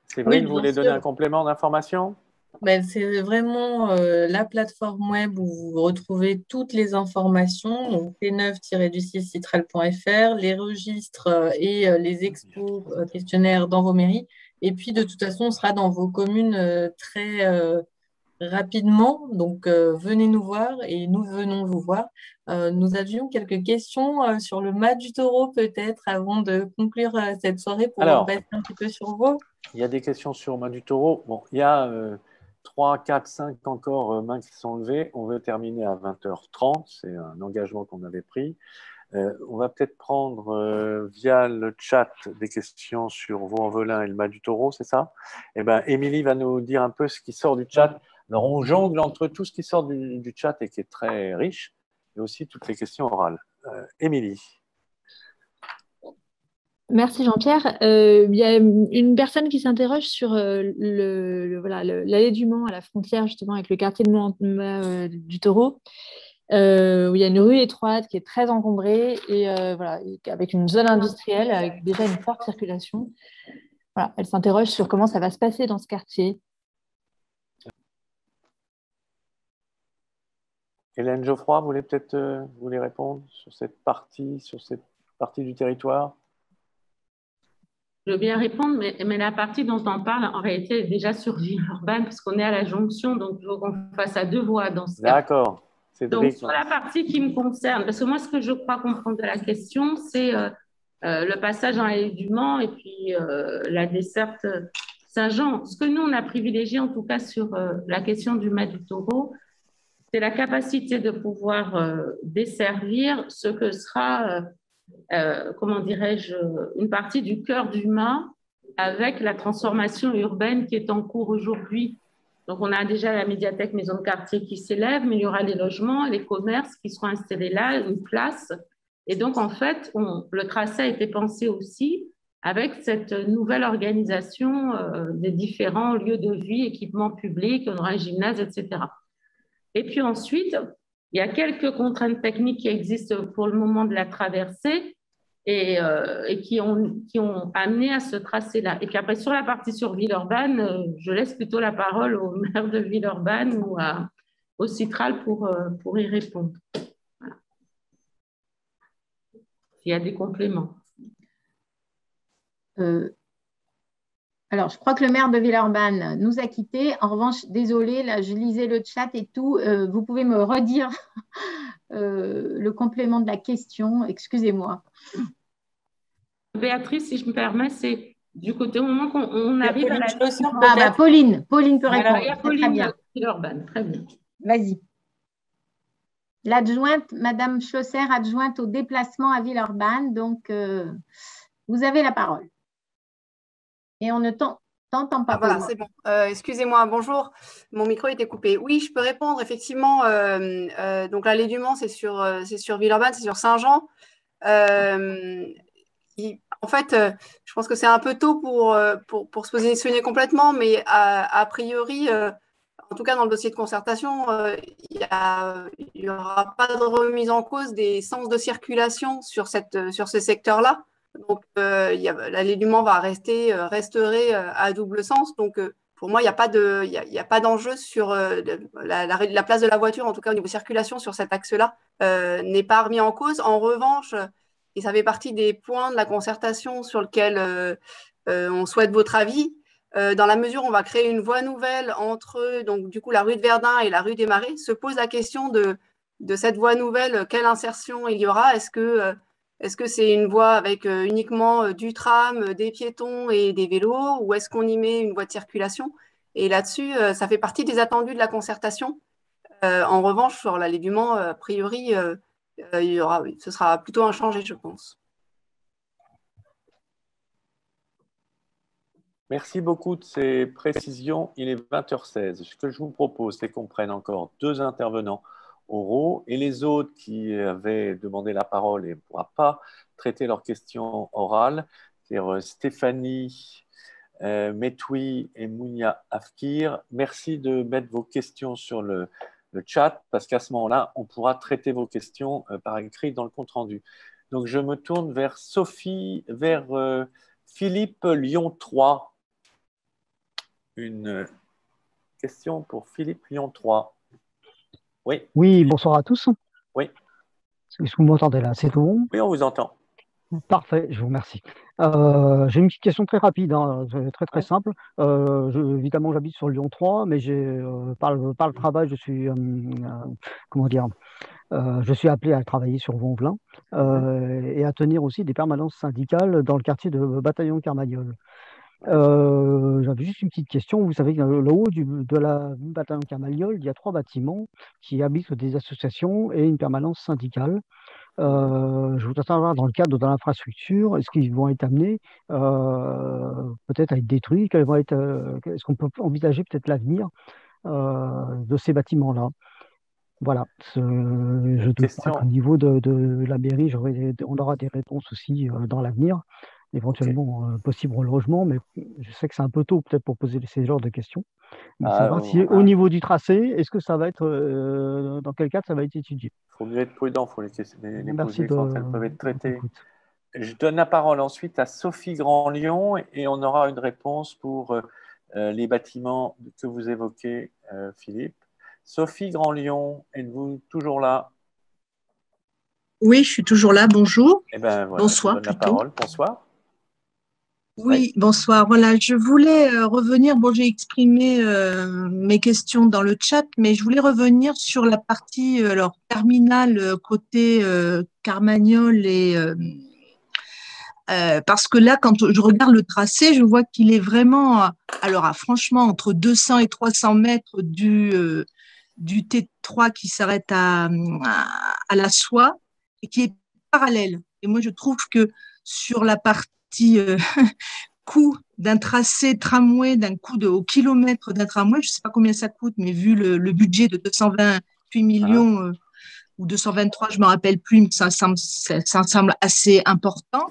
Séverine, vous voulez donner un complément d'information? C'est vraiment la plateforme web où vous retrouvez toutes les informations, donc t9-du6citral.fr, les registres et les expos questionnaires dans vos mairies. Et puis, de toute façon, on sera dans vos communes très rapidement. Donc, venez nous voir et nous venons vous voir. Nous avions quelques questions sur le Mas du Taureau, peut-être, avant de conclure cette soirée pour passer un petit peu sur vous. Il y a des questions sur Mas du Taureau. Bon, il y a 3, 4, 5 encore mains qui sont levées. On veut terminer à 20h30. C'est un engagement qu'on avait pris. On va peut-être prendre via le chat des questions sur Vaux-en-Velin et le Mas du Taureau, c'est ça? Eh bien, Émilie va nous dire un peu ce qui sort du chat. Alors, on jongle entre tout ce qui sort du chat et qui est très riche, et aussi toutes les questions orales. Émilie. Merci Jean-Pierre. Il y a une personne qui s'interroge sur l'allée du Mans à la frontière justement avec le quartier de du Taureau, où il y a une rue étroite qui est très encombrée et avec une zone industrielle avec déjà une forte circulation. Voilà, elle s'interroge sur comment ça va se passer dans ce quartier. Hélène Geoffroy, vous voulez peut-être répondre sur cette partie du territoire? Je veux bien répondre, mais la partie dont on parle, en réalité, est déjà sur Villeurbanne, parce qu'on est à la jonction, donc il faut qu'on fasse à 2 voies dans ce cas. D'accord. Donc, sur la partie qui me concerne, parce que moi, ce que je crois comprendre de la question, c'est le passage en allée du Mans et puis la desserte Saint-Jean. Ce que nous, on a privilégié, en tout cas, sur la question du Mas du Taureau, c'est la capacité de pouvoir desservir ce que sera... comment dirais-je, une partie du cœur du Mas avec la transformation urbaine qui est en cours aujourd'hui. Donc, on a déjà la médiathèque maison de quartier qui s'élève, mais il y aura les logements, les commerces qui seront installés là, une place. Et donc, en fait, le tracé a été pensé aussi avec cette nouvelle organisation des différents lieux de vie, équipements publics, on aura un gymnase, etc. Et puis ensuite, il y a quelques contraintes techniques qui existent pour le moment de la traversée et qui ont amené à ce tracé-là. Et puis après, sur la partie sur Villeurbanne, je laisse plutôt la parole au maire de Villeurbanne ou au Citral pour y répondre. Voilà. Il y a des compléments. Alors, je crois que le maire de Villeurbanne nous a quittés. En revanche, désolée, là, je lisais le chat et tout. Vous pouvez me redire le complément de la question. Excusez-moi. Béatrice, si je me permets, c'est du côté au moment qu'on arrive à la... Pauline peut répondre. Il y a Pauline de Villeurbanne. Très bien. Vas-y. L'adjointe, Madame Chausser, adjointe au déplacement à Villeurbanne. Donc, vous avez la parole. Et on ne t'entend pas. Voilà, c'est bon. Excusez-moi, bonjour. Mon micro était coupé. Oui, je peux répondre. Effectivement, donc l'allée du Mans, c'est sur Villeurbanne, c'est sur Saint-Jean. En fait, je pense que c'est un peu tôt pour se positionner complètement, mais a priori, en tout cas dans le dossier de concertation, il n'y aura pas de remise en cause des sens de circulation sur ce secteur-là. Donc, l'allée du Mans resterait à double sens. Donc, pour moi, il n'y a pas d'enjeu sur la place de la voiture, en tout cas au niveau circulation sur cet axe-là, n'est pas remis en cause. En revanche, et ça fait partie des points de la concertation sur lesquels on souhaite votre avis, dans la mesure où on va créer une voie nouvelle entre donc, du coup, la rue de Verdun et la rue des Marais, se pose la question de cette voie nouvelle, quelle insertion il y aura? Est-ce que c'est une voie avec uniquement du tram, des piétons et des vélos, ou est-ce qu'on y met une voie de circulation? Et là-dessus, ça fait partie des attendus de la concertation. En revanche, sur l'allée du Mans, a priori, ce sera plutôt inchangé, je pense. Merci beaucoup de ces précisions. Il est 20h16. Ce que je vous propose, c'est qu'on prenne encore 2 intervenants oraux et les autres qui avaient demandé la parole et ne pourra pas traiter leurs questions orales, c'est-à-dire Stéphanie Metoui et Mounia Afkir. Merci de mettre vos questions sur le chat parce qu'à ce moment-là, on pourra traiter vos questions par écrit dans le compte-rendu. Donc, je me tourne vers Philippe Lyon 3. Une question pour Philippe Lyon 3. Oui. Oui, bonsoir à tous. Oui. Est-ce que vous m'entendez là? C'est tout bon? Oui, on vous entend. Parfait, je vous remercie. J'ai une petite question très rapide, hein, très simple. Évidemment, j'habite sur Lyon 3, mais par le travail, je suis je suis appelé à travailler sur Vaux-en-Velin et à tenir aussi des permanences syndicales dans le quartier de Bataillon-Carmagnole. J'avais juste une petite question. Vous savez, le haut de la bataillon Carmagnole, il y a 3 bâtiments qui abritent des associations et une permanence syndicale. Je voudrais savoir, dans le cadre de l'infrastructure, est-ce qu'ils vont être amenés peut-être à être détruits? Est-ce qu'on peut envisager peut-être l'avenir de ces bâtiments-là? Voilà. Je doute pas qu'au niveau de la mairie, on aura des réponses aussi dans l'avenir, éventuellement possible relogement, mais je sais que c'est un peu tôt peut-être pour poser ces genres de questions. Mais savoir si au niveau du tracé, est-ce que ça va être, dans quel cadre ça va être étudié? Il faut mieux être prudent, il faut les poser quand elles peuvent être traitées. Je donne la parole ensuite à Sophie Grandlion et on aura une réponse pour les bâtiments que vous évoquez, Philippe. Sophie Grandlion, êtes-vous toujours là? Oui, je suis toujours là. Bonjour. Eh ben, voilà, bonsoir. Je donne la parole. Bonsoir. Oui, bonsoir. Voilà, je voulais revenir. Bon, j'ai exprimé mes questions dans le chat, mais je voulais revenir sur la partie terminale côté Carmagnole et parce que là, quand je regarde le tracé, je vois qu'il est vraiment, franchement, entre 200 et 300 mètres du T3 qui s'arrête à la soie et qui est parallèle. Et moi, je trouve que sur la partie coût d'un tracé tramway, d'un coût au kilomètre d'un tramway, je ne sais pas combien ça coûte, mais vu le budget de 228 millions ou 223, je ne me rappelle plus, mais ça semble assez important.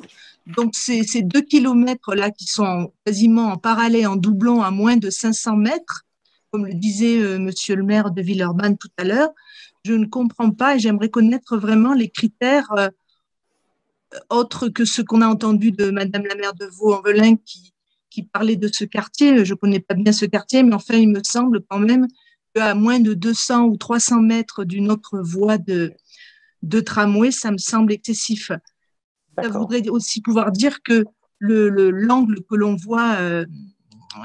Donc, ces 2 kilomètres-là qui sont quasiment en parallèle, en doublon à moins de 500 mètres, comme le disait monsieur le maire de Villeurbanne tout à l'heure, je ne comprends pas et j'aimerais connaître vraiment les critères autres que ce qu'on a entendu de madame la maire de Vaux-en-Velin qui parlait de ce quartier. Je ne connais pas bien ce quartier, mais enfin, il me semble quand même qu'à moins de 200 ou 300 mètres d'une autre voie de tramway, ça me semble excessif. Ça voudrait aussi pouvoir dire que l'angle que l'on voit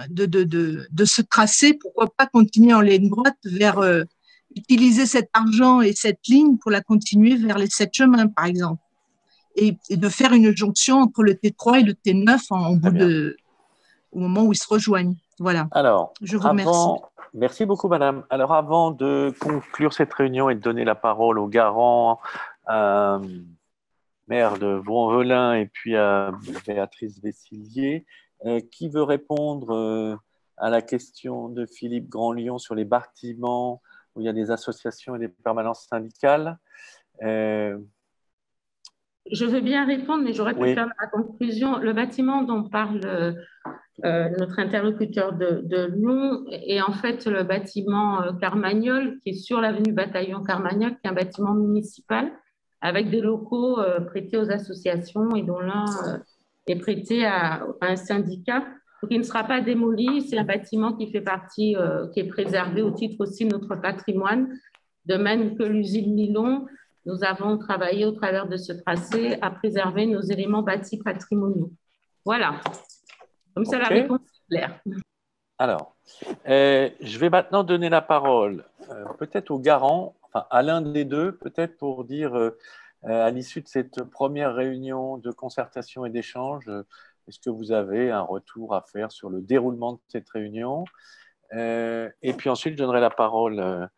de ce tracé, pourquoi pas continuer en ligne droite vers utiliser cet argent et cette ligne pour la continuer vers les 7 chemins, par exemple, et de faire une jonction entre le T3 et le T9 au moment où ils se rejoignent. Voilà. Alors, je vous remercie. Merci beaucoup, madame. Alors, avant de conclure cette réunion et de donner la parole au garant, maire de Vaux-en-Velin et puis à Béatrice Vessillier, qui veut répondre à la question de Philippe Grandlion sur les bâtiments où il y a des associations et des permanences syndicales? Je veux bien répondre, mais j'aurais pu faire la conclusion. Le bâtiment dont parle notre interlocuteur de Lyon est en fait le bâtiment Carmagnole, qui est sur l'avenue Bataillon Carmagnole, qui est un bâtiment municipal avec des locaux prêtés aux associations et dont l'un est prêté à un syndicat. Donc, il ne sera pas démoli. C'est un bâtiment qui fait partie, qui est préservé au titre aussi de notre patrimoine, de même que l'usine Milon. Nous avons travaillé au travers de ce tracé à préserver nos éléments bâtis patrimoniaux. Voilà. Comme ça, la réponse est claire. Alors, je vais maintenant donner la parole peut-être au garant, enfin à l'un des deux, peut-être pour dire à l'issue de cette première réunion de concertation et d'échange, est-ce que vous avez un retour à faire sur le déroulement de cette réunion? Et puis ensuite, je donnerai la parole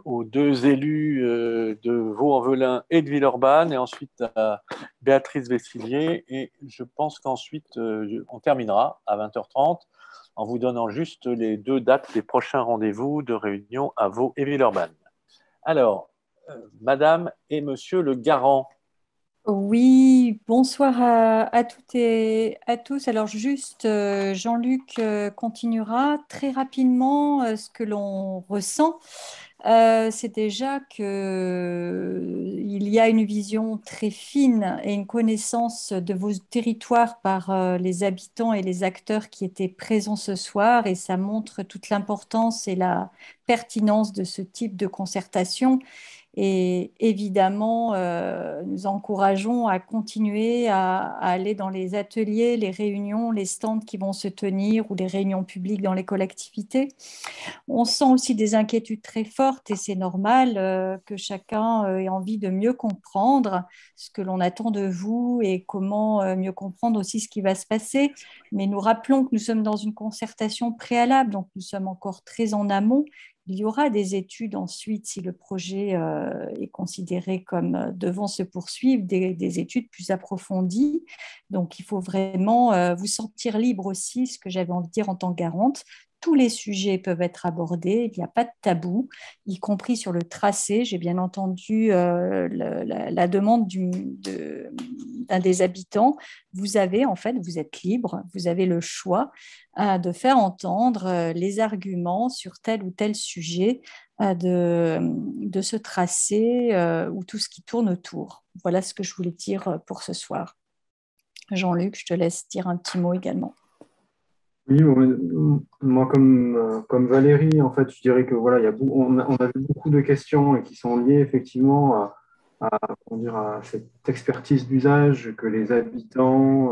aux 2 élus de Vaux-en-Velin et de Villeurbanne, et ensuite à Béatrice Vessillier. Et je pense qu'ensuite, on terminera à 20h30 en vous donnant juste les 2 dates des prochains rendez-vous de réunion à Vaux et Villeurbanne. Alors, madame et monsieur le garant. Oui, bonsoir à toutes et à tous. Alors juste, Jean-Luc continuera très rapidement. Ce que l'on ressent, c'est déjà qu'il y a une vision très fine et une connaissance de vos territoires par les habitants et les acteurs qui étaient présents ce soir, et ça montre toute l'importance et la pertinence de ce type de concertation Et évidemment, nous encourageons à continuer à aller dans les ateliers, les réunions, les stands qui vont se tenir ou les réunions publiques dans les collectivités. On sent aussi des inquiétudes très fortes et c'est normal que chacun ait envie de mieux comprendre ce que l'on attend de vous et comment mieux comprendre aussi ce qui va se passer. Mais nous rappelons que nous sommes dans une concertation préalable, donc nous sommes encore très en amont. Il y aura des études ensuite, si le projet est considéré comme devant se poursuivre, des études plus approfondies. Donc, il faut vraiment vous sentir libre aussi, ce que j'avais envie de dire en tant que garante. Tous les sujets peuvent être abordés, il n'y a pas de tabou, y compris sur le tracé. J'ai bien entendu la demande d'un des habitants. Vous êtes libre, vous avez le choix de faire entendre les arguments sur tel ou tel sujet de ce tracé ou tout ce qui tourne autour. Voilà ce que je voulais dire pour ce soir. Jean-Luc, je te laisse dire un petit mot également. Oui, moi comme Valérie, en fait, je dirais que voilà, on a vu beaucoup de questions et qui sont liées effectivement à cette expertise d'usage que les habitants,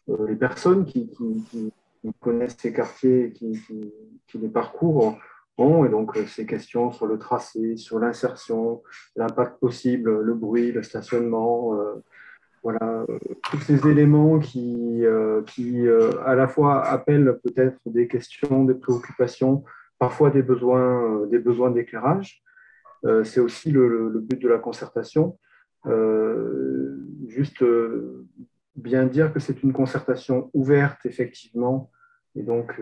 les personnes qui connaissent ces quartiers et qui les parcourent ont. Et donc, ces questions sur le tracé, sur l'insertion, l'impact possible, le bruit, le stationnement, voilà, tous ces éléments qui à la fois appellent peut-être des questions, des préoccupations, parfois des besoins d'éclairage. C'est aussi le but de la concertation. Juste bien dire que c'est une concertation ouverte, effectivement, et donc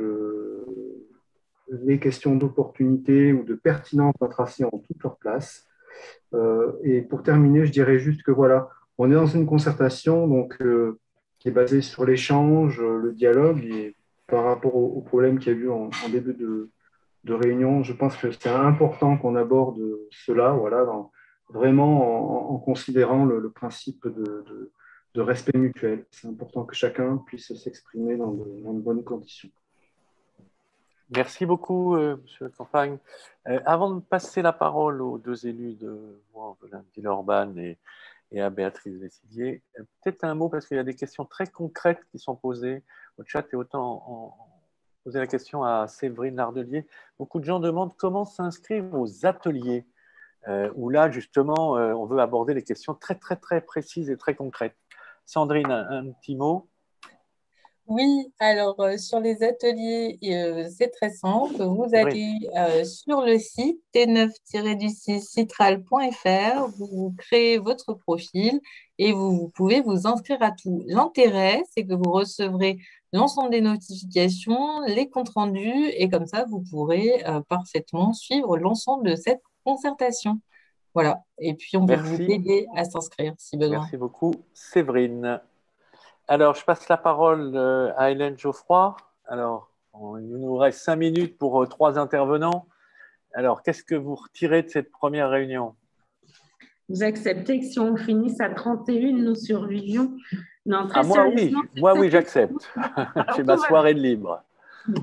les questions d'opportunité ou de pertinence d'un tracé ont toute leur place. Et pour terminer, je dirais juste que voilà, on est dans une concertation donc, qui est basée sur l'échange, le dialogue, et par rapport au problème qu'il y a eu en début de réunion, je pense que c'est important qu'on aborde cela, voilà, vraiment en considérant le principe de respect mutuel. C'est important que chacun puisse s'exprimer dans de bonnes conditions. Merci beaucoup, M. Campagne. Avant de passer la parole aux deux élus de Villeurbanne et à Béatrice Vessidier, peut-être un mot, parce qu'il y a des questions très concrètes qui sont posées au chat, et autant poser la question à Séverine Lardelier. Beaucoup de gens demandent comment s'inscrire aux ateliers, où là, justement, on veut aborder les questions très, très, très précises et très concrètes. Sandrine, un petit mot? Oui, alors sur les ateliers, c'est très simple. Vous allez sur le site t9-citral.fr, vous créez votre profil et vous pouvez vous inscrire à tout. L'intérêt, c'est que vous recevrez l'ensemble des notifications, les comptes rendus, et comme ça, vous pourrez parfaitement suivre l'ensemble de cette concertation. Voilà, et puis on va vous aider à s'inscrire si besoin. Merci beaucoup, Séverine. Alors, je passe la parole à Hélène Geoffroy. Alors, il nous reste 5 minutes pour 3 intervenants. Alors, qu'est-ce que vous retirez de cette première réunion? Vous acceptez que si on finisse à 31, nous survivions? Non, très moi oui, j'accepte. J'ai ma soirée de libre.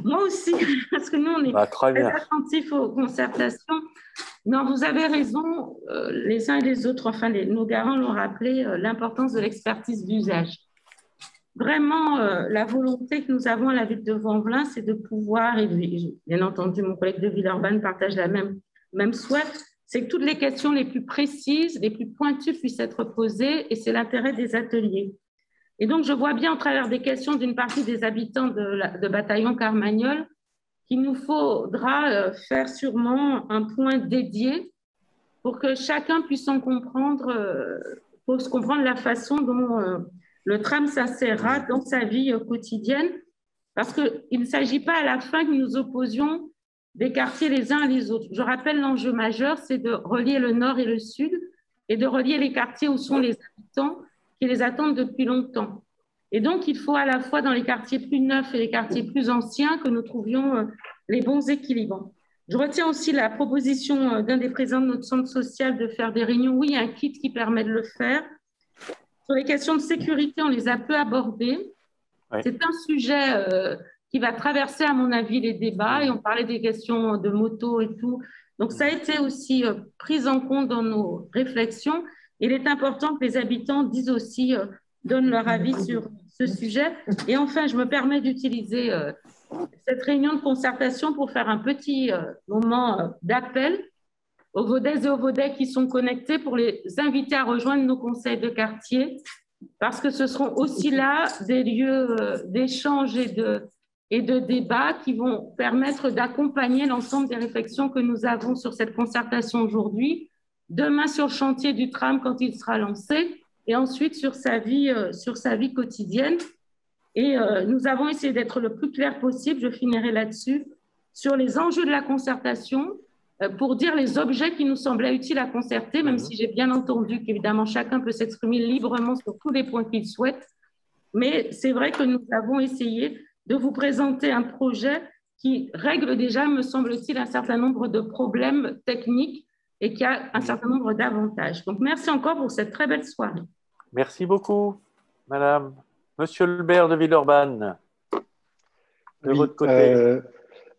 Moi aussi, parce que nous, on est très attentifs aux concertations. Non, vous avez raison, les uns et les autres, enfin, nos garants l'ont rappelé, l'importance de l'expertise d'usage. Vraiment, la volonté que nous avons à la ville de Vaux-en-Velin, c'est de pouvoir, et bien entendu, mon collègue de Villeurbanne partage la même souhait, c'est que toutes les questions les plus précises, les plus pointues puissent être posées, et c'est l'intérêt des ateliers. Et donc, je vois bien, au travers des questions d'une partie des habitants de Bataillon Carmagnole, qu'il nous faudra faire sûrement un point dédié pour que chacun puisse comprendre la façon dont le tram s'insérera dans sa vie quotidienne, parce qu'il ne s'agit pas à la fin que nous opposions des quartiers les uns les autres. Je rappelle, l'enjeu majeur, c'est de relier le nord et le sud et de relier les quartiers où sont les habitants qui les attendent depuis longtemps. Et donc, il faut à la fois dans les quartiers plus neufs et les quartiers plus anciens que nous trouvions les bons équilibres. Je retiens aussi la proposition d'un des présidents de notre centre social de faire des réunions. Oui, un kit qui permet de le faire. Sur les questions de sécurité, on les a peu abordées. Oui. C'est un sujet qui va traverser, à mon avis, les débats. Et on parlait des questions de moto et tout. Donc, ça a été aussi pris en compte dans nos réflexions. Il est important que les habitants disent aussi, donnent leur avis sur ce sujet. Et enfin, je me permets d'utiliser cette réunion de concertation pour faire un petit moment d'appel aux Vaudaises et aux Vaudais qui sont connectés pour les inviter à rejoindre nos conseils de quartier, parce que ce seront aussi là des lieux d'échange et de débat qui vont permettre d'accompagner l'ensemble des réflexions que nous avons sur cette concertation aujourd'hui, demain sur le chantier du tram quand il sera lancé, et ensuite sur sa vie quotidienne. Et nous avons essayé d'être le plus clair possible, je finirai là-dessus, sur les enjeux de la concertation, pour dire les objets qui nous semblaient utiles à concerter, même si j'ai bien entendu qu'évidemment chacun peut s'exprimer librement sur tous les points qu'il souhaite. Mais c'est vrai que nous avons essayé de vous présenter un projet qui règle déjà, me semble-t-il, un certain nombre de problèmes techniques et qui a un certain nombre d'avantages. Donc, merci encore pour cette très belle soirée. Merci beaucoup, madame. Monsieur Lebert de Villeurbanne, de votre côté.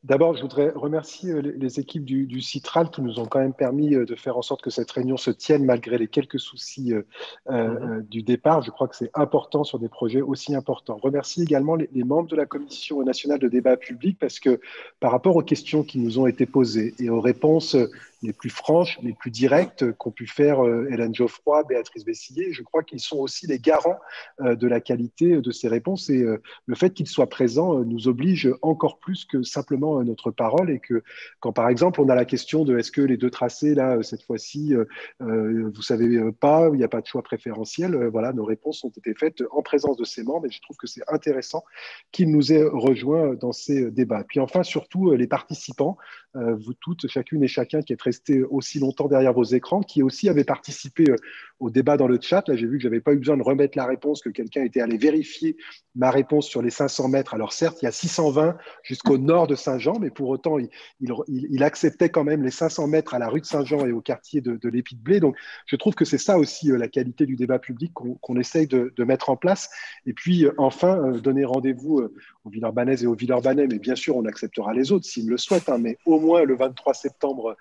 D'abord, je voudrais remercier les équipes du Citral qui nous ont quand même permis de faire en sorte que cette réunion se tienne malgré les quelques soucis du départ. Je crois que c'est important sur des projets aussi importants. Remercie également les membres de la Commission nationale de débat public parce que par rapport aux questions qui nous ont été posées et aux réponses les plus franches, les plus directes qu'ont pu faire Hélène Geoffroy, Béatrice Bessillier, je crois qu'ils sont aussi les garants de la qualité de ces réponses et le fait qu'ils soient présents nous oblige encore plus que simplement notre parole et que quand par exemple on a la question de est-ce que les deux tracés là cette fois-ci vous savez pas, il n'y a pas de choix préférentiel, voilà, nos réponses ont été faites en présence de ces membres et je trouve que c'est intéressant qu'ils nous aient rejoints dans ces débats. Puis enfin surtout les participants, vous toutes, chacune et chacun qui êtes resté aussi longtemps derrière vos écrans, qui aussi avez participé au débat dans le chat. Là, j'ai vu que je n'avais pas eu besoin de remettre la réponse, que quelqu'un était allé vérifier ma réponse sur les 500 mètres. Alors certes, il y a 620 jusqu'au nord de Saint-Jean, mais pour autant, il acceptait quand même les 500 mètres à la rue de Saint-Jean et au quartier de l'Épi de Blé. Donc, je trouve que c'est ça aussi la qualité du débat public qu'on essaye de mettre en place. Et puis, enfin, donner rendez-vous aux Villeurbanaises et aux Villeurbanais, mais bien sûr, on acceptera les autres s'ils le souhaitent, hein, mais au moins le 23 septembre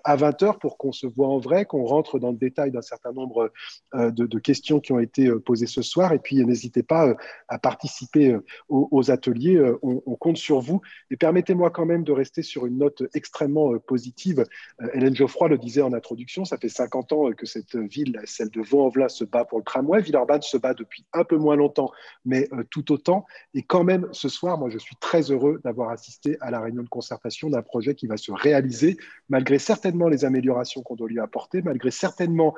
à 20h pour qu'on se voit en vrai, qu'on rentre dans le détail d'un certain nombre de questions qui ont été posées ce soir. Et puis, n'hésitez pas à participer aux ateliers. On compte sur vous. Et permettez-moi quand même de rester sur une note extrêmement positive. Hélène Geoffroy le disait en introduction, ça fait 50 ans que cette ville, celle de Vaux-en-Velin, se bat pour le tramway. Villeurbanne se bat depuis un peu moins longtemps, mais tout autant. Et quand même, ce soir, moi, je suis très heureux d'avoir assisté à la réunion de concertation d'un projet qui va se réaliser, malgré certainement les améliorations qu'on doit lui apporter, malgré certainement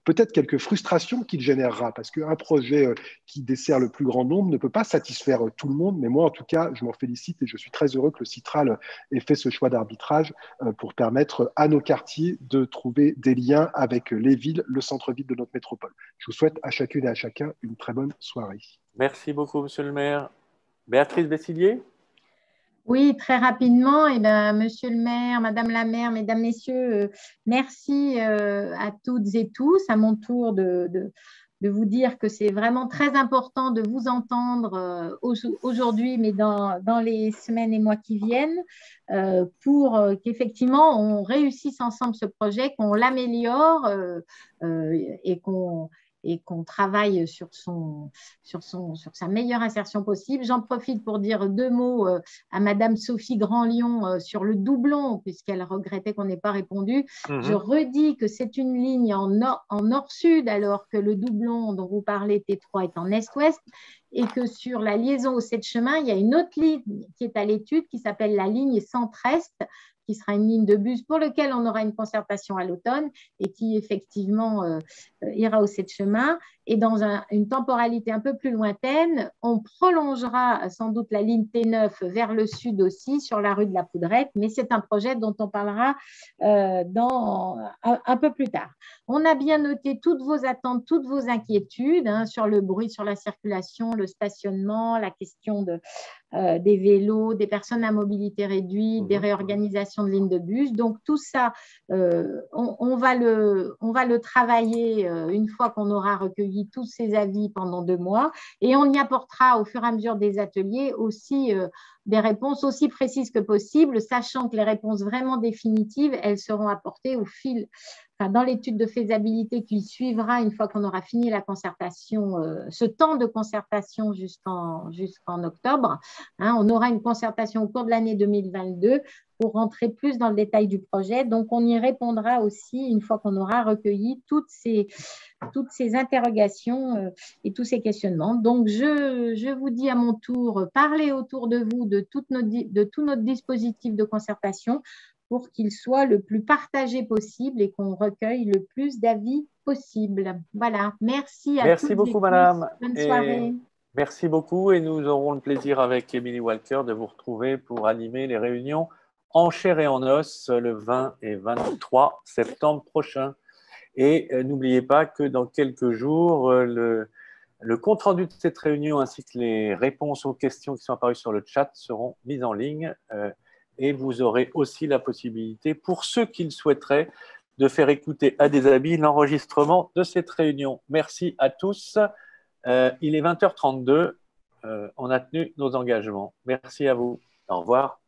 peut-être quelques frustrations qu'il générera, parce qu'un projet qui dessert le plus grand nombre ne peut pas satisfaire tout le monde, mais moi, en tout cas, je m'en félicite et je suis très heureux que le Citral ait fait ce choix d'arbitrage pour permettre à nos quartiers de trouver des liens avec les villes, le centre-ville de notre métropole. Je vous souhaite à chacune et à chacun une très bonne soirée. Merci beaucoup, monsieur le maire. Béatrice Bessillier? Oui, très rapidement. Eh bien, monsieur le maire, madame la maire, mesdames, messieurs, merci à toutes et tous. À mon tour de vous dire que c'est vraiment très important de vous entendre aujourd'hui, mais dans les semaines et mois qui viennent, pour qu'effectivement, on réussisse ensemble ce projet, qu'on l'améliore et qu'on travaille sur sa meilleure insertion possible. J'en profite pour dire deux mots à Madame Sophie Grandlion sur le doublon, puisqu'elle regrettait qu'on n'ait pas répondu. Je redis que c'est une ligne en nord-sud, alors que le doublon dont vous parlez, T3, est en est-ouest, et que sur la liaison au 7 chemin, il y a une autre ligne qui est à l'étude, qui s'appelle la ligne centre-est, qui sera une ligne de bus pour laquelle on aura une concertation à l'automne et qui effectivement ira au 7 chemin. Et dans une temporalité un peu plus lointaine, on prolongera sans doute la ligne T9 vers le sud aussi, sur la rue de la Poudrette, mais c'est un projet dont on parlera un peu plus tard. On a bien noté toutes vos attentes, toutes vos inquiétudes sur le bruit, sur la circulation, le stationnement, la question des vélos, des personnes à mobilité réduite, des réorganisations de lignes de bus. Donc, tout ça, on va le travailler une fois qu'on aura recueilli tous ces avis pendant 2 mois et on y apportera au fur et à mesure des ateliers aussi des réponses aussi précises que possible, sachant que les réponses vraiment définitives, elles seront apportées au fil, dans l'étude de faisabilité qui suivra une fois qu'on aura fini la concertation, ce temps de concertation jusqu'en octobre. On aura une concertation au cours de l'année 2022 pour rentrer plus dans le détail du projet. Donc, on y répondra aussi une fois qu'on aura recueilli toutes ces interrogations et tous ces questionnements. Donc, je vous dis à mon tour, parlez autour de vous de tout notre dispositif de concertation pour qu'il soit le plus partagé possible et qu'on recueille le plus d'avis possible. Voilà, merci à tous. Merci beaucoup, madame. Bonne soirée. Merci beaucoup et nous aurons le plaisir avec Émilie Walker de vous retrouver pour animer les réunions en chair et en os le 20 et 23 septembre prochain. Et n'oubliez pas que dans quelques jours, le compte-rendu de cette réunion ainsi que les réponses aux questions qui sont apparues sur le chat seront mises en ligne. Et vous aurez aussi la possibilité, pour ceux qui le souhaiteraient, de faire écouter à des amis l'enregistrement de cette réunion. Merci à tous. Il est 20h32. On a tenu nos engagements. Merci à vous. Au revoir.